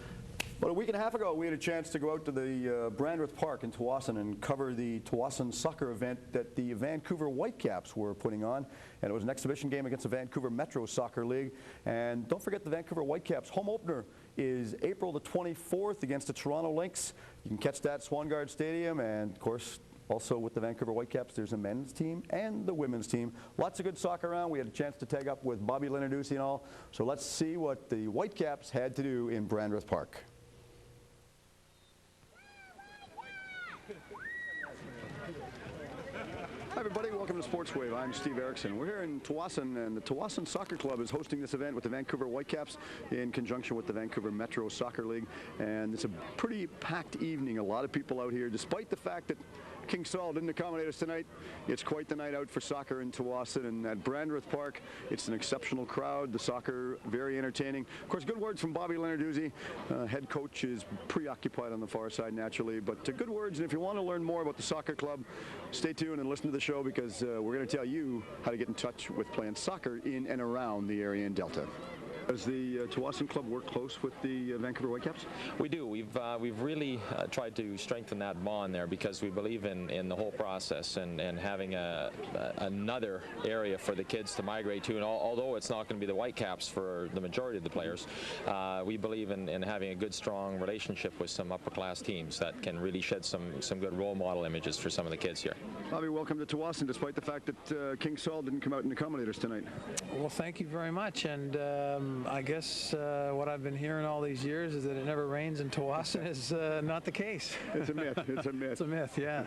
About a week and a half ago, we had a chance to go out to the Brandreth Park in Tsawwassen and cover the Tsawwassen soccer event that the Vancouver Whitecaps were putting on. And it was an exhibition game against the Vancouver Metro Soccer League. And don't forget, the Vancouver Whitecaps home opener is April the 24th against the Toronto Lynx. You can catch that at Swangard Stadium, and of course, also with the Vancouver Whitecaps, there's a men's team and the women's team. Lots of good soccer around. We had a chance to tag up with Bobby Lenarduzzi and all. So let's see what the Whitecaps had to do in Brandreth Park. Hi everybody, welcome to Sportswave. I'm Steve Erickson. We're here in Tsawwassen, and the Tsawwassen Soccer Club is hosting this event with the Vancouver Whitecaps in conjunction with the Vancouver Metro Soccer League. And it's a pretty packed evening. A lot of people out here, despite the fact that King Saul didn't accommodate us tonight. It's quite the night out for soccer in Tsawwassen, and at Brandreth Park, it's an exceptional crowd. The soccer, very entertaining. Of course, good words from Bobby Lenarduzzi. Head coach is preoccupied on the far side, naturally, but good words. And if you want to learn more about the soccer club, stay tuned and listen to the show, because we're going to tell you how to get in touch with playing soccer in and around the area in Delta. Does the Tsawwassen Club work close with the Vancouver Whitecaps? We do. We've really tried to strengthen that bond there, because we believe in the whole process and having another area for the kids to migrate to. And although it's not going to be the Whitecaps for the majority of the players, we believe in having a good, strong relationship with some upper-class teams that can really shed some good role model images for some of the kids here. Bobby, welcome to Tsawwassen, despite the fact that King Saul didn't come out and accommodate us tonight. Well, thank you very much. And I guess what I've been hearing all these years is that it never rains in Tsawwassen is not the case. It's a myth. It's a myth. It's a myth, yeah.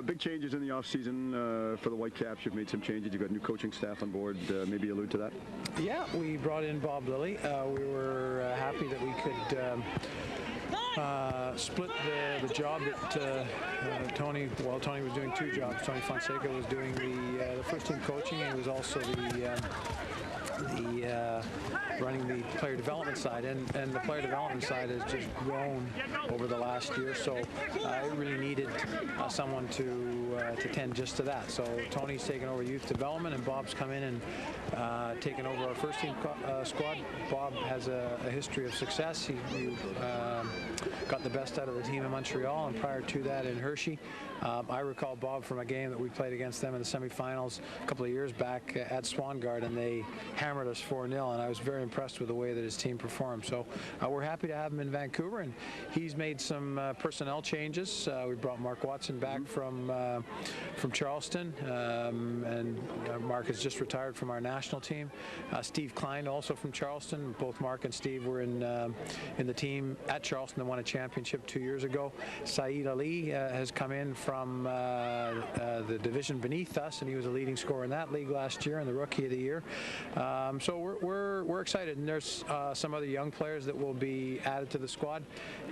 Big changes in the off-season for the Whitecaps. You've made some changes. You've got new coaching staff on board. Maybe allude to that. Yeah, we brought in Bob Lilly. We were happy that we could split the job that Tony was doing two jobs. Tony Fonseca was doing the first team coaching, and he was also running the player development side, and the player development side has just grown over the last year. So I really needed someone to tend just to that. So Tony's taken over youth development, and Bob's come in and taken over our first team squad. Bob has a history of success. He got the best out of the team in Montreal, and prior to that in Hershey. I recall Bob from a game that we played against them in the semifinals a couple of years back at Swangard, and they hammered us 4-0, and I was very impressed with the way that his team performed. So we're happy to have him in Vancouver, and he's made some personnel changes. We brought Mark Watson back from Charleston, and Mark has just retired from our national team. Steve Klein, also from Charleston. Both Mark and Steve were in the team at Charleston and won a championship 2 years ago. Saeed Ali has come in from the division beneath us, and he was a leading scorer in that league last year and the Rookie of the Year. So we're excited, and there's some other young players that will be added to the squad,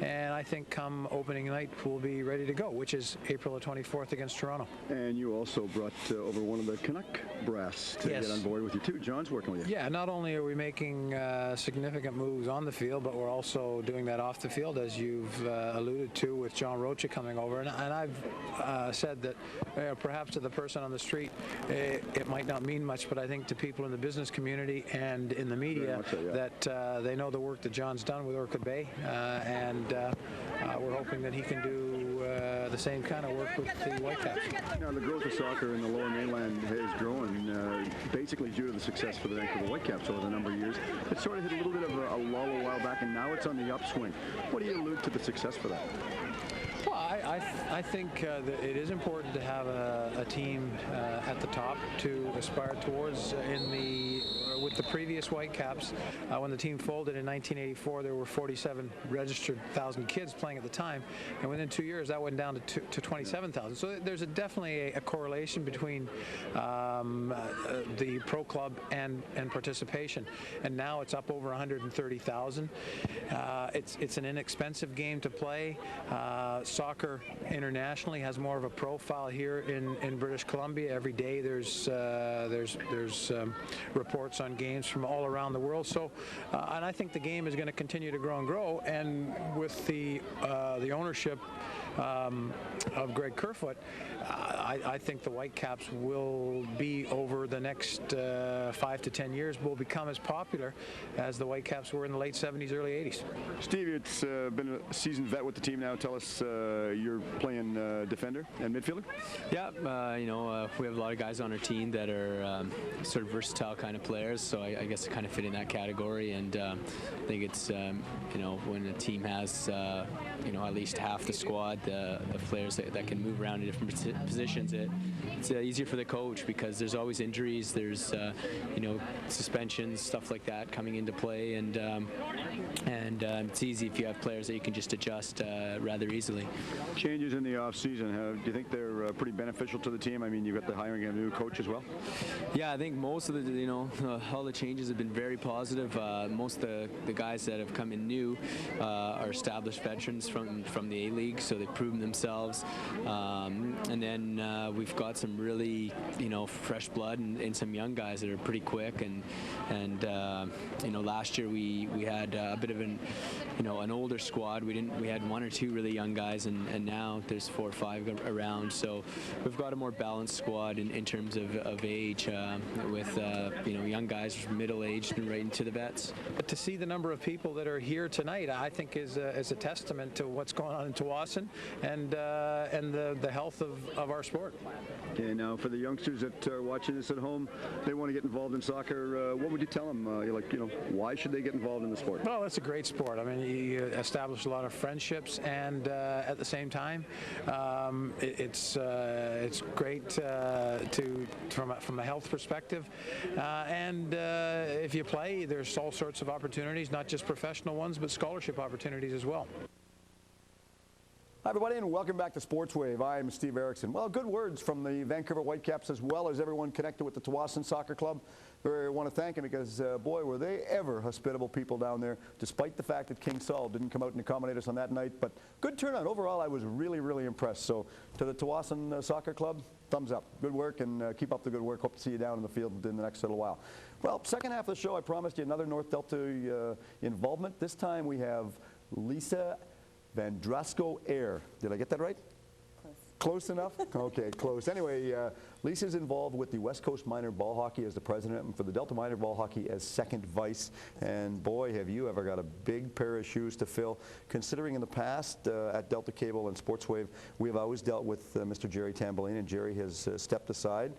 and I think come opening night we'll be ready to go, which is April the 24th against Toronto. And you also brought over one of the Canuck brass to get on board with you too. John's working with you. Yeah, not only are we making significant moves on the field, but we're also doing that off the field, as you've alluded to, with John Rocha coming over. And I've said that perhaps to the person on the street it might not mean much, but I think to people in the business community and in the media that they know the work that John's done with Orchid Bay, and we're hoping that he can do the same kind of work with the Whitecaps. Now, the growth of soccer in the Lower Mainland has grown basically due to the success for the Vancouver Whitecaps over the number of years. It sort of hit a little bit of a lull a while back, and now it's on the upswing. What do you allude to the success for that? Well, I think that it is important to have a team at the top to aspire towards. With the previous Whitecaps, when the team folded in 1984, there were 47 registered 1,000 kids playing at the time, and within 2 years that went down to 27,000. So there's definitely a correlation between the pro club and participation, and now it's up over 130,000. It's an inexpensive game to play. Soccer internationally has more of a profile here in British Columbia. Every day there's reports on games from all around the world. So, and I think the game is going to continue to grow and grow. And with the ownership of Greg Kerfoot, I think the Whitecaps will be, over the next 5 to 10 years, will become as popular as the Whitecaps were in the late 70s, early 80s. Steve, it's been a seasoned vet with the team now. Tell us, you're playing defender and midfielder? Yeah, we have a lot of guys on our team that are sort of versatile kind of players, so I guess I kind of fit in that category, and I think it's, when a team has, at least half the squad, the players that can move around in different positions, it's easier for the coach, because there's always injuries, there's suspensions, stuff like that coming into play, and it's easy if you have players that you can just adjust rather easily. Changes in the off season, do you think they're pretty beneficial to the team? I mean, you've got the hiring of a new coach as well. Yeah, I think most of all the changes have been very positive. Most of the guys that have come in new are established veterans from the A-League, so they've proven themselves. And then we've got some really, fresh blood and some young guys that are pretty quick. And last year we had a bit of an older squad. We had one or two really young guys, and now there's 4 or 5 around. So we've got a more balanced squad in terms of age, with young guys from middle-aged and right into the vets. But to see the number of people that are here tonight, I think is a testament to what's going on in Tsawwassen and the health of our sport. Okay, now for the youngsters that are watching this at home, they want to get involved in soccer. What would you tell them? Why should they get involved in the sport? Well, it's a great sport. I mean, you establish a lot of friendships, and at the same time, it's great from a health perspective. And if you play, there's all sorts of opportunities, not just professional ones, but scholarship opportunities as well. Hi, everybody, and welcome back to Sportswave. I'm Steve Erickson. Well, good words from the Vancouver Whitecaps as well as everyone connected with the Tsawwassen Soccer Club. I want to thank them because, boy, were they ever hospitable people down there, despite the fact that King Saul didn't come out and accommodate us on that night. But good turnout. Overall, I was really, really impressed. So to the Tsawwassen Soccer Club, thumbs up. Good work, and keep up the good work. Hope to see you down in the field in the next little while. Well, second half of the show, I promised you another North Delta involvement. This time we have Lisa Vandrasko-Air. Did I get that right? Close enough? Okay, close. Anyway, Lisa's involved with the West Coast Minor Ball Hockey as the president, and for the Delta Minor Ball Hockey as second vice. And boy, have you ever got a big pair of shoes to fill. Considering in the past at Delta Cable and Sportswave, we have always dealt with Mr. Jerry Tambolin, and Jerry has stepped aside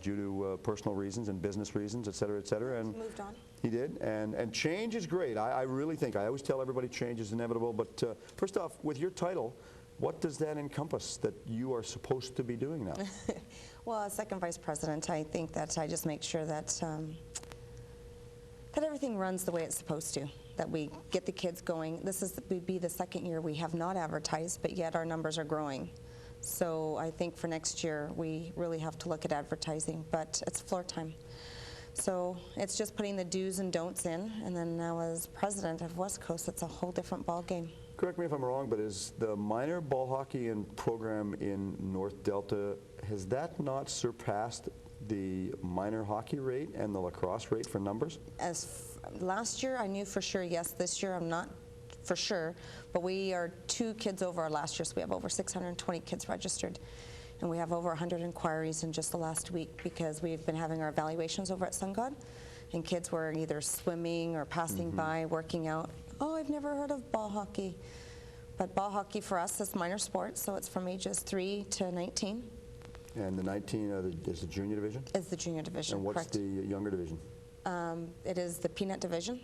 due to personal reasons and business reasons, et cetera, et cetera. And moved on. He did, and change is great. I really think, I always tell everybody change is inevitable, but first off, with your title, what does that encompass that you are supposed to be doing now? Well, as second vice president, I think that I just make sure that that everything runs the way it's supposed to, that we get the kids going. This would be the second year we have not advertised, but yet our numbers are growing. So I think for next year, we really have to look at advertising, but it's floor time. So it's just putting the do's and don'ts in, and then now as president of West Coast, it's a whole different ball game. Correct me if I'm wrong, but is the minor ball hockey and program in North Delta, has that not surpassed the minor hockey rate and the lacrosse rate for numbers? As last year, I knew for sure, yes. This year, I'm not for sure, but we are 2 kids over our last year, so we have over 620 kids registered. And we have over 100 inquiries in just the last week because we've been having our evaluations over at Sun God, and kids were either swimming or passing by, working out. Oh, I've never heard of ball hockey. But ball hockey for us is minor sports, so it's from ages 3 to 19. And the 19 is the junior division? Is the junior division, and what's correct. the younger division? It is the peanut division.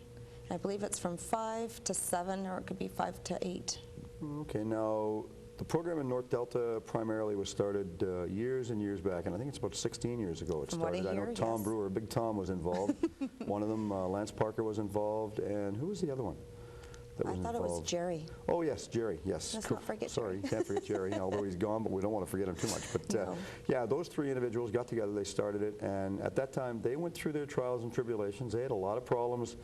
I believe it's from 5 to 7, or it could be 5 to 8. Okay, now the program in North Delta primarily was started years and years back, and I think it's about 16 years ago it started. I know Tom Brewer, Big Tom, was involved. One of them, Lance Parker, was involved, and who was the other one? I thought it was Jerry. Oh, yes, Jerry, yes. Let's not forget Sorry, you can't forget Jerry, although he's gone, but we don't want to forget him too much. But no. yeah, those 3 individuals got together, they started it, and at that time, they went through their trials and tribulations. They had a lot of problems.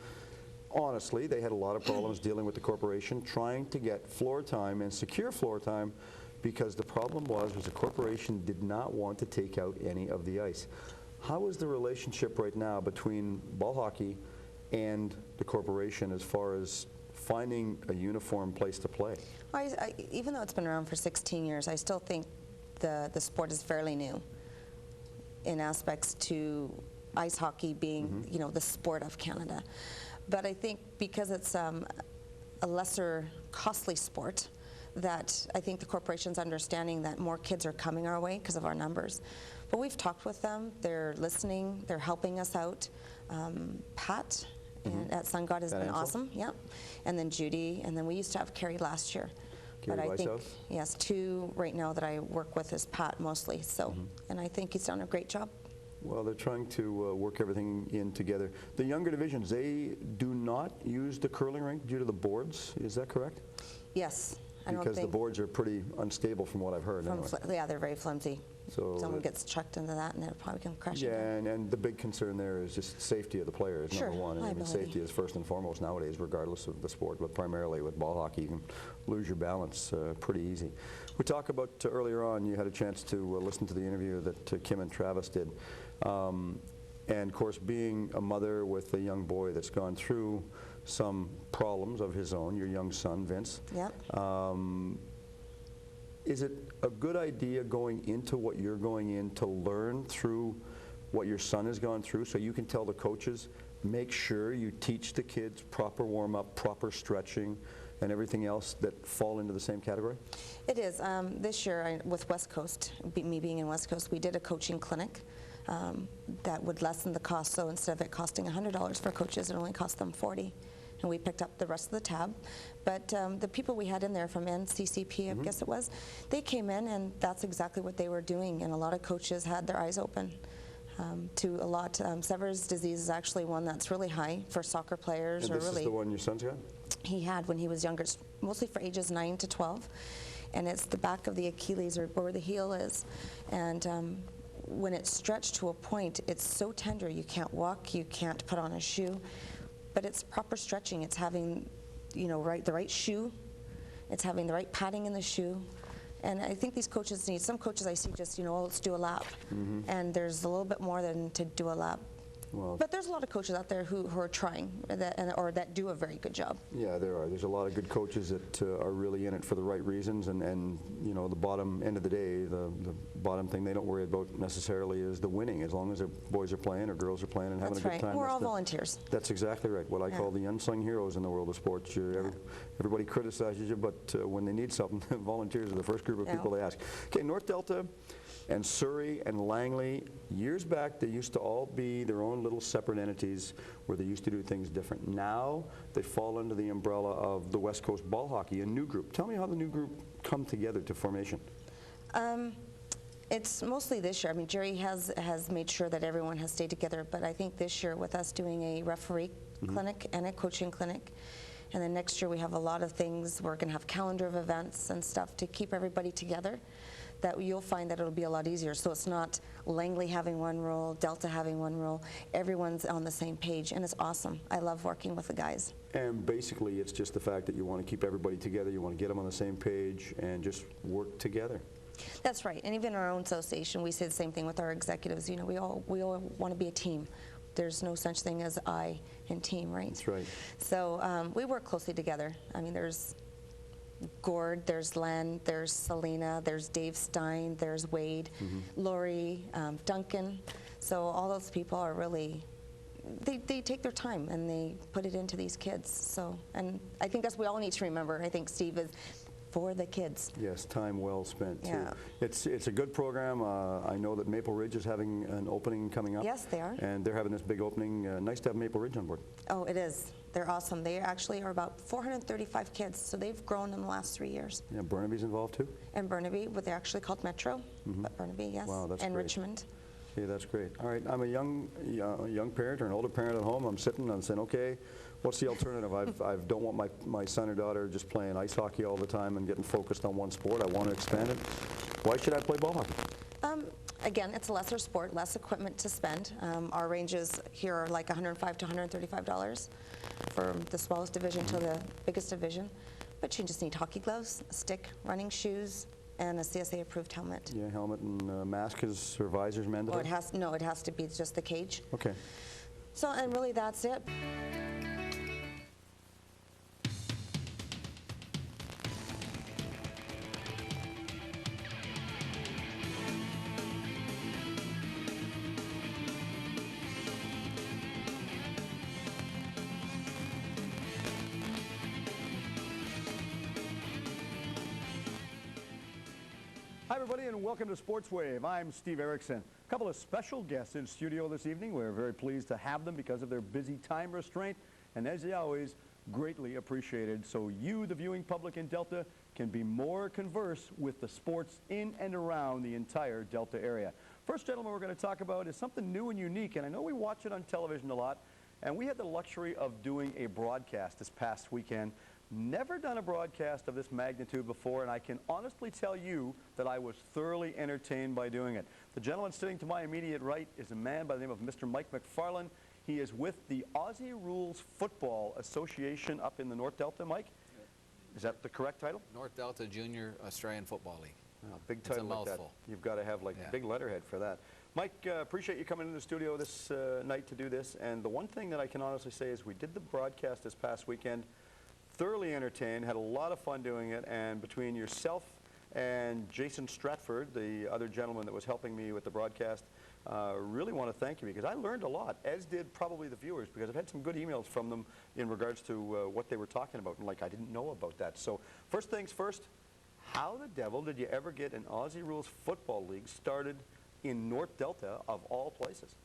Honestly, they had a lot of problems dealing with the corporation, trying to get floor time and secure floor time, because the problem was the corporation did not want to take out any of the ice. How is the relationship right now between ball hockey and the corporation as far as finding a uniform place to play? Even though it's been around for 16 years, I still think the sport is fairly new in aspects to ice hockey being, you know, the sport of Canada. But I think because it's a lesser costly sport, that I think the corporation's understanding that more kids are coming our way because of our numbers. But we've talked with them, they're listening, they're helping us out. Pat at Sun God has been awesome, yeah. And then Judy, and then we used to have Carrie last year. But I think, yes, 2 right now that I work with is Pat mostly, so, and I think he's done a great job. Well, they're trying to work everything in together. The younger divisions, they do not use the curling rink due to the boards, is that correct? Yes. Because the boards are pretty unstable from what I've heard. Anyway. Yeah, they're very flimsy. So someone gets chucked into that and they'll probably come crashing. Yeah, and the big concern there is just safety of the players, number one. And I mean, safety is first and foremost nowadays, regardless of the sport, but primarily with ball hockey, you can lose your balance pretty easy. We talked about earlier on, you had a chance to listen to the interview that Kim and Travis did. And of course, being a mother with a young boy that's gone through some problems of his own, your young son, Vince. Yep. Is it a good idea going into what you're going in to learn through what your son has gone through, so you can tell the coaches, make sure you teach the kids proper warm-up, proper stretching, and everything else that fall into the same category? It is. This year with West Coast, me being in West Coast, we did a coaching clinic that would lessen the cost. So instead of it costing $100 for coaches, it only cost them $40. And we picked up the rest of the tab. But the people we had in there from NCCP, I guess it was, they came in and that's exactly what they were doing. And a lot of coaches had their eyes open to a lot. Sever's disease is actually one that's really high for soccer players. And this is the one your son's got? He had when he was younger, mostly for ages 9 to 12. and it's the back of the Achilles or where the heel is. And when it's stretched to a point, it's so tender. You can't walk, you can't put on a shoe, but it's proper stretching. It's having, you know, the right shoe. It's having the right padding in the shoe. And I think these coaches need, some coaches I see just, you know, oh, let's do a lap. And there's a little bit more than to do a lap. Well, but there's a lot of coaches out there who are trying or that do a very good job. Yeah, there are. There's a lot of good coaches that are really in it for the right reasons, and you know, the bottom end of the day, the bottom thing they don't worry about necessarily is the winning. As long as their boys are playing or girls are playing and having a good time. We're all volunteers. That's exactly right. What I call the unsung heroes in the world of sports. Everybody criticizes you, but when they need something, volunteers are the first group of people they ask. Okay, North Delta and Surrey and Langley, years back they used to all be their own little separate entities where they used to do things different. Now they fall under the umbrella of the West Coast Ball Hockey, a new group. Tell me how the new group come together to formation. It's mostly this year. I mean, Jerry has made sure that everyone has stayed together, but I think this year with us doing a referee clinic and a coaching clinic, and then next year we have a lot of things. We're going to have calendar of events and stuff to keep everybody together, that you'll find that it'll be a lot easier. So it's not Langley having one rule, Delta having one rule. Everyone's on the same page, and it's awesome. I love working with the guys. And basically it's just the fact that you want to keep everybody together, you want to get them on the same page and just work together. That's right. And even our own association, we say the same thing with our executives. You know, we all want to be a team. There's no such thing as I in team, right? That's right. So we work closely together. I mean, there's Gord, there's Len, there's Selena, there's Dave Stein, there's Wade, Lori, Duncan. So all those people are really, they take their time and they put it into these kids. So, and I think that's what we all need to remember. I think Steve is for the kids. Yes, time well spent too. Yeah. It's a good program. I know that Maple Ridge is having an opening coming up. Yes, they are. And they're having this big opening. Nice to have Maple Ridge on board. Oh, it is. They're awesome. They actually are about 435 kids, so they've grown in the last 3 years. Yeah, Burnaby's involved too? And Burnaby, what they're actually called Metro, but Burnaby, yes. Wow, that's and great. Richmond. Yeah, that's great. All right, I'm a young parent or an older parent at home. I'm sitting and saying, okay, what's the alternative? I don't want my son or daughter just playing ice hockey all the time and getting focused on one sport. I want to expand it. Why should I play ball hockey? Again, it's a lesser sport, less equipment to spend. Our ranges here are like $105 to $135 from the smallest division to the biggest division. But you just need hockey gloves, a stick, running shoes, and a CSA-approved helmet. Yeah, helmet and mask or visors mandatory? Or it has to be just the cage. Okay. So, and really that's it. Hi everybody and welcome to Sportswave. I'm Steve Erickson. A couple of special guests in studio this evening. We're very pleased to have them because of their busy time restraint, and as always, greatly appreciated so you, the viewing public in Delta, can be more converse with the sports in and around the entire Delta area. First gentleman we're going to talk about is something new and unique, and I know we watch it on television a lot, and we had the luxury of doing a broadcast this past weekend. Never done a broadcast of this magnitude before, and I can honestly tell you that I was thoroughly entertained by doing it. The gentleman sitting to my immediate right is a man by the name of Mr. Mike McFarland. He is with the Aussie Rules Football Association up in the North Delta. Mike, is that the correct title? North Delta Junior Australian Football League. Big title. It's a like that. mouthful. You've got to have like big letterhead for that. Mike, appreciate you coming in the studio this night to do this. And the one thing that I can honestly say is we did the broadcast this past weekend. Thoroughly entertained, had a lot of fun doing it, and between yourself and Jason Stratford, the other gentleman that was helping me with the broadcast, really want to thank you because I learned a lot, as did probably the viewers, because I've had some good emails from them in regards to what they were talking about, and like I didn't know about that. So first things first, how the devil did you ever get an Aussie Rules Football League started in North Delta of all places?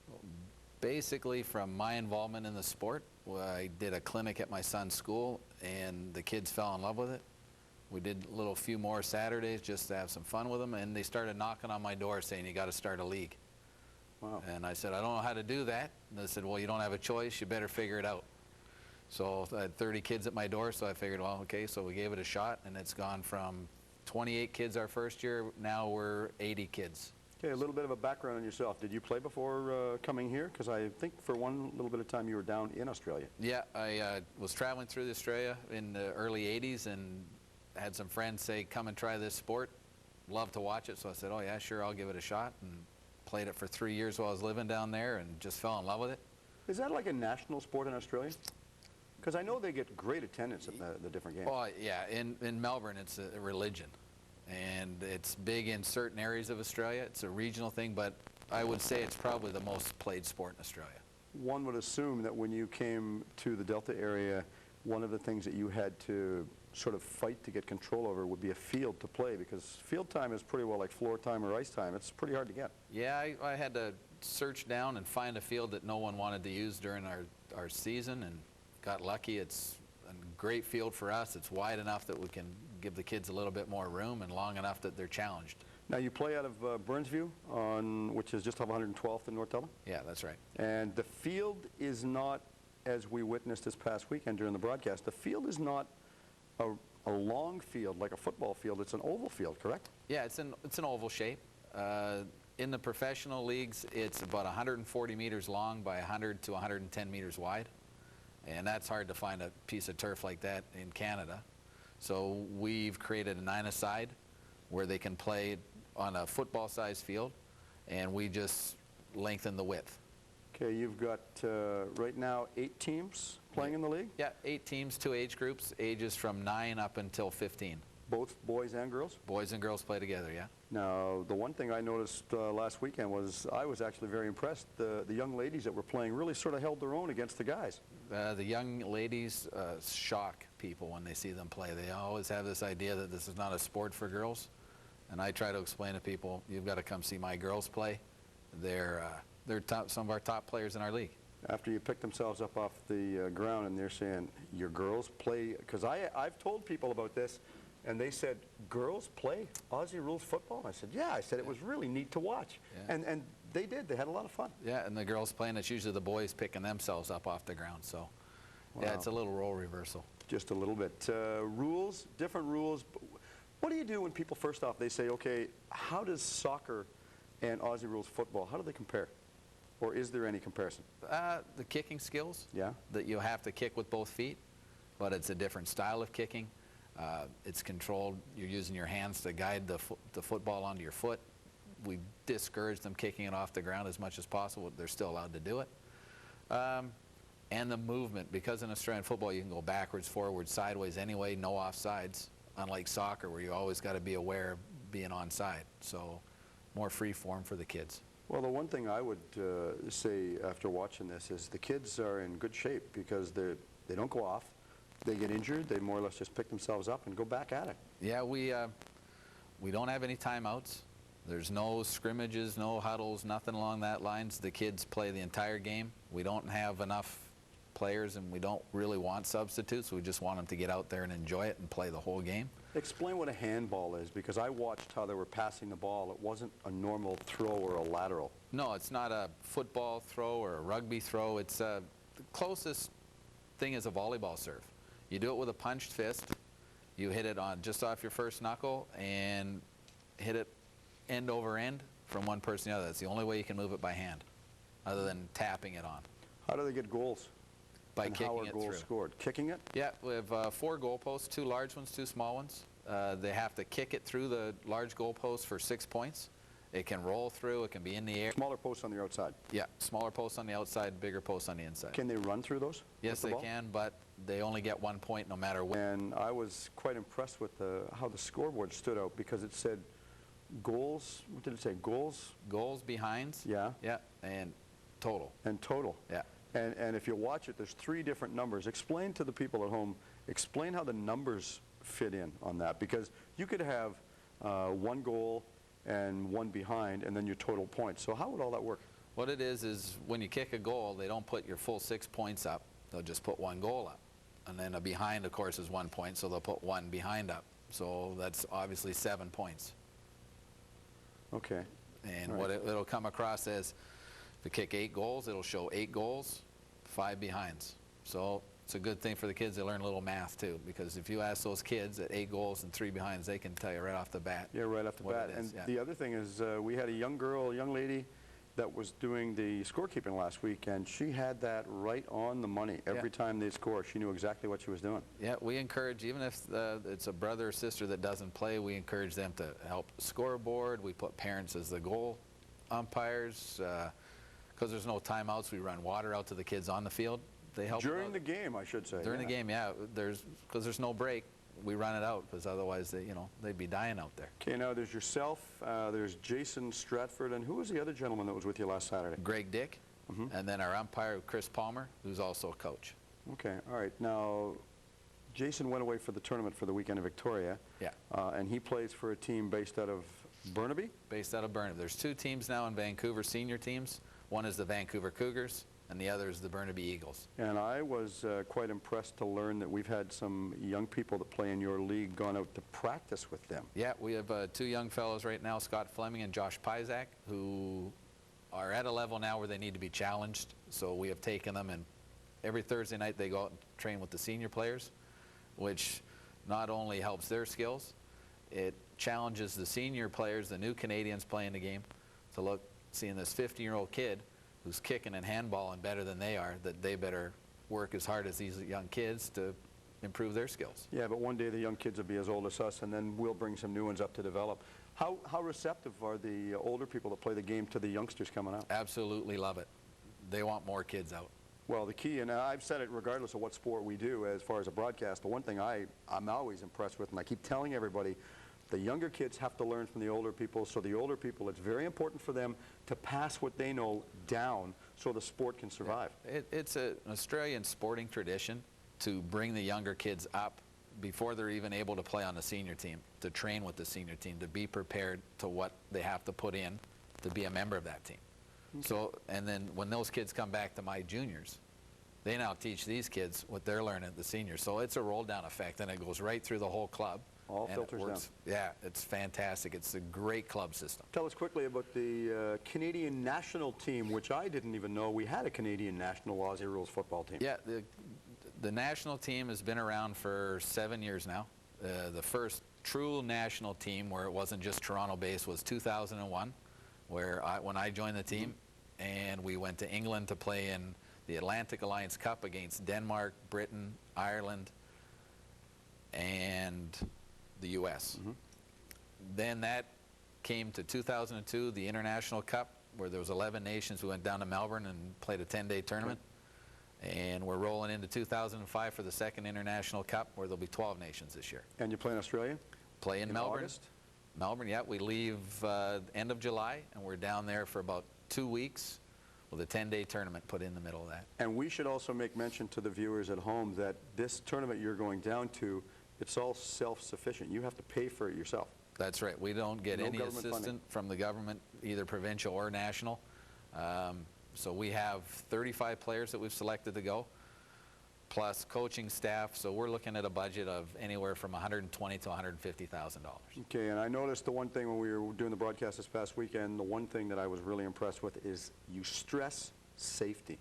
Basically, from my involvement in the sport, I did a clinic at my son's school, and the kids fell in love with it. We did a few more Saturdays just to have some fun with them, and they started knocking on my door saying, you got to start a league. Wow. And I said, I don't know how to do that. And they said, well, you don't have a choice. You better figure it out. So I had 30 kids at my door, so I figured, well, okay, so we gave it a shot, and it's gone from 28 kids our first year. Now we're 80 kids. Okay, a little bit of a background on yourself. Did you play before coming here? Because I think for one little bit of time you were down in Australia. Yeah, I was traveling through Australia in the early 80s and had some friends say, come and try this sport. Love to watch it. So I said, oh yeah, sure, I'll give it a shot. And played it for 3 years while I was living down there and just fell in love with it. Is that like a national sport in Australia? Because I know they get great attendance at the different games. Oh yeah, in Melbourne it's a religion. And it's big in certain areas of Australia. It's a regional thing, but I would say it's probably the most played sport in Australia. One would assume that when you came to the Delta area, one of the things that you had to sort of fight to get control over would be a field to play, because field time is pretty well like floor time or ice time. It's pretty hard to get. Yeah, I had to search down and find a field that no one wanted to use during our season, and got lucky. It's a great field for us. It's wide enough that we can give the kids a little bit more room, and long enough that they're challenged. Now you play out of Burnsview, which is just off 112th in North Delta? Yeah, that's right. And the field is not, as we witnessed this past weekend during the broadcast, the field is not a long field like a football field. It's an oval field, correct? Yeah, it's an oval shape. In the professional leagues, it's about 140 meters long by 100 to 110 meters wide. And that's hard to find a piece of turf like that in Canada. So we've created a 9-a-side where they can play on a football-sized field, and we just lengthen the width. Okay, you've got right now 8 teams playing in the league? Yeah, 8 teams, 2 age groups, ages from 9 up until 15. Both boys and girls? Boys and girls play together, yeah. Now, the one thing I noticed last weekend was I was actually very impressed. The young ladies that were playing really sort of held their own against the guys. The young ladies shock people when they see them play. They always have this idea that this is not a sport for girls. And I try to explain to people, you've got to come see my girls play. They're some of our top players in our league. After you pick themselves up off the ground and they're saying, your girls play, because I've told people about this, and they said, girls play Aussie rules football? I said, yeah. I said, it was really neat to watch. Yeah. And they did. They had a lot of fun. Yeah, and the girls playing, it's usually the boys picking themselves up off the ground. So, wow. Yeah, it's a little role reversal. Just a little bit. Rules, different rules. What do you do when people, first off, they say, okay, how does soccer and Aussie rules football, how do they compare? Or is there any comparison? The kicking skills. Yeah. That you have to kick with both feet, but it's a different style of kicking. It's controlled. You're using your hands to guide the football onto your foot. We discourage them kicking it off the ground as much as possible. They're still allowed to do it. And the movement, because in Australian football you can go backwards, forwards, sideways anyway, no offsides, unlike soccer where you always got to be aware of being onside. So more free form for the kids. Well, the one thing I would say after watching this is the kids are in good shape because they don't go off. They get injured, they more or less just pick themselves up and go back at it. Yeah, we don't have any timeouts. There's no scrimmages, no huddles, nothing along that lines. The kids play the entire game. We don't have enough players and we don't really want substitutes. We just want them to get out there and enjoy it and play the whole game. Explain what a handball is, because I watched how they were passing the ball. It wasn't a normal throw or a lateral. No, it's not a football throw or a rugby throw. It's the closest thing is a volleyball serve. You do it with a punched fist. You hit it on just off your first knuckle and hit it end over end from one person to the other. That's the only way you can move it by hand, other than tapping it on. How do they get goals? By and kicking how are it goals through. Scored? Kicking it? Yeah, we have 4 goalposts, 2 large ones, 2 small ones. They have to kick it through the large goalpost for 6 points. It can roll through, it can be in the air. Smaller posts on the outside? Yeah, smaller posts on the outside, bigger posts on the inside. Can they run through those? Yes, they can, but they only get 1 point no matter what. And I was quite impressed with how the scoreboard stood out, because it said goals, what did it say, goals? Goals, behinds. Yeah. Yeah, and total. And total. Yeah. And if you watch it, there's 3 different numbers. Explain to the people at home, explain how the numbers fit in on that, because you could have 1 goal and 1 behind and then your total points. So how would all that work? What it is when you kick a goal, they don't put your full 6 points up. They'll just put 1 goal up. And then a behind, of course, is 1 point, so they'll put 1 behind up. So that's obviously 7 points. Okay. And what it'll come across as, if you kick 8 goals, it'll show 8 goals, 5 behinds. So it's a good thing for the kids. They learn a little math too, because if you ask those kids at 8 goals and 3 behinds, they can tell you right off the bat. Yeah, right off the bat. And the other thing is we had a young lady that was doing the scorekeeping last week, and she had that right on the money. Every time they score, she knew exactly what she was doing. Yeah, we encourage, even if it's a brother or sister that doesn't play, we encourage them to help scoreboard. We put parents as the goal umpires. Because there's no timeouts, we run water out to the kids on the field. They help during the game, I should say. During the game, yeah. Because there's no break. We run it out, because otherwise they'd be dying out there. Okay, now there's yourself, there's Jason Stratford, and who was the other gentleman that was with you last Saturday? Greg Dick, and then our umpire, Chris Palmer, who's also a coach. Okay, all right. Now, Jason went away for the tournament for the weekend in Victoria. Yeah. And he plays for a team based out of Burnaby? Based out of Burnaby. There's 2 teams now in Vancouver, senior teams. One is the Vancouver Cougars, and the other is the Burnaby Eagles. And I was quite impressed to learn that we've had some young people that play in your league gone out to practice with them. Yeah, we have 2 young fellows right now, Scott Fleming and Josh Pyzak, who are at a level now where they need to be challenged. So we have taken them, and every Thursday night they go out and train with the senior players, which not only helps their skills, it challenges the senior players, the new Canadians playing the game, to look, seeing this 15-year-old kid who's kicking and handballing better than they are, that they better work as hard as these young kids to improve their skills. Yeah, but one day the young kids will be as old as us, and then we'll bring some new ones up to develop. How receptive are the older people that play the game to the youngsters coming out? Absolutely love it. They want more kids out. Well, the key, and I've said it regardless of what sport we do as far as a broadcast, the one thing I'm always impressed with, and I keep telling everybody, the younger kids have to learn from the older people, so the older people, it's very important for them to pass what they know down so the sport can survive. It's an Australian sporting tradition to bring the younger kids up before they're even able to play on the senior team, to train with the senior team, to be prepared to what they have to put in to be a member of that team. Okay. So, and then when those kids come back to my juniors, they now teach these kids what they're learning at the seniors. So it's a roll-down effect, and it goes right through the whole club. All filters down. Yeah, it's fantastic. It's a great club system. Tell us quickly about the Canadian national team, which I didn't even know we had a Canadian national Aussie Rules football team. Yeah, the national team has been around for 7 years now. The first true national team where it wasn't just Toronto-based was 2001, where when I joined the team, and we went to England to play in the Atlantic Alliance Cup against Denmark, Britain, Ireland, and the U.S. Then that came to 2002, the International Cup, where there was 11 nations who went down to Melbourne and played a 10-day tournament. And we're rolling into 2005 for the second International Cup, where there'll be 12 nations this year. And you play in Australia? Play in Melbourne. August? Melbourne, yeah. We leave end of July, and we're down there for about 2 weeks with a 10-day tournament put in the middle of that. And we should also make mention to the viewers at home that this tournament you're going down to, it's all self-sufficient. You have to pay for it yourself. That's right. We don't get any assistance funding from the government, either provincial or national. So we have 35 players that we've selected to go, plus coaching staff. So we're looking at a budget of anywhere from $120,000 to $150,000. Okay, and I noticed the one thing when we were doing the broadcast this past weekend, the one thing that I was really impressed with is you stress safety.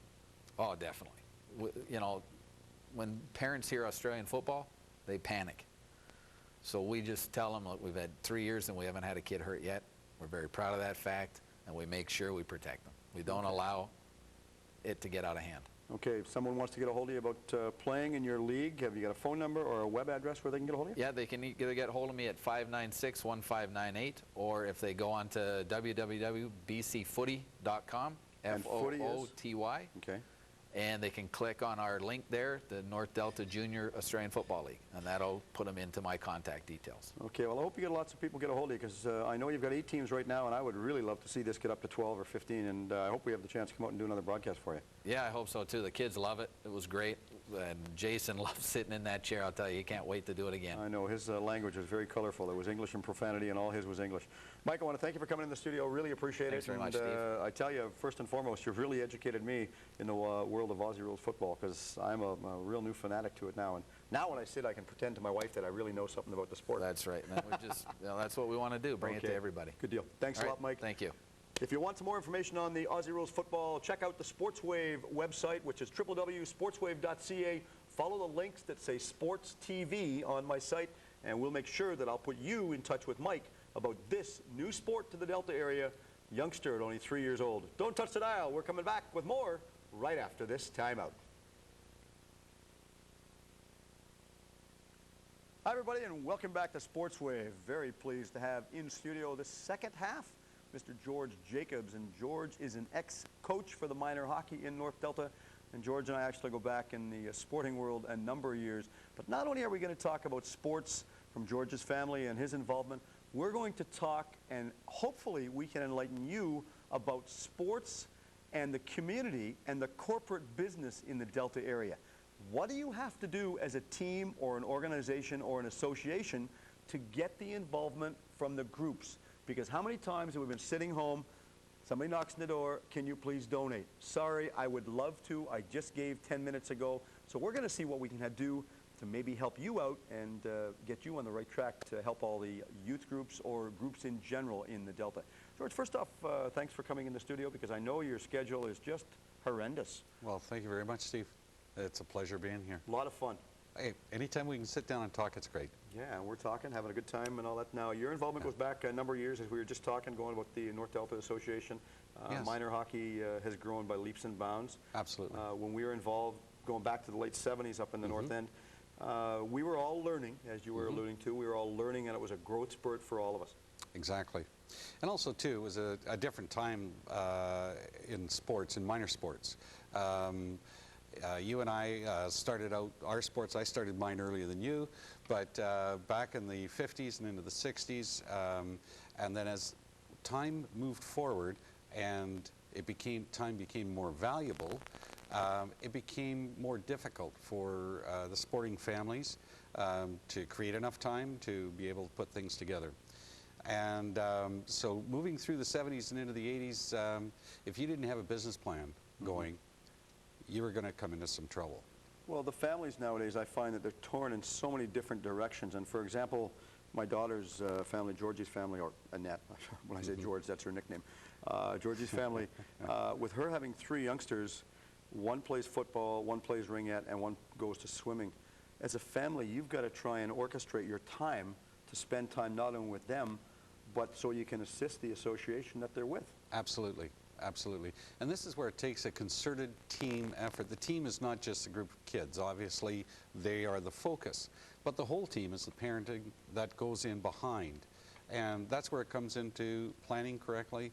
Oh, definitely. You know, when parents hear Australian football, they panic. So we just tell them, look, we've had 3 years and we haven't had a kid hurt yet. We're very proud of that fact, and we make sure we protect them. We don't allow it to get out of hand. Okay, if someone wants to get a hold of you about playing in your league, have you got a phone number or a web address where they can get a hold of you? Yeah, they can either get a hold of me at 596-1598, or if they go on to www.bcfooty.com, F-O-O-T-Y. Okay. And they can click on our link there, the North Delta Junior Australian Football League, and that'll put them into my contact details. Okay, well, I hope you get lots of people get a hold of you, because I know you've got 8 teams right now, and I would really love to see this get up to 12 or 15, and I hope we have the chance to come out and do another broadcast for you. Yeah, I hope so, too. The kids love it. It was great, and Jason loves sitting in that chair. I'll tell you, he can't wait to do it again. I know. His language was very colorful. There was English and profanity, and all his was English. Mike, I want to thank you for coming in the studio. Really appreciate Thanks it. Very much, Steve. I tell you, first and foremost, you've really educated me in the world of Aussie Rules football, because I'm a real new fanatic to it now. And now when I sit, I can pretend to my wife that I really know something about the sport. That's right, man. We just, that's what we want to do, bring it to everybody. Good deal. Thanks a lot, Mike. Thank you. If you want some more information on the Aussie Rules football, check out the Sportswave website, which is www.sportswave.ca follow the links that say Sports TV on my site, and we'll make sure that I'll put you in touch with Mike about this new sport to the Delta area, youngster at only 3 years old. Don't touch the dial. We're coming back with more right after this timeout. Hi, everybody, and welcome back to Sportswave. Very pleased to have in studio the second half, Mr. George Jacobs. And George is an ex-coach for the minor hockey in North Delta. And George and I actually go back in the sporting world a number of years. But not only are we going to talk about sports from George's family and his involvement, we're going to talk, and hopefully we can enlighten you about sports and the community and the corporate business in the Delta area. What do you have to do as a team or an organization or an association to get the involvement from the groups? Because how many times have we been sitting home, somebody knocks on the door, can you please donate? Sorry, I would love to. I just gave 10 minutes ago. So we're going to see what we can do to maybe help you out and get you on the right track to help all the youth groups or groups in general in the Delta. George, first off, thanks for coming in the studio, because I know your schedule is just horrendous. Well, thank you very much, Steve. It's a pleasure being here. A lot of fun. Hey, anytime we can sit down and talk, it's great. Yeah, and we're talking, having a good time and all that. Now, your involvement goes back a number of years, as we were just talking, going about the North Delta Association. Yes. Minor hockey has grown by leaps and bounds. Absolutely. When we were involved, going back to the late 70s up in the North End, we were all learning, as you were alluding to. We were all learning, and it was a growth spurt for all of us. Exactly. And also, too, it was a different time in sports, in minor sports. You and I started out our sports. I started mine earlier than you, but back in the 50s and into the 60s, and then as time moved forward and time became more valuable, it became more difficult for the sporting families to create enough time to be able to put things together. And so moving through the 70s and into the 80s, if you didn't have a business plan going, you were going to come into some trouble. Well, the families nowadays, I find that they're torn in so many different directions. And for example, my daughter's family, Georgie's family, or Annette, when I say George, that's her nickname, Georgie's family, with her having 3 youngsters, one plays football, one plays ringette, and one goes to swimming. As a family, you've got to try and orchestrate your time to spend time not only with them, but so you can assist the association that they're with. Absolutely. Absolutely. And this is where it takes a concerted team effort. The team is not just a group of kids. Obviously, they are the focus. But the whole team is the parenting that goes in behind. And that's where it comes into planning correctly,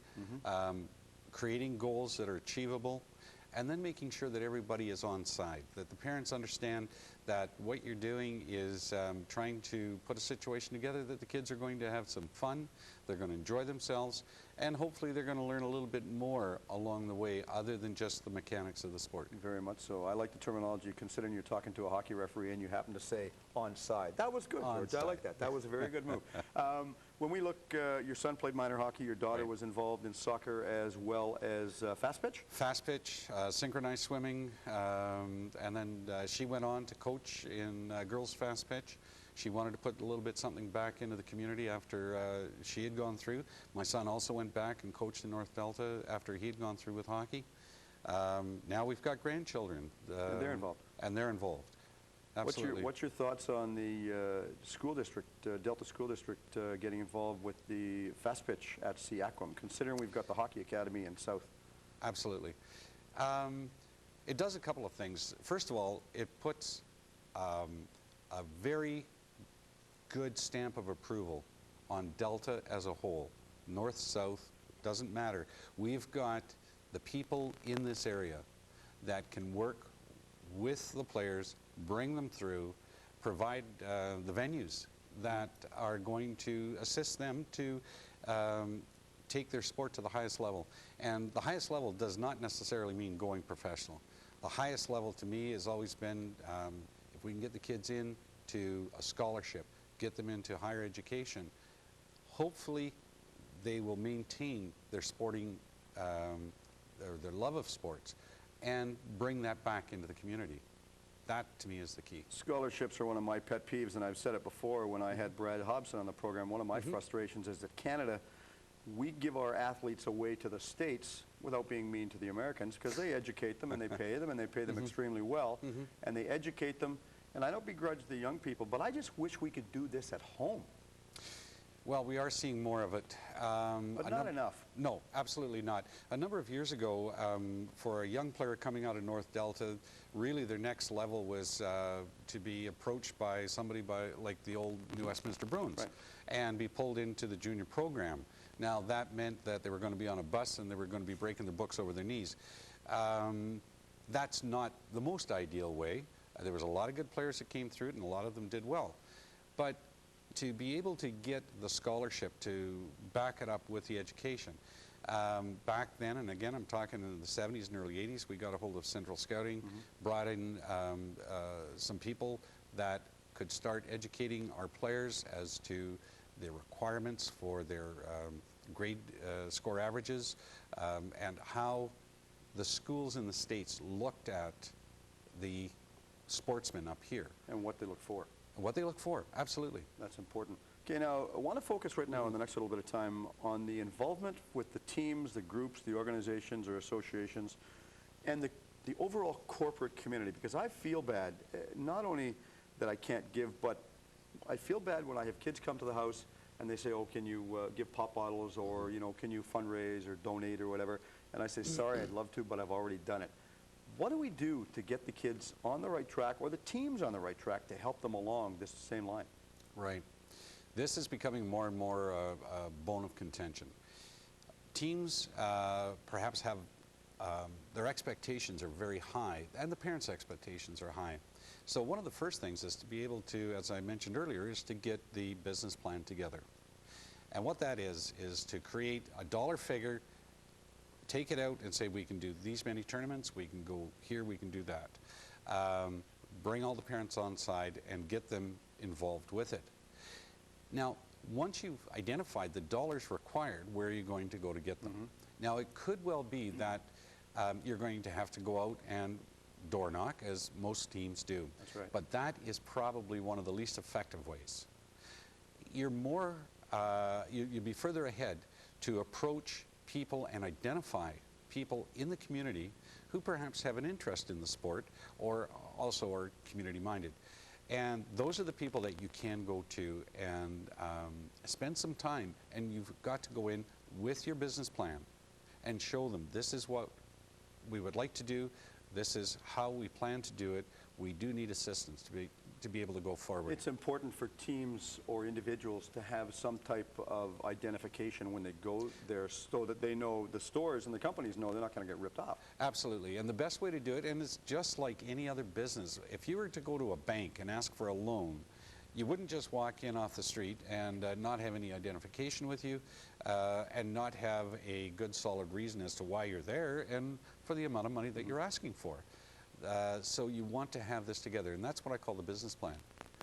creating goals that are achievable, and then making sure that everybody is on side, that the parents understand that what you're doing is trying to put a situation together that the kids are going to have some fun, they're going to enjoy themselves, and hopefully they're going to learn a little bit more along the way other than just the mechanics of the sport. Very much so. I like the terminology, considering you're talking to a hockey referee and you happen to say onside. That was good, George. I like that. That was a very good move. When we look, your son played minor hockey, your daughter was involved in soccer as well as fast pitch? Fast pitch, synchronized swimming, and then she went on to coach in girls fast pitch. She wanted to put a little bit something back into the community after she had gone through. My son also went back and coached in North Delta after he had gone through with hockey. Now we've got grandchildren. And they're involved. And they're involved. Absolutely. What's your thoughts on the school district, Delta School District, getting involved with the fast pitch at Seackwam, considering we've got the hockey academy in South? Absolutely. It does a couple of things. First of all, it puts a very good stamp of approval on Delta as a whole. North, south, doesn't matter. We've got the people in this area that can work with the players, bring them through, provide the venues that are going to assist them to take their sport to the highest level. And the highest level does not necessarily mean going professional. The highest level to me has always been if we can get the kids into a scholarship, get them into higher education, hopefully they will maintain their sporting, their love of sports, and bring that back into the community. That, to me, is the key. Scholarships are one of my pet peeves, and I've said it before when I had Brad Hobson on the program. One of my frustrations is that Canada, we give our athletes away to the States without being mean to the Americans, because they educate them and they pay them and they pay them extremely well, and they educate them. And I don't begrudge the young people, but I just wish we could do this at home. Well, we are seeing more of it. But not enough. No, absolutely not. A number of years ago, for a young player coming out of North Delta, really their next level was to be approached by somebody like the old New Westminster Bruins and be pulled into the junior program. Now, that meant that they were going to be on a bus and they were going to be breaking their books over their knees. That's not the most ideal way. There was a lot of good players that came through it, and a lot of them did well. But to be able to get the scholarship to back it up with the education, back then, and again I'm talking in the 70s and early 80s, we got a hold of Central Scouting, brought in some people that could start educating our players as to the requirements for their grade score averages, and how the schools in the States looked at the sportsmen up here. And what they look for. What they look for, absolutely. That's important. Okay, now I want to focus right now in the next little bit of time on the involvement with the teams, the groups, the organizations or associations, and the overall corporate community, because I feel bad, not only that I can't give, but I feel bad when I have kids come to the house and they say, oh, can you give pop bottles, or, you know, can you fundraise or donate or whatever? And I say, sorry, I'd love to, but I've already done it. What do we do to get the kids on the right track, or the teams on the right track, to help them along this same line? Right. This is becoming more and more a bone of contention. Teams perhaps have, their expectations are very high, and the parents' expectations are high. So one of the first things is to be able to, as I mentioned earlier, is to get the business plan together. And what that is to create a dollar figure, take it out and say, we can do these many tournaments, we can go here, we can do that. Bring all the parents on side and get them involved with it. Now, once you've identified the dollars required, where are you going to go to get them? Now, it could well be that you're going to have to go out and door knock, as most teams do. That's right. But that is probably one of the least effective ways. You're more, you'd be further ahead to approach people and identify people in the community who perhaps have an interest in the sport, or also are community minded. And those are the people that you can go to and spend some time, and you've got to go in with your business plan and show them, this is what we would like to do, this is how we plan to do it, we do need assistance to be able to go forward. It's important for teams or individuals to have some type of identification when they go there, so that they know, the stores and the companies know they're not going to get ripped off. Absolutely, and the best way to do it, and it's just like any other business, if you were to go to a bank and ask for a loan, you wouldn't just walk in off the street and not have any identification with you, and not have a good solid reason as to why you're there and for the amount of money that you're asking for. So you want to have this together, and that's what I call the business plan.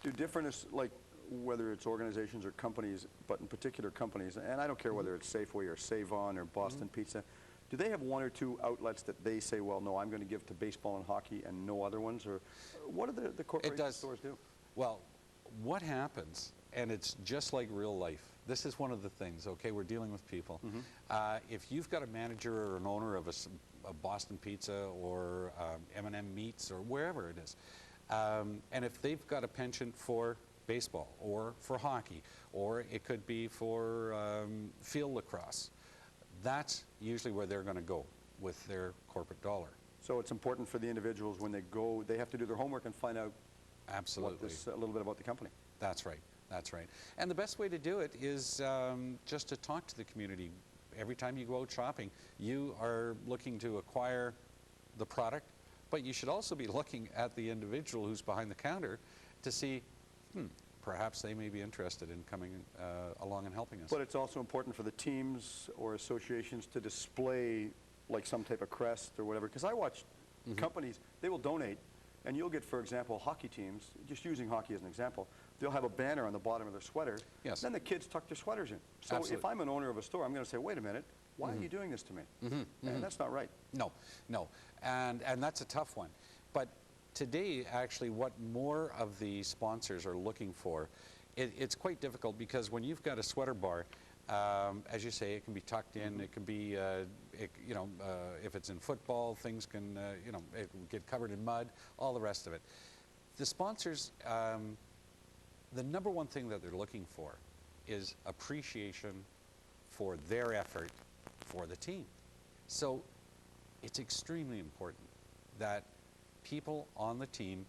Do different, like whether it's organizations or companies, but in particular companies, and I don't care whether it's Safeway or Save-On or Boston Pizza, do they have one or two outlets that they say, well, no, I'm going to give to baseball and hockey and no other ones? Or what do the corporate stores do? Well, what happens, and it's just like real life, this is one of the things, okay, we're dealing with people. If you've got a manager or an owner of a Boston Pizza or M&M Meats or wherever it is, and if they've got a penchant for baseball or for hockey, or it could be for field lacrosse, that's usually where they're going to go with their corporate dollar. So it's important for the individuals when they go, they have to do their homework and find out Absolutely. a little bit about the company. That's right. That's right. And the best way to do it is just to talk to the community. Every time you go out shopping, you are looking to acquire the product, but you should also be looking at the individual who's behind the counter to see, perhaps they may be interested in coming along and helping us. But it's also important for the teams or associations to display like some type of crest or whatever, because I watch companies, they will donate, and you'll get, for example, hockey teams, just using hockey as an example, they'll have a banner on the bottom of their sweater. Yes. Then the kids tuck their sweaters in. So if I'm an owner of a store, I'm going to say, wait a minute, why are you doing this to me? And that's not right. No, no. And that's a tough one. But today, actually, what more of the sponsors are looking for, it's quite difficult, because when you've got a sweater bar, as you say, it can be tucked in, it can be if it's in football, things can, it will get covered in mud, all the rest of it. The sponsors, the number one thing that they're looking for is appreciation for their effort for the team. So it's extremely important that people on the team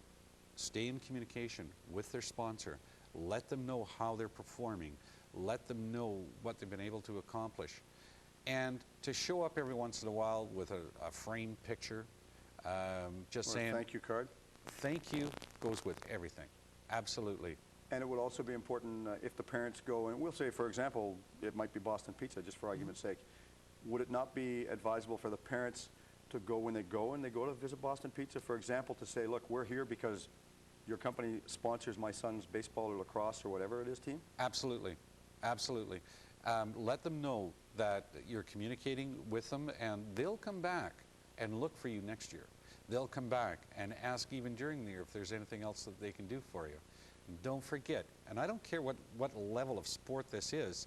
stay in communication with their sponsor, let them know how they're performing, let them know what they've been able to accomplish, and to show up every once in a while with a framed picture, just saying, thank you card. Thank you goes with everything, absolutely. And it would also be important if the parents go, and we'll say, for example, it might be Boston Pizza, just for argument's sake. Would it not be advisable for the parents to go when they go to visit Boston Pizza, for example, to say, look, we're here because your company sponsors my son's baseball or lacrosse or whatever it is team? Absolutely, absolutely. Let them know that you're communicating with them, and they'll come back and look for you next year. They'll come back and ask even during the year if there's anything else that they can do for you. And don't forget, and I don't care what level of sport this is,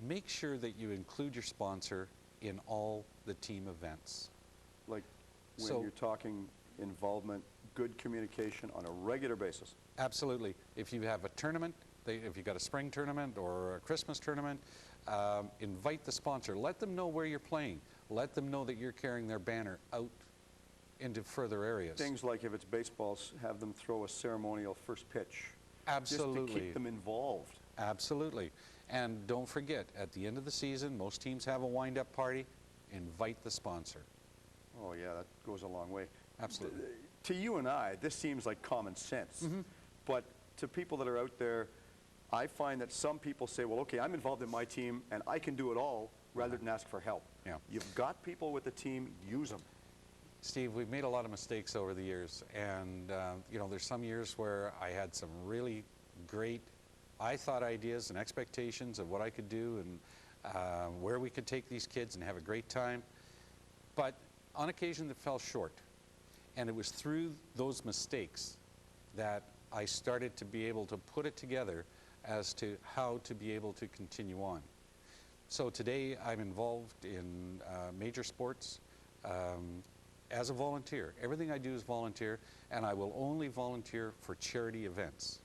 make sure that you include your sponsor in all the team events. Like when you're talking involvement, good communication on a regular basis. Absolutely. If you have a tournament, if you've got a spring tournament or a Christmas tournament, invite the sponsor. Let them know where you're playing. Let them know that you're carrying their banner out into further areas. Things like if it's baseball, have them throw a ceremonial first pitch. Absolutely. Just to keep them involved. Absolutely. And don't forget, at the end of the season, most teams have a wind-up party. Invite the sponsor. Oh yeah, that goes a long way. Absolutely. To you and I, this seems like common sense. But to people that are out there, I find that some people say, well, okay, I'm involved in my team and I can do it all, rather than ask for help. Yeah. You've got people with the team, use them. Steve, we've made a lot of mistakes over the years, and there's some years where I had some really great, I thought, ideas and expectations of what I could do and where we could take these kids and have a great time, but on occasion they fell short. And it was through those mistakes that I started to be able to put it together as to how to be able to continue on. So today I'm involved in major sports as a volunteer. Everything I do is volunteer, and I will only volunteer for charity events.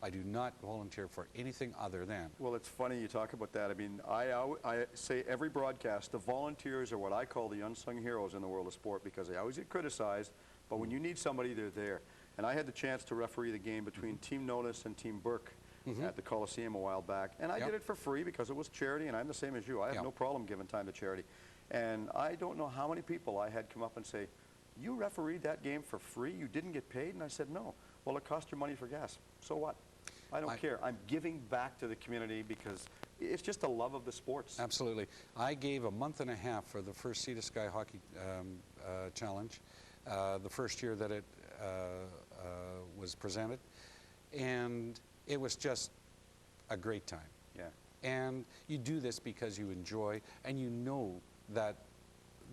I do not volunteer for anything other than. Well, it's funny you talk about that. I mean, I say every broadcast, the volunteers are what I call the unsung heroes in the world of sport, because they always get criticized, but when you need somebody, they're there. And I had the chance to referee the game between Team Notice and Team Burke at the Coliseum a while back, and I did it for free because it was charity, and I'm the same as you. I have no problem giving time to charity. And I don't know how many people I had come up and say, you refereed that game for free? You didn't get paid? And I said, no. Well, it cost your money for gas. So what? I don't care. I'm giving back to the community because it's just a love of the sports. Absolutely. I gave a month and a half for the first Sea to Sky Hockey Challenge, the first year that it was presented. And it was just a great time. Yeah. And you do this because you enjoy, and you know that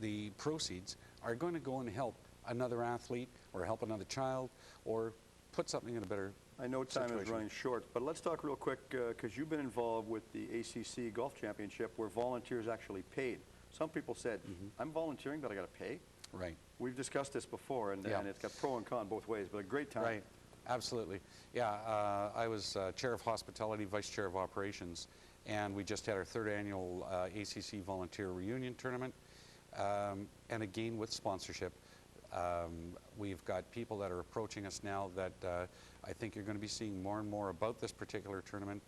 the proceeds are going to go and help another athlete or help another child or put something in a better I know time situation. is running short, but let's talk real quick because you've been involved with the ACC Golf Championship where volunteers actually paid. Some people said, I'm volunteering, but I got to pay. Right. We've discussed this before, and it's got pro and con both ways, but a great time. Right. Absolutely. Yeah, I was chair of hospitality, vice chair of operations, and we just had our third annual ACC Volunteer Reunion Tournament, and again with sponsorship. We've got people that are approaching us now that I think you're going to be seeing more and more about this particular tournament,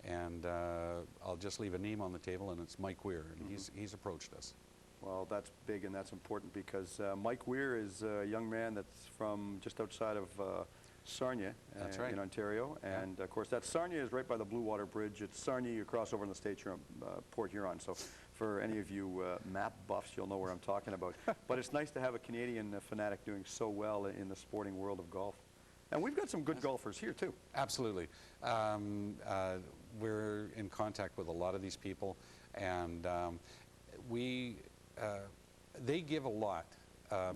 and I'll just leave a name on the table, and it's Mike Weir, and he's approached us. Well, that's big and that's important because Mike Weir is a young man that's from just outside of Sarnia in Ontario, and of course that Sarnia is right by the Blue Water Bridge. It's Sarnia, you cross over in the States, you're on Port Huron. So for any of you map buffs, you'll know where I'm talking about. But it's nice to have a Canadian fanatic doing so well in the sporting world of golf. And we've got some good golfers here too. Absolutely. We're in contact with a lot of these people, and they give a lot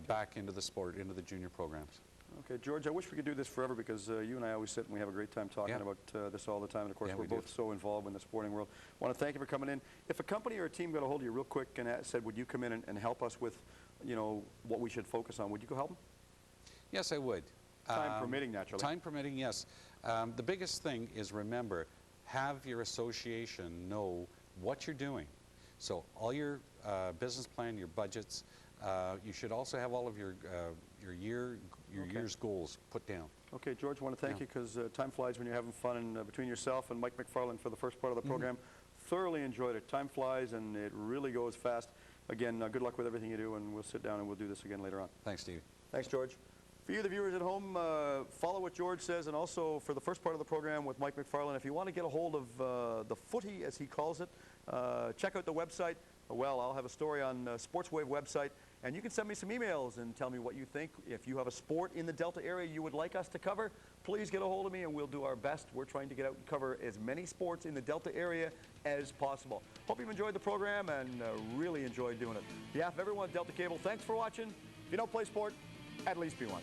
back into the sport, into the junior programs. Okay, George, I wish we could do this forever because you and I always sit and we have a great time talking about this all the time. And of course, we're both so involved in the sporting world. I want to thank you for coming in. If a company or a team got a hold of you real quick and said, would you come in and help us with, you know, what we should focus on, would you go help them? Yes, I would. Time permitting, naturally. Time permitting, yes. The biggest thing is, remember, have your association know what you're doing. So all your business plan, your budgets, you should also have all of your year's goals put down. Okay, George, I want to thank you because time flies when you're having fun, and between yourself and Mike McFarland for the first part of the program, thoroughly enjoyed it. Time flies and it really goes fast. Again, good luck with everything you do, and we'll sit down and we'll do this again later on. Thanks, Steve. Thanks, George. For you, the viewers at home, follow what George says, and also for the first part of the program with Mike McFarland, if you want to get a hold of the footy, as he calls it, check out the website. Well, I'll have a story on Sportswave website, and you can send me some emails and tell me what you think. If you have a sport in the Delta area you would like us to cover, please get a hold of me and we'll do our best. We're trying to get out and cover as many sports in the Delta area as possible. Hope you've enjoyed the program and really enjoyed doing it. On behalf of everyone at Delta Cable, thanks for watching. If you don't play sport, at least be one.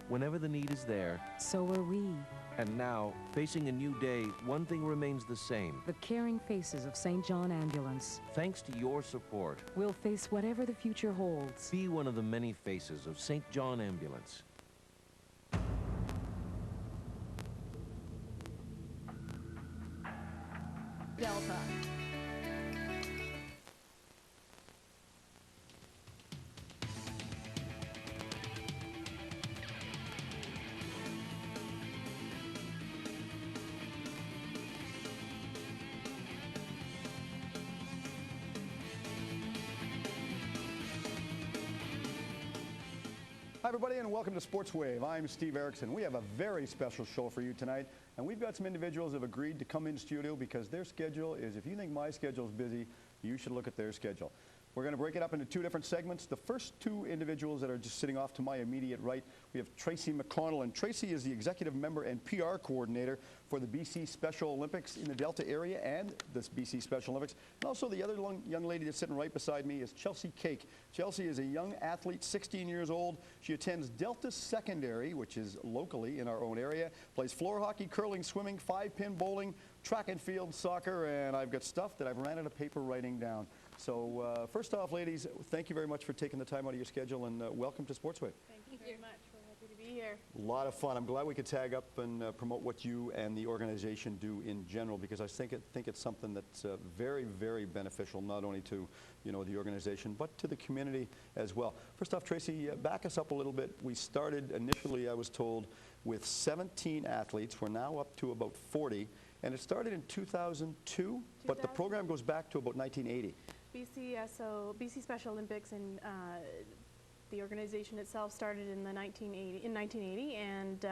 Whenever the need is there, so are we. And now, facing a new day, one thing remains the same. The caring faces of St. John Ambulance. Thanks to your support, we'll face whatever the future holds. Be one of the many faces of St. John Ambulance. Delta. Hi, everybody, and welcome to Sportswave. I'm Steve Erickson. We have a very special show for you tonight, and we've got some individuals who have agreed to come in studio because their schedule is, if you think my schedule is busy, you should look at their schedule. We're going to break it up into two different segments. The first two individuals that are just sitting off to my immediate right, we have Tracy McConnell, and Tracy is the executive member and PR coordinator for the BC Special Olympics in the Delta area and this BC Special Olympics. And also the other young lady that's sitting right beside me is Chelsea Cake. Chelsea is a young athlete, 16 years old. She attends Delta Secondary, which is locally in our own area, plays floor hockey, curling, swimming, 5-pin bowling, track and field, soccer, and I've got stuff that I've ran out of paper writing down. So first off, ladies, thank you very much for taking the time out of your schedule, and welcome to Sportswave. Thank you very much. We're happy to be here. A lot of fun. I'm glad we could tag up and promote what you and the organization do in general, because I think it's something that's very, very beneficial, not only to the organization, but to the community as well. First off, Tracy, back us up a little bit. We started initially, I was told, with 17 athletes. We're now up to about 40, and it started in 2002, but the program goes back to about 1980. BC Special Olympics and the organization itself started in 1980, and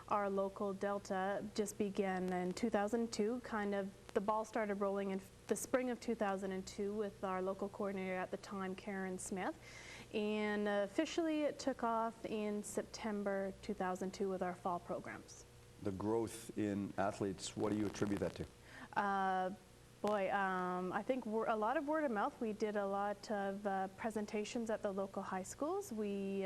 our local Delta just began in 2002. Kind of the ball started rolling in the spring of 2002 with our local coordinator at the time, Karen Smith, and officially it took off in September 2002 with our fall programs. The growth in athletes, what do you attribute that to? I think a lot of word of mouth. We did a lot of presentations at the local high schools. We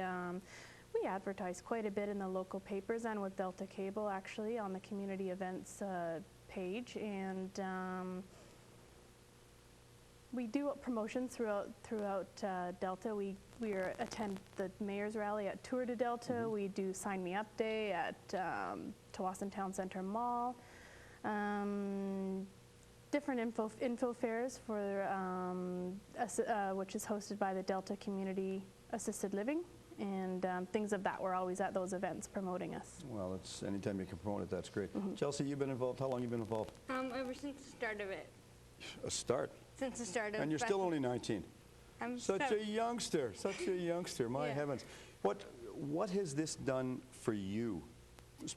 advertised quite a bit in the local papers and with Delta Cable, actually, on the community events page. And we do promotions throughout Delta. We attend the Mayor's Rally at Tour de Delta. We do Sign Me Up Day at Tawasin Town Center Mall. Different info fairs for which is hosted by the Delta Community Assisted Living, and things of that. We're always at those events promoting us. Well, it's anytime you can promote it, that's great. Chelsea, you've been involved. How long have you been involved? Ever since the start of it. A start? Since the start of it. And you're still only 19. I'm such a youngster, my heavens. What has this done for you?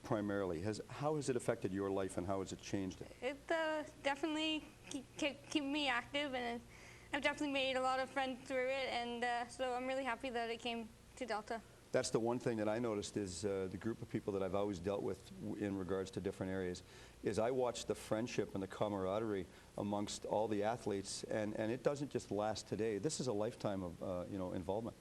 Primarily, how has it affected your life and how has it changed it? It definitely keep me active, and I've definitely made a lot of friends through it, and so I'm really happy that it came to Delta. That's the one thing that I noticed is the group of people that I've always dealt with in regards to different areas is I watch the friendship and the camaraderie amongst all the athletes, and it doesn't just last today. This is a lifetime of involvement.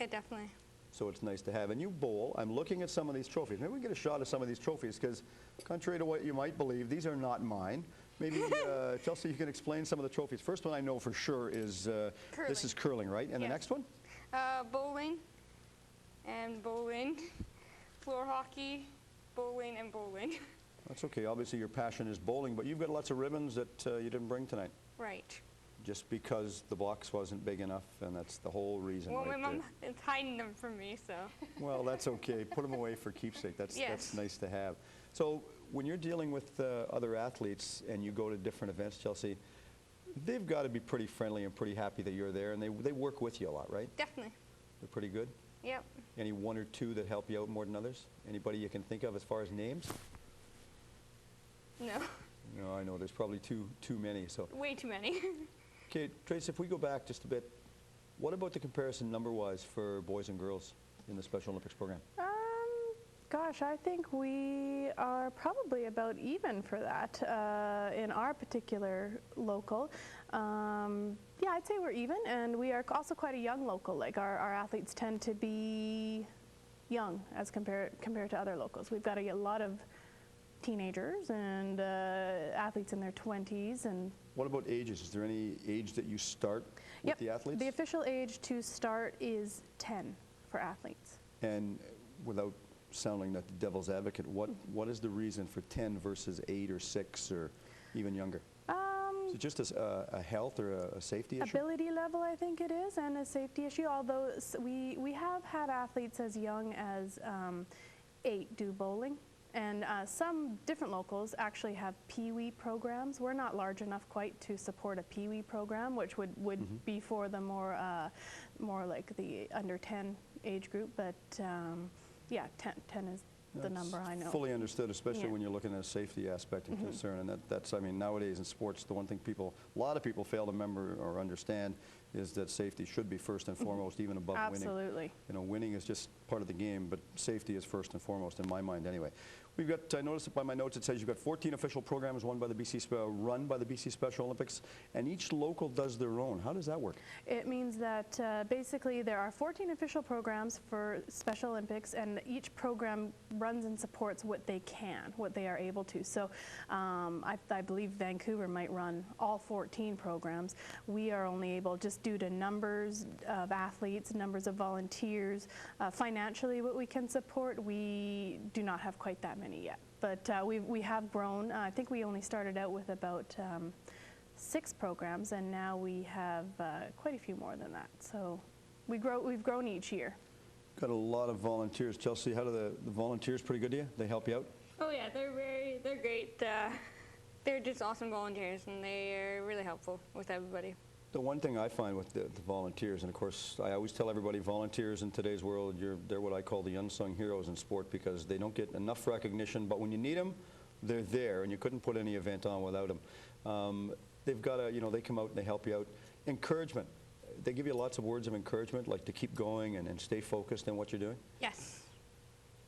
Yeah, definitely. So it's nice to have. And you bowl. I'm looking at some of these trophies. Maybe we get a shot of some of these trophies because contrary to what you might believe, these are not mine. Maybe, Chelsea, you can explain some of the trophies. First one I know for sure is, this is curling, right? And the next one? Bowling and bowling, floor hockey, bowling and bowling. That's okay. Obviously your passion is bowling, but you've got lots of ribbons that you didn't bring tonight. Right. Just because the box wasn't big enough, and that's the whole reason. Well, right my mom is hiding them from me, so. Well, that's okay. Put them away for keepsake. That's nice to have. So when you're dealing with other athletes and you go to different events, Chelsea, they've got to be pretty friendly and pretty happy that you're there, and they work with you a lot, right? Definitely. They're pretty good? Yep. Any one or two that help you out more than others? Anybody you can think of as far as names? No. No, I know. There's probably too many. So. Way too many. Okay, Trace, if we go back just a bit, what about the comparison number-wise for boys and girls in the Special Olympics program? Gosh, I think we are probably about even for that in our particular local. Yeah, I'd say we're even, and we are also quite a young local. Like our athletes tend to be young as compared to other locals. We've got a lot of teenagers and athletes in their 20s. And what about ages? Is there any age that you start with the athletes? The official age to start is 10 for athletes. And without sounding like the devil's advocate, what is the reason for 10 versus 8 or 6 or even younger? Is it just a health or a safety issue? Ability level, I think it is, and a safety issue, although we have had athletes as young as 8 do bowling. And some different locals actually have peewee programs. We're not large enough quite to support a peewee program, which would be for the more like the under 10 age group. But yeah, 10 is the number I know. Fully understood, especially when you're looking at a safety aspect and concern. And that's, I mean, nowadays in sports, the one thing a lot of people fail to remember or understand is that safety should be first and foremost, even above winning. Absolutely. You know, winning is just part of the game, but safety is first and foremost in my mind anyway. We've got, I noticed by my notes, it says you've got 14 official programs run by the BC Special Olympics, and each local does their own. How does that work? It means that basically there are 14 official programs for Special Olympics, and each program runs and supports what they can, what they are able to. So I believe Vancouver might run all 14 programs. We are only able, just due to numbers of athletes, numbers of volunteers, financially what we can support, we do not have quite that many yet. But we have grown. I think we only started out with about 6 programs, and now we have quite a few more than that. So we've grown each year. Got a lot of volunteers. Chelsea, how do the volunteers pretty good to you? They help you out? Oh yeah, they're great. They're just awesome volunteers, and they are really helpful with everybody. The one thing I find with the volunteers, and of course I always tell everybody volunteers in today's world, they're what I call the unsung heroes in sport because they don't get enough recognition, but when you need them, they're there, and you couldn't put any event on without them. They've got to, they come out and they help you out. Encouragement. They give you lots of words of encouragement, like to keep going and stay focused in what you're doing? Yes.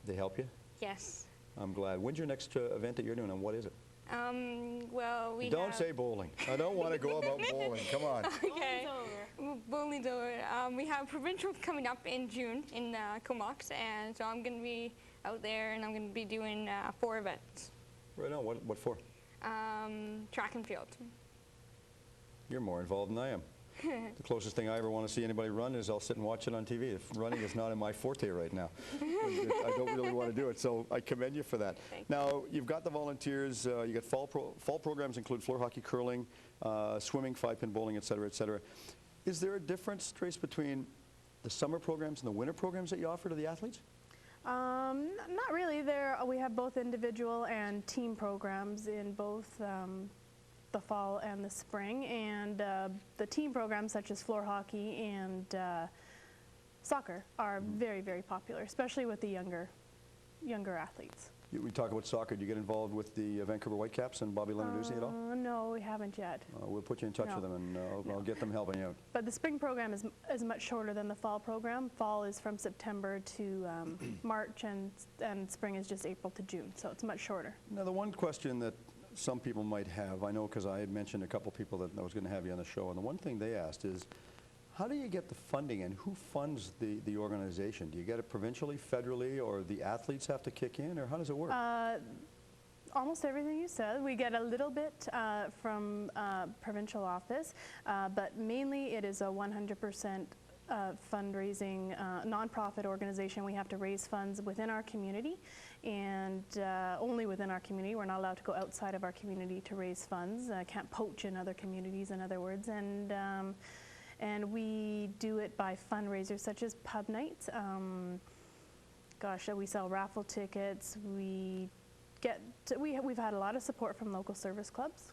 They help you? Yes. I'm glad. When's your next event that you're doing, and what is it? Well, we Don't say bowling. I don't want to go about bowling. Come on. Okay. Bowling's over. We have provincials coming up in June in Comox, and so I'm going to be out there, and I'm going to be doing 4 events. Right on. What for? Track and field. You're more involved than I am. The closest thing I ever want to see anybody run is I'll sit and watch it on TV. If running is not in my forte right now, I don't really want to do it. So I commend you for that. Now, you've got the volunteers. You got fall programs include floor hockey, curling, swimming, 5-pin bowling, et cetera, et cetera. Is there a difference, Trace, between the summer programs and the winter programs that you offer to the athletes? Not really. We have both individual and team programs in both the fall and the spring, and the team programs such as floor hockey and soccer are very, very popular, especially with the younger athletes. We talk about soccer. Do you get involved with the Vancouver Whitecaps and Bobby Lenarduzzi at all? No, we haven't yet. We'll put you in touch with them, and I'll get them helping you out. But the spring program is much shorter than the fall program. Fall is from September to March, and spring is just April to June, so it's much shorter. Now, the one question that some people might have, I know because I had mentioned a couple people that I was going to have you on the show, and the one thing they asked is, how do you get the funding, and who funds the organization? Do you get it provincially, federally, or the athletes have to kick in, or how does it work? Almost everything you said. We get a little bit from provincial office, but mainly it is a 100% fundraising nonprofit organization. We have to raise funds within our community, and only within our community. We're not allowed to go outside of our community to raise funds. Can't poach in other communities, in other words. And we do it by fundraisers such as pub nights. We sell raffle tickets. We've had a lot of support from local service clubs,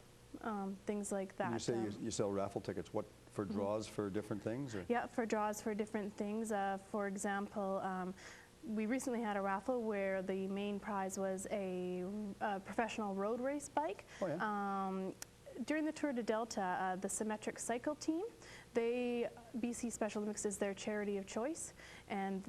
things like that. You say you sell raffle tickets. What, for draws for different things? Or? Yeah, for draws for different things. For example, we recently had a raffle where the main prize was a professional road race bike. Oh, yeah. During the Tour de Delta, the Symmetric Cycle team, BC Special Olympics is their charity of choice, and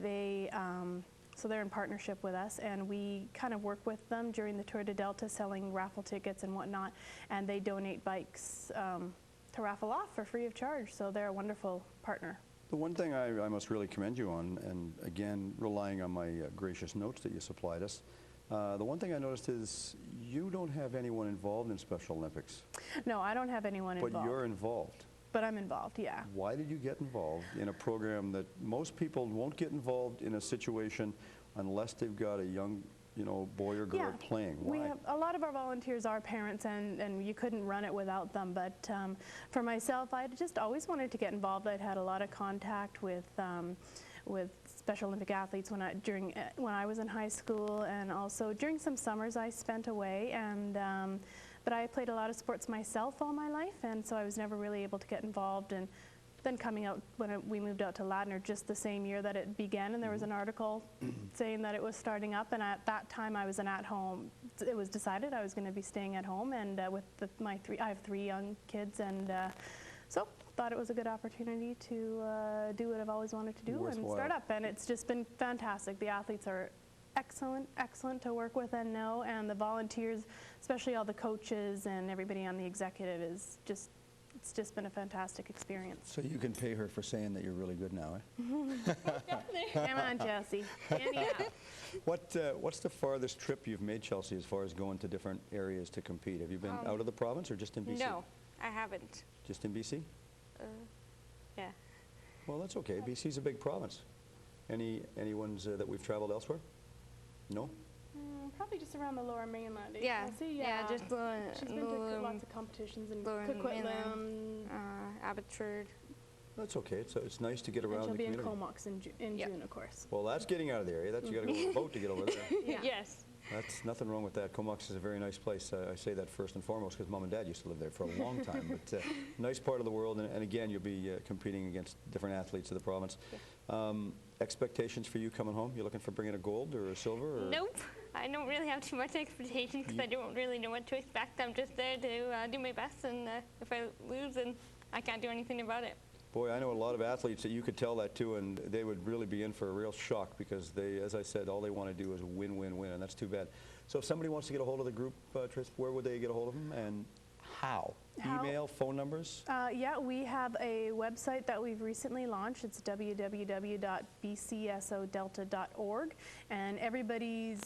so they're in partnership with us, and we kind of work with them during the Tour de Delta, selling raffle tickets and whatnot, and they donate bikes to raffle off for free of charge, so they're a wonderful partner. The one thing I must really commend you on, and again, relying on my gracious notes that you supplied us, the one thing I noticed is you don't have anyone involved in Special Olympics. No, I don't have anyone involved. But you're involved. But I'm involved, yeah. Why did you get involved in a program that most people won't get involved in a situation unless they've got a young, boy or girl playing? Why? We have, a lot of our volunteers are parents, and you couldn't run it without them. But for myself, I just always wanted to get involved. I'd had a lot of contact with Special Olympic athletes when I was in high school, and also during some summers I spent away. But I played a lot of sports myself all my life, and so I was never really able to get involved. And then coming out, when we moved out to Ladner just the same year that it began, and there was an article saying that it was starting up, and at that time I was at home. It was decided I was going to be staying at home, and with I have 3 young kids, and so thought it was a good opportunity to do what I've always wanted to do and start up, and it's just been fantastic. The athletes are excellent to work with and know, and the volunteers, especially all the coaches and everybody on the executive, it's just been a fantastic experience. So you can pay her for saying that you're really good now, eh? Come on, Chelsea. What's the farthest trip you've made, Chelsea, as far as going to different areas to compete? Have you been out of the province or just in BC? No, I haven't. Just in BC? Yeah. Well, that's okay. BC's a big province. Any ones that we've traveled elsewhere? No? Probably just around the Lower Mainland. Yeah. Just she's been to lots of competitions in Coquitlam, Abbotsford. That's okay. It's nice to get around the community. And she'll be in Comox in June, of course. Well, that's getting out of the area. You got to go on a boat to get over there. Yes. That's nothing wrong with that. Comox is a very nice place. I say that first and foremost because Mom and Dad used to live there for a long time. But nice part of the world, and again, you'll be competing against different athletes of the province. Yeah. Expectations for you coming home? You looking for bringing a gold or a silver? Or? Nope. I don't really have too much expectations because I don't really know what to expect. I'm just there to do my best, and if I lose, then I can't do anything about it. Boy, I know a lot of athletes that you could tell that to, and they would really be in for a real shock because they, as I said, all they want to do is win, win, win, and that's too bad. So if somebody wants to get a hold of the group, Tris, where would they get a hold of them, and how? Email, phone numbers? Yeah, we have a website that we've recently launched. It's www.bcsodelta.org, and everybody's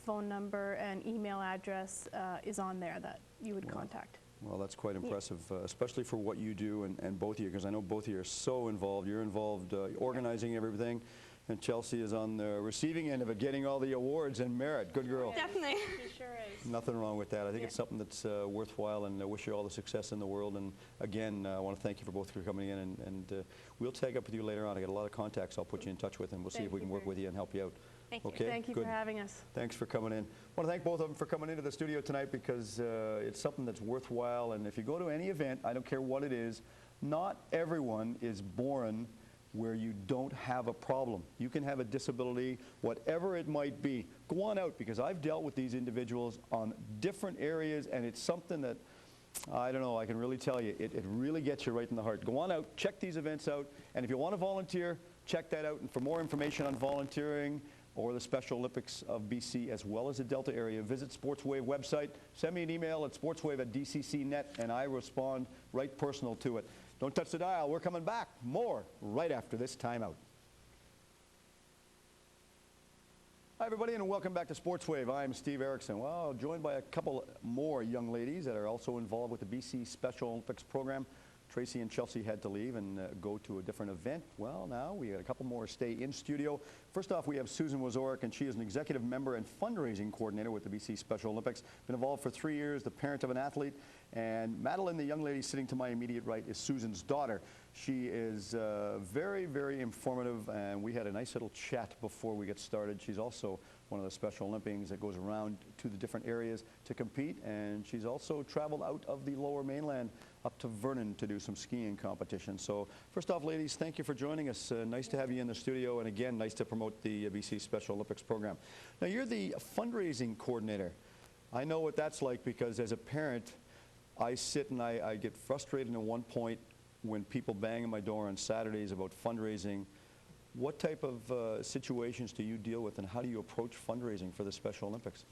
phone number and email address is on there that you would contact. Well, that's quite impressive, especially for what you do, and both of you, because I know both of you are so involved. You're involved organizing everything, and Chelsea is on the receiving end of it, getting all the awards and merit. Good girl. Definitely. She sure is. Nothing wrong with that. I think it's something that's worthwhile, and I wish you all the success in the world. And again, I want to thank you for both for coming in, and we'll tag up with you later on. I got a lot of contacts I'll put you in touch with, and we'll see if we can work with you and help you out. Thank you. Okay? Thank you for having us. Thanks for coming in. I want to thank both of them for coming into the studio tonight because it's something that's worthwhile. And if you go to any event, I don't care what it is, not everyone is born, where you don't have a problem. You can have a disability, whatever it might be. Go on out, because I've dealt with these individuals on different areas, and it's something that, I don't know, I can really tell you, it really gets you right in the heart. Go on out, check these events out, and if you want to volunteer, check that out. And for more information on volunteering or the Special Olympics of BC as well as the Delta area, visit Sportswave website. Send me an email at sportswave@dcc.net, and I respond right personal to it. Don't touch the dial. We're coming back. More right after this timeout. Hi, everybody, and welcome back to Sportswave. I'm Steve Erickson. Well, joined by a couple more young ladies that are also involved with the BC Special Olympics program. Tracy and Chelsea had to leave and go to a different event. Well, now we got a couple more stay in studio. First off, we have Susan Wazorek, and she is an executive member and fundraising coordinator with the BC Special Olympics. Been involved for 3 years, the parent of an athlete. And Madeline, the young lady sitting to my immediate right, is Susan's daughter. She is very, very informative, and we had a nice little chat before we get started. She's also one of the Special Olympians that goes around to the different areas to compete, and she's also traveled out of the Lower Mainland up to Vernon to do some skiing competition. So first off, ladies, thank you for joining us. Nice to have you in the studio, and again, nice to promote the BC Special Olympics program. Now, you're the fundraising coordinator. I know what that's like, because as a parent, I sit and I get frustrated at one point when people bang on my door on Saturdays about fundraising. What type of situations do you deal with, and how do you approach fundraising for the Special Olympics?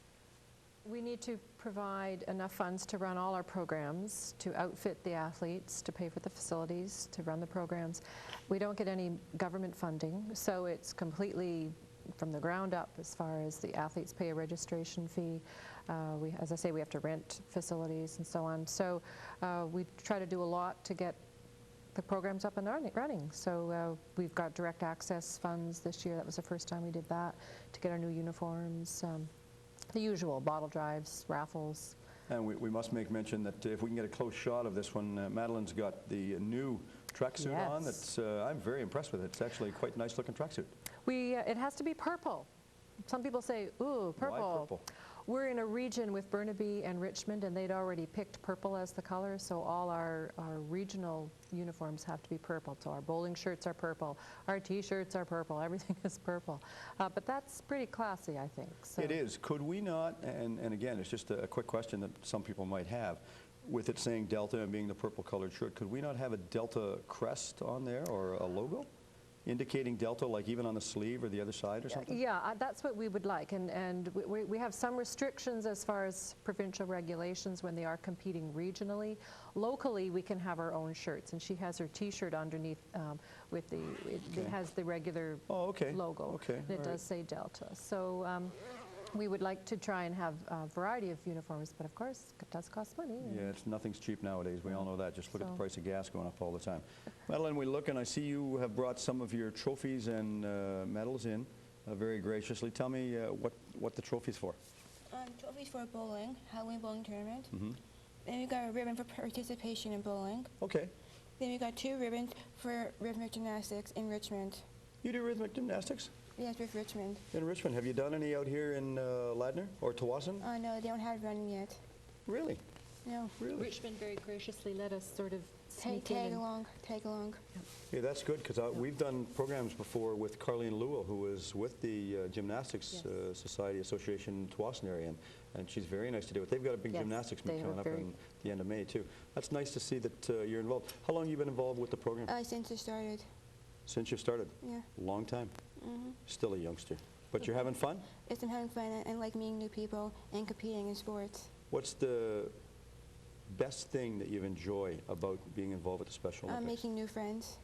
We need to provide enough funds to run all our programs, to outfit the athletes, to pay for the facilities, to run the programs. We don't get any government funding, so it's completely from the ground up as far as the athletes pay a registration fee. As I say, we have to rent facilities and so on. So we try to do a lot to get the program's up and running. So we've got direct access funds this year. That was the first time we did that, to get our new uniforms, the usual bottle drives, raffles. And we must make mention that if we can get a close shot of this one, Madeline's got the new tracksuit on. That's I'm very impressed with it. It's actually quite a nice looking tracksuit. It has to be purple. Some people say, ooh, purple. Why purple? We're in a region with Burnaby and Richmond, and they'd already picked purple as the color, so all our regional uniforms have to be purple. So our bowling shirts are purple, our T-shirts are purple, everything is purple. But that's pretty classy, I think. So. It is. Could we not, and again, it's just a quick question that some people might have, with it saying Delta and being the purple colored shirt, could we not have a Delta crest on there or a logo? Indicating Delta, like even on the sleeve or the other side or something? Yeah, that's what we would like, and we have some restrictions as far as provincial regulations when they are competing regionally. Locally, we can have our own shirts, and she has her T-shirt underneath with it has the regular logo, and it does say Delta. So we would like to try and have a variety of uniforms, but of course, it does cost money. Yeah, nothing's cheap nowadays. We all know that. Just look at the price of gas going up all the time. Madeline, we look, and I see you have brought some of your trophies and medals in very graciously. Tell me what the trophy's for. Trophies for bowling, Halloween bowling tournament. Then we got a ribbon for participation in bowling. Okay. Then we got 2 ribbons for rhythmic gymnastics in Richmond. You do rhythmic gymnastics? Yes, with Richmond. In Richmond. Have you done any out here in Ladner or Tawasin? No, they don't have running yet. Really? No. Really? Richmond very graciously let us sort of tag along. Yeah, that's good, because we've done programs before with Carleen Lewell, who was with the Gymnastics Society Association in Tawasin area, and she's very nice to deal with. They've got a big gymnastics meet coming up in the end of May, too. That's nice to see that you're involved. How long have you been involved with the program? Since it started. Since you started? Yeah. Long time. Still a youngster. But you're having fun? Yes, I'm having fun and like meeting new people and competing in sports. What's the best thing that you enjoy about being involved with the Special Olympics? Making new friends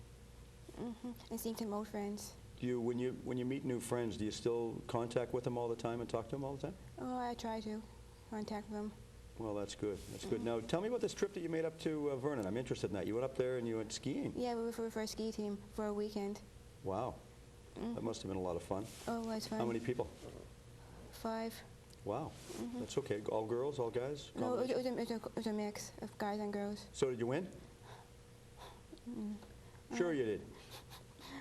and seeing some old friends. Do you, when you meet new friends, do you still contact with them all the time and talk to them all the time? Oh, I try to contact them. Well, that's good. That's good. Now, tell me about this trip that you made up to Vernon. I'm interested in that. You went up there and you went skiing. Yeah, we were for a ski team for a weekend. Wow. That must have been a lot of fun. Oh, it was fun. How many people? 5. Wow. That's okay. All girls, all guys? No, it was a mix of guys and girls. So did you win? Sure you did.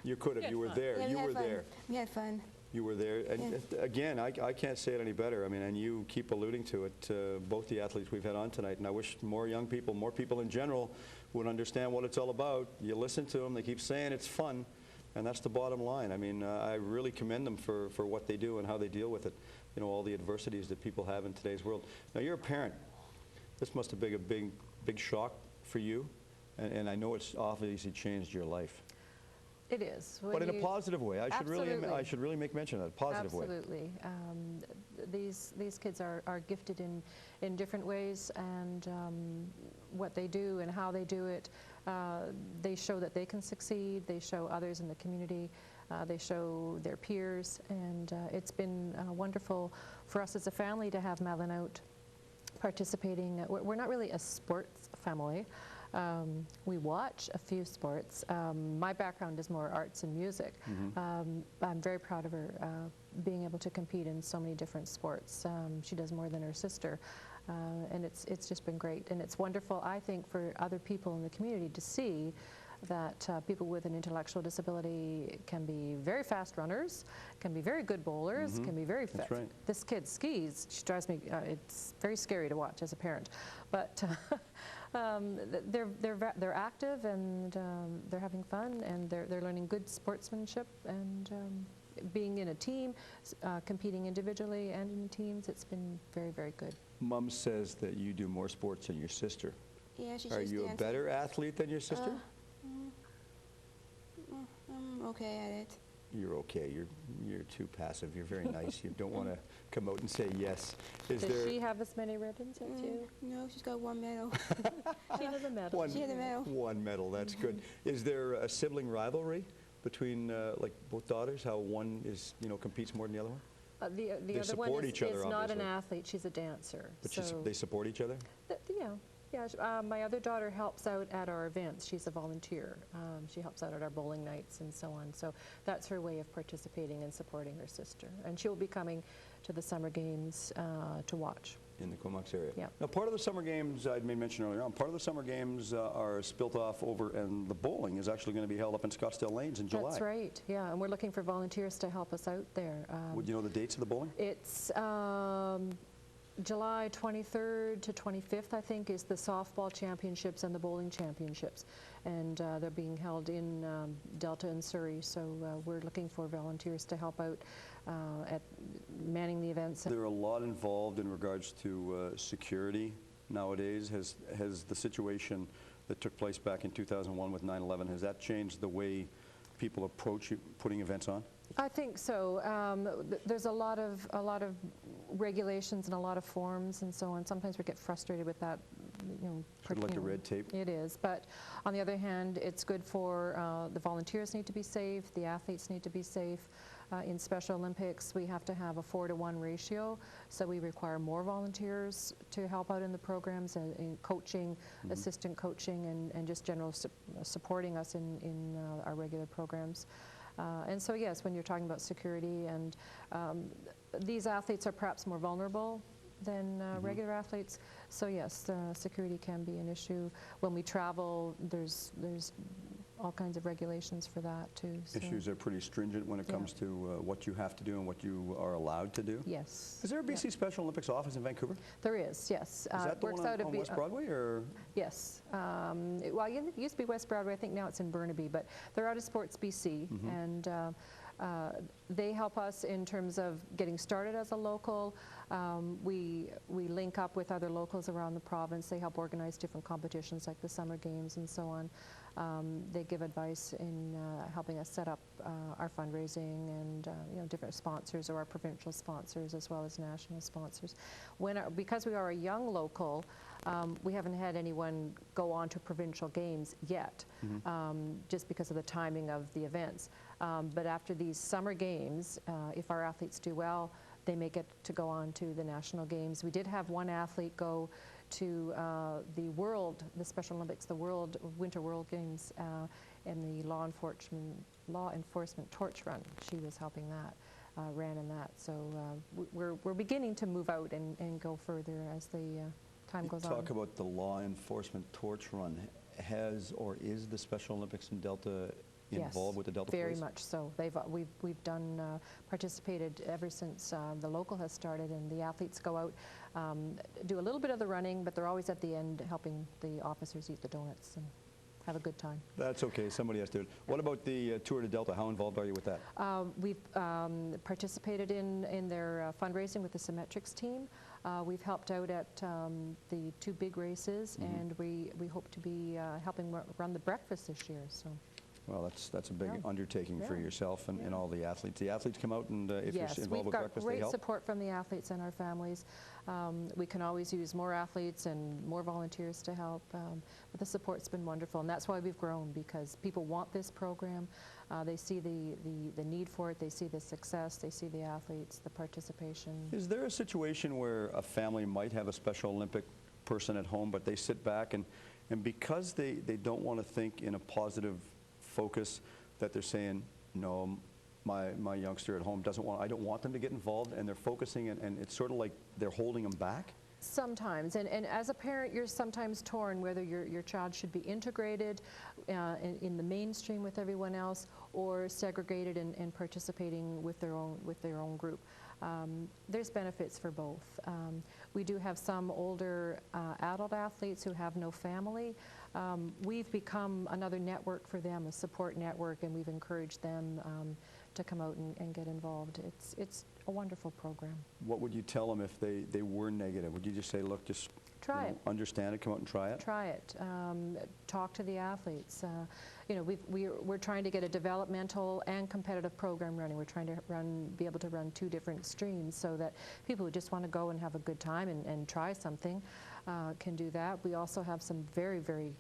You could have. You were there. Yeah, you were there. We had fun. You were there. And again, I can't say it any better. I mean, and you keep alluding to it, both the athletes we've had on tonight, and I wish more young people, more people in general, would understand what it's all about. You listen to them. They keep saying it's fun. And that's the bottom line. I mean, I really commend them for what they do and how they deal with it, you know, all the adversities that people have in today's world. Now, you're a parent. This must have been a big shock for you, and I know it's obviously changed your life. It is. But in a positive way. I should really make mention of that, positive way. Absolutely. These kids are gifted in different ways, and what they do and how they do it, they show that they can succeed. They show others in the community. They show their peers, and it's been wonderful for us as a family to have Madeline out participating. We're not really a sports family. We watch a few sports. My background is more arts and music. I'm very proud of her being able to compete in so many different sports. She does more than her sister, and it's just been great. And it's wonderful, I think, for other people in the community to see that people with an intellectual disability can be very fast runners, can be very good bowlers, can be very fit. That's right. This kid skis. She drives me, it's very scary to watch as a parent. But they're active, and they're having fun, and they're learning good sportsmanship, and being in a team, competing individually and in teams. It's been very, very good. Mom says that you do more sports than your sister. Yeah, she's Are just you a dancing. better athlete than your sister? I'm okay at it. You're okay. You're too passive. You're very nice. You don't want to come out and say yes. Does she have as many ribbons as you? No, she's got one medal. She has a medal. She has a medal. One medal. That's good. Is there a sibling rivalry between like both daughters? How one is, you know, competes more than the other one? The other one support each other, is not an obviously. athlete. She's a dancer. But so they support each other? Yeah. My other daughter helps out at our events. She's a volunteer. She helps out at our bowling nights and so on. So that's her way of participating and supporting her sister. And she'll be coming to the summer games to watch. In the Comox area. Yeah. Now, part of the summer games, I made mention earlier on, part of the summer games are spilt off over, and the bowling is actually going to be held up in Scottsdale Lanes in July. That's right, yeah, and we're looking for volunteers to help us out there. Would you know the dates of the bowling? It's July 23rd to 25th, I think, is the softball championships and the bowling championships. And they're being held in Delta and Surrey, so we're looking for volunteers to help out at manning the events. There are a lot involved in regards to security nowadays. Has the situation that took place back in 2001 with 9/11, has that changed the way people approach putting events on? I think so. There's a lot of regulations and a lot of forms and so on. Sometimes we get frustrated with that. Sort of like the red tape. It is, but on the other hand, it's good for the volunteers need to be safe, the athletes need to be safe. In Special Olympics, we have to have a 4-to-1 ratio, so we require more volunteers to help out in the programs and in coaching, assistant coaching, and just general supporting us in our regular programs. And so yes, when you're talking about security, and these athletes are perhaps more vulnerable than regular athletes, so yes, security can be an issue. When we travel, there's all kinds of regulations for that too. So. Issues are pretty stringent when it comes to what you have to do and what you are allowed to do? Yes. Is there a BC Special Olympics office in Vancouver? There is, yes. Is that the one on West Broadway, or? Yes. Well, it used to be West Broadway. I think now it's in Burnaby, but they're out of Sports BC, and they help us in terms of getting started as a local. We link up with other locals around the province. They help organize different competitions like the summer games and so on. They give advice in helping us set up our fundraising and different sponsors, or our provincial sponsors as well as national sponsors. Because we are a young local, we haven't had anyone go on to provincial games yet, just because of the timing of the events. But after these summer games, if our athletes do well, they may get to go on to the national games. We did have one athlete go to the Special Olympics, the Winter World Games, and the law enforcement torch run. She was helping that, ran in that. So we're beginning to move out and go further as the time goes on. Talk about the law enforcement torch run. Has or is the Special Olympics in Delta involved with the Delta Police? Very much so. We've done participated ever since the local has started, and the athletes go out, do a little bit of the running, but they're always at the end helping the officers eat the donuts and have a good time. That's okay. Somebody has to do it. What about the Tour de Delta? How involved are you with that? We've participated in their fundraising with the Symmetrics team. We've helped out at the 2 big races, and we hope to be helping run the breakfast this year. So. Well, that's a big undertaking for yourself and all the athletes. The athletes come out, and if you're involved with breakfast, they help? Yes, we've got great support from the athletes and our families. We can always use more athletes and more volunteers to help, but the support's been wonderful, and that's why we've grown, because people want this program. They see the need for it, they see the success, they see the athletes, the participation. Is there a situation where a family might have a Special Olympic person at home, but they sit back and because they don't want to think in a positive focus, that they're saying, no, my youngster at home doesn't want, I don't want them to get involved, and they're focusing, and it's sort of like they're holding them back? Sometimes, and as a parent, you're sometimes torn whether your child should be integrated in the mainstream with everyone else, or segregated and participating with their own group. There's benefits for both. We do have some older adult athletes who have no family. We've become another network for them, a support network, and we've encouraged them to come out and get involved. It's a wonderful program. What would you tell them if they were negative? Would you just say, look, just try it, understand it, come out and try it? Try it. Talk to the athletes. We're trying to get a developmental and competitive program running. We're trying to be able to run 2 different streams so that people who just want to go and have a good time and try something can do that. We also have some very, very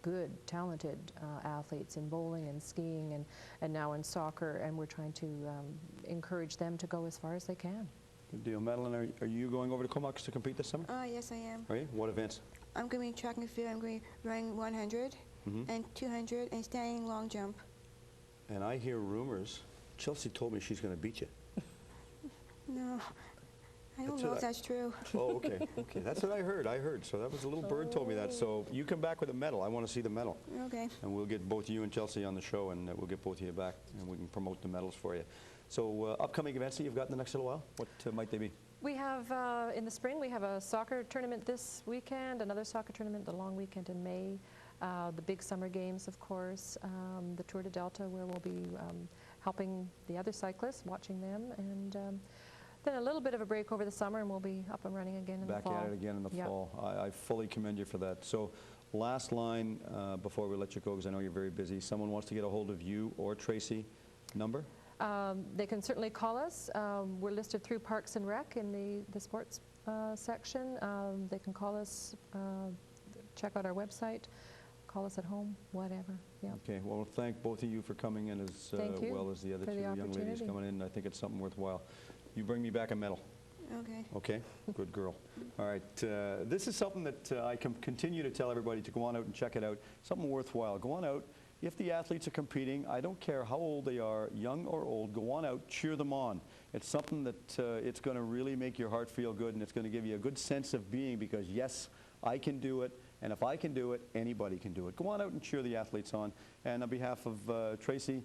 good, talented athletes in bowling and skiing and now in soccer, and we're trying to encourage them to go as far as they can. Good deal. Madeline, are you going over to Comox to compete this summer? Yes, I am. Are you? What events? I'm going to be track and field. I'm going to be running 100 and 200 and standing long jump. And I hear rumors. Chelsea told me she's going to beat you. No. I don't know if that's true. Oh, okay. Okay, that's what I heard. So that was a little bird told me that. So you come back with a medal. I want to see the medal. Okay. And we'll get both you and Chelsea on the show, and we'll get both of you back, and we can promote the medals for you. So upcoming events that you've got in the next little while, what might they be? We have, in the spring, we have a soccer tournament this weekend, another soccer tournament the long weekend in May, the big summer games, of course, the Tour de Delta, where we'll be helping the other cyclists, watching them, and then a little bit of a break over the summer, and we'll be up and running again in the fall. Back at it again in the fall. I fully commend you for that. So last line before we let you go, because I know you're very busy. Someone wants to get a hold of you or Tracy. Number? They can certainly call us. We're listed through Parks and Rec in the sports section. They can call us, check out our website, call us at home, whatever. Yeah. Okay. Well, thank both of you for coming in as well as the other 2 young ladies coming in. I think it's something worthwhile. You bring me back a medal. Okay. Okay? Good girl. All right. This is something that I can continue to tell everybody to go on out and check it out. Something worthwhile. Go on out. If the athletes are competing, I don't care how old they are, young or old, go on out, cheer them on. It's something that it's going to really make your heart feel good, and it's going to give you a good sense of being, because yes, I can do it, and if I can do it, anybody can do it. Go on out and cheer the athletes on. And on behalf of Tracy,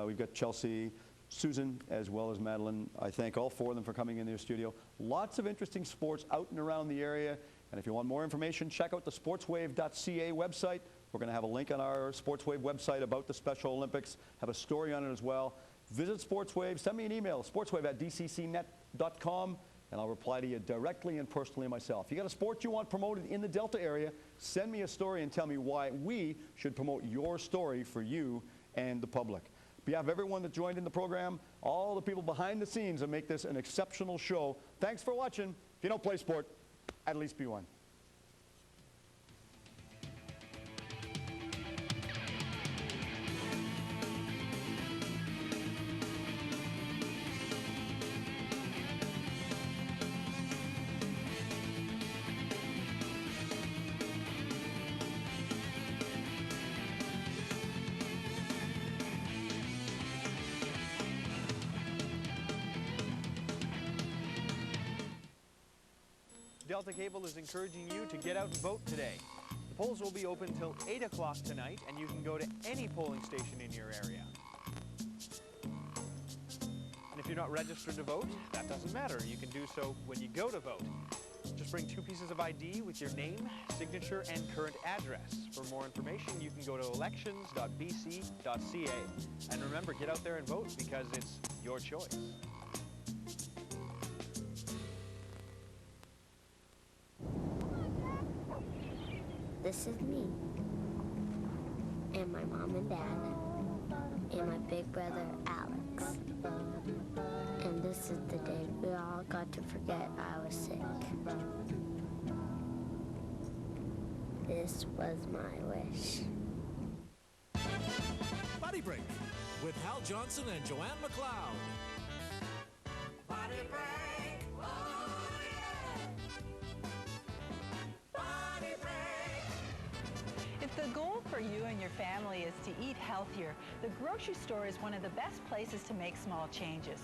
we've got Chelsea, Susan, as well as Madeline. I thank all 4 of them for coming in their studio. Lots of interesting sports out and around the area. And if you want more information, check out the sportswave.ca website. We're going to have a link on our Sportswave website about the Special Olympics, have a story on it as well. Visit Sportswave, send me an email, sportswave@dccnet.com, and I'll reply to you directly and personally myself. If you got a sport you want promoted in the Delta area, send me a story and tell me why we should promote your story for you and the public. On behalf of everyone that joined in the program, all the people behind the scenes that make this an exceptional show, thanks for watching. If you don't play sport, at least be one. Delta Cable is encouraging you to get out and vote today. The polls will be open till 8 o'clock tonight, and you can go to any polling station in your area. And if you're not registered to vote, that doesn't matter. You can do so when you go to vote. Just bring 2 pieces of ID with your name, signature, and current address. For more information, you can go to elections.bc.ca. And remember, get out there and vote because it's your choice. This is me, and my mom and dad, and my big brother Alex. And this is the day we all got to forget I was sick. This was my wish. Buddy Break with Hal Johnson and Joanne McLeod. Buddy Break, oh yeah. Buddy Break. If the goal for you and your family is to eat healthier, the grocery store is one of the best places to make small changes.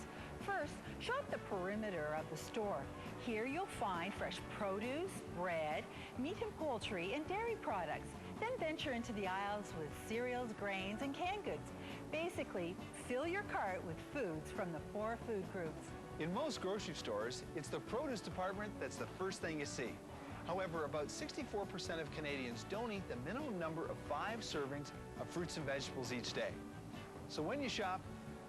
First, shop the perimeter of the store. Here you'll find fresh produce, bread, meat and poultry, and dairy products. Then venture into the aisles with cereals, grains, and canned goods. Basically, fill your cart with foods from the 4 food groups. In most grocery stores, it's the produce department that's the first thing you see. However, about 64% of Canadians don't eat the minimum number of 5 servings of fruits and vegetables each day. So when you shop,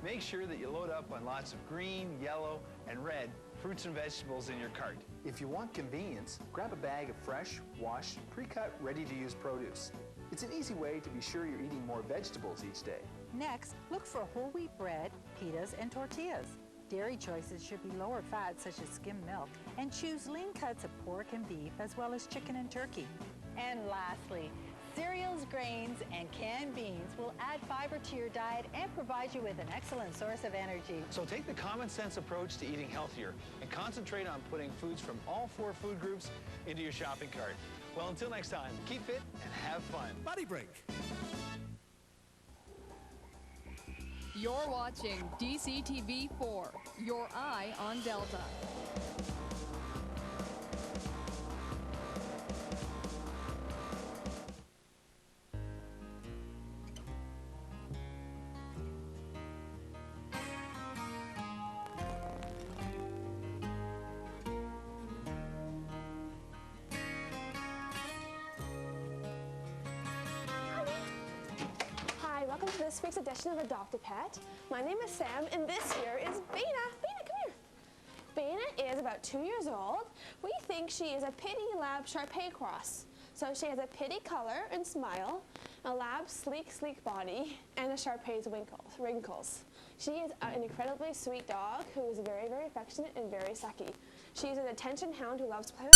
make sure that you load up on lots of green, yellow, and red fruits and vegetables in your cart. If you want convenience, grab a bag of fresh, washed, pre-cut, ready-to-use produce. It's an easy way to be sure you're eating more vegetables each day. Next, look for whole wheat bread, pitas, and tortillas. Dairy choices should be lower fat, such as skim milk, and choose lean cuts of pork and beef, as well as chicken and turkey. And lastly, cereals, grains, and canned beans will add fiber to your diet and provide you with an excellent source of energy. So take the common sense approach to eating healthier and concentrate on putting foods from all 4 food groups into your shopping cart. Well, until next time, keep fit and have fun. Buddy Break. You're watching DCTV4, your eye on Delta. Hi, welcome to this week's edition of Adopt a Pet. My name is Sam, and this here is Bana. Bana, come here. Bana is about 2 years old. We think she is a Pitty Lab Shar-Pei cross. So she has a Pitty color and smile, a Lab sleek body, and a Shar-Pei's wrinkles. She is an incredibly sweet dog who is very, very affectionate and very sucky. She is an attention hound who loves playing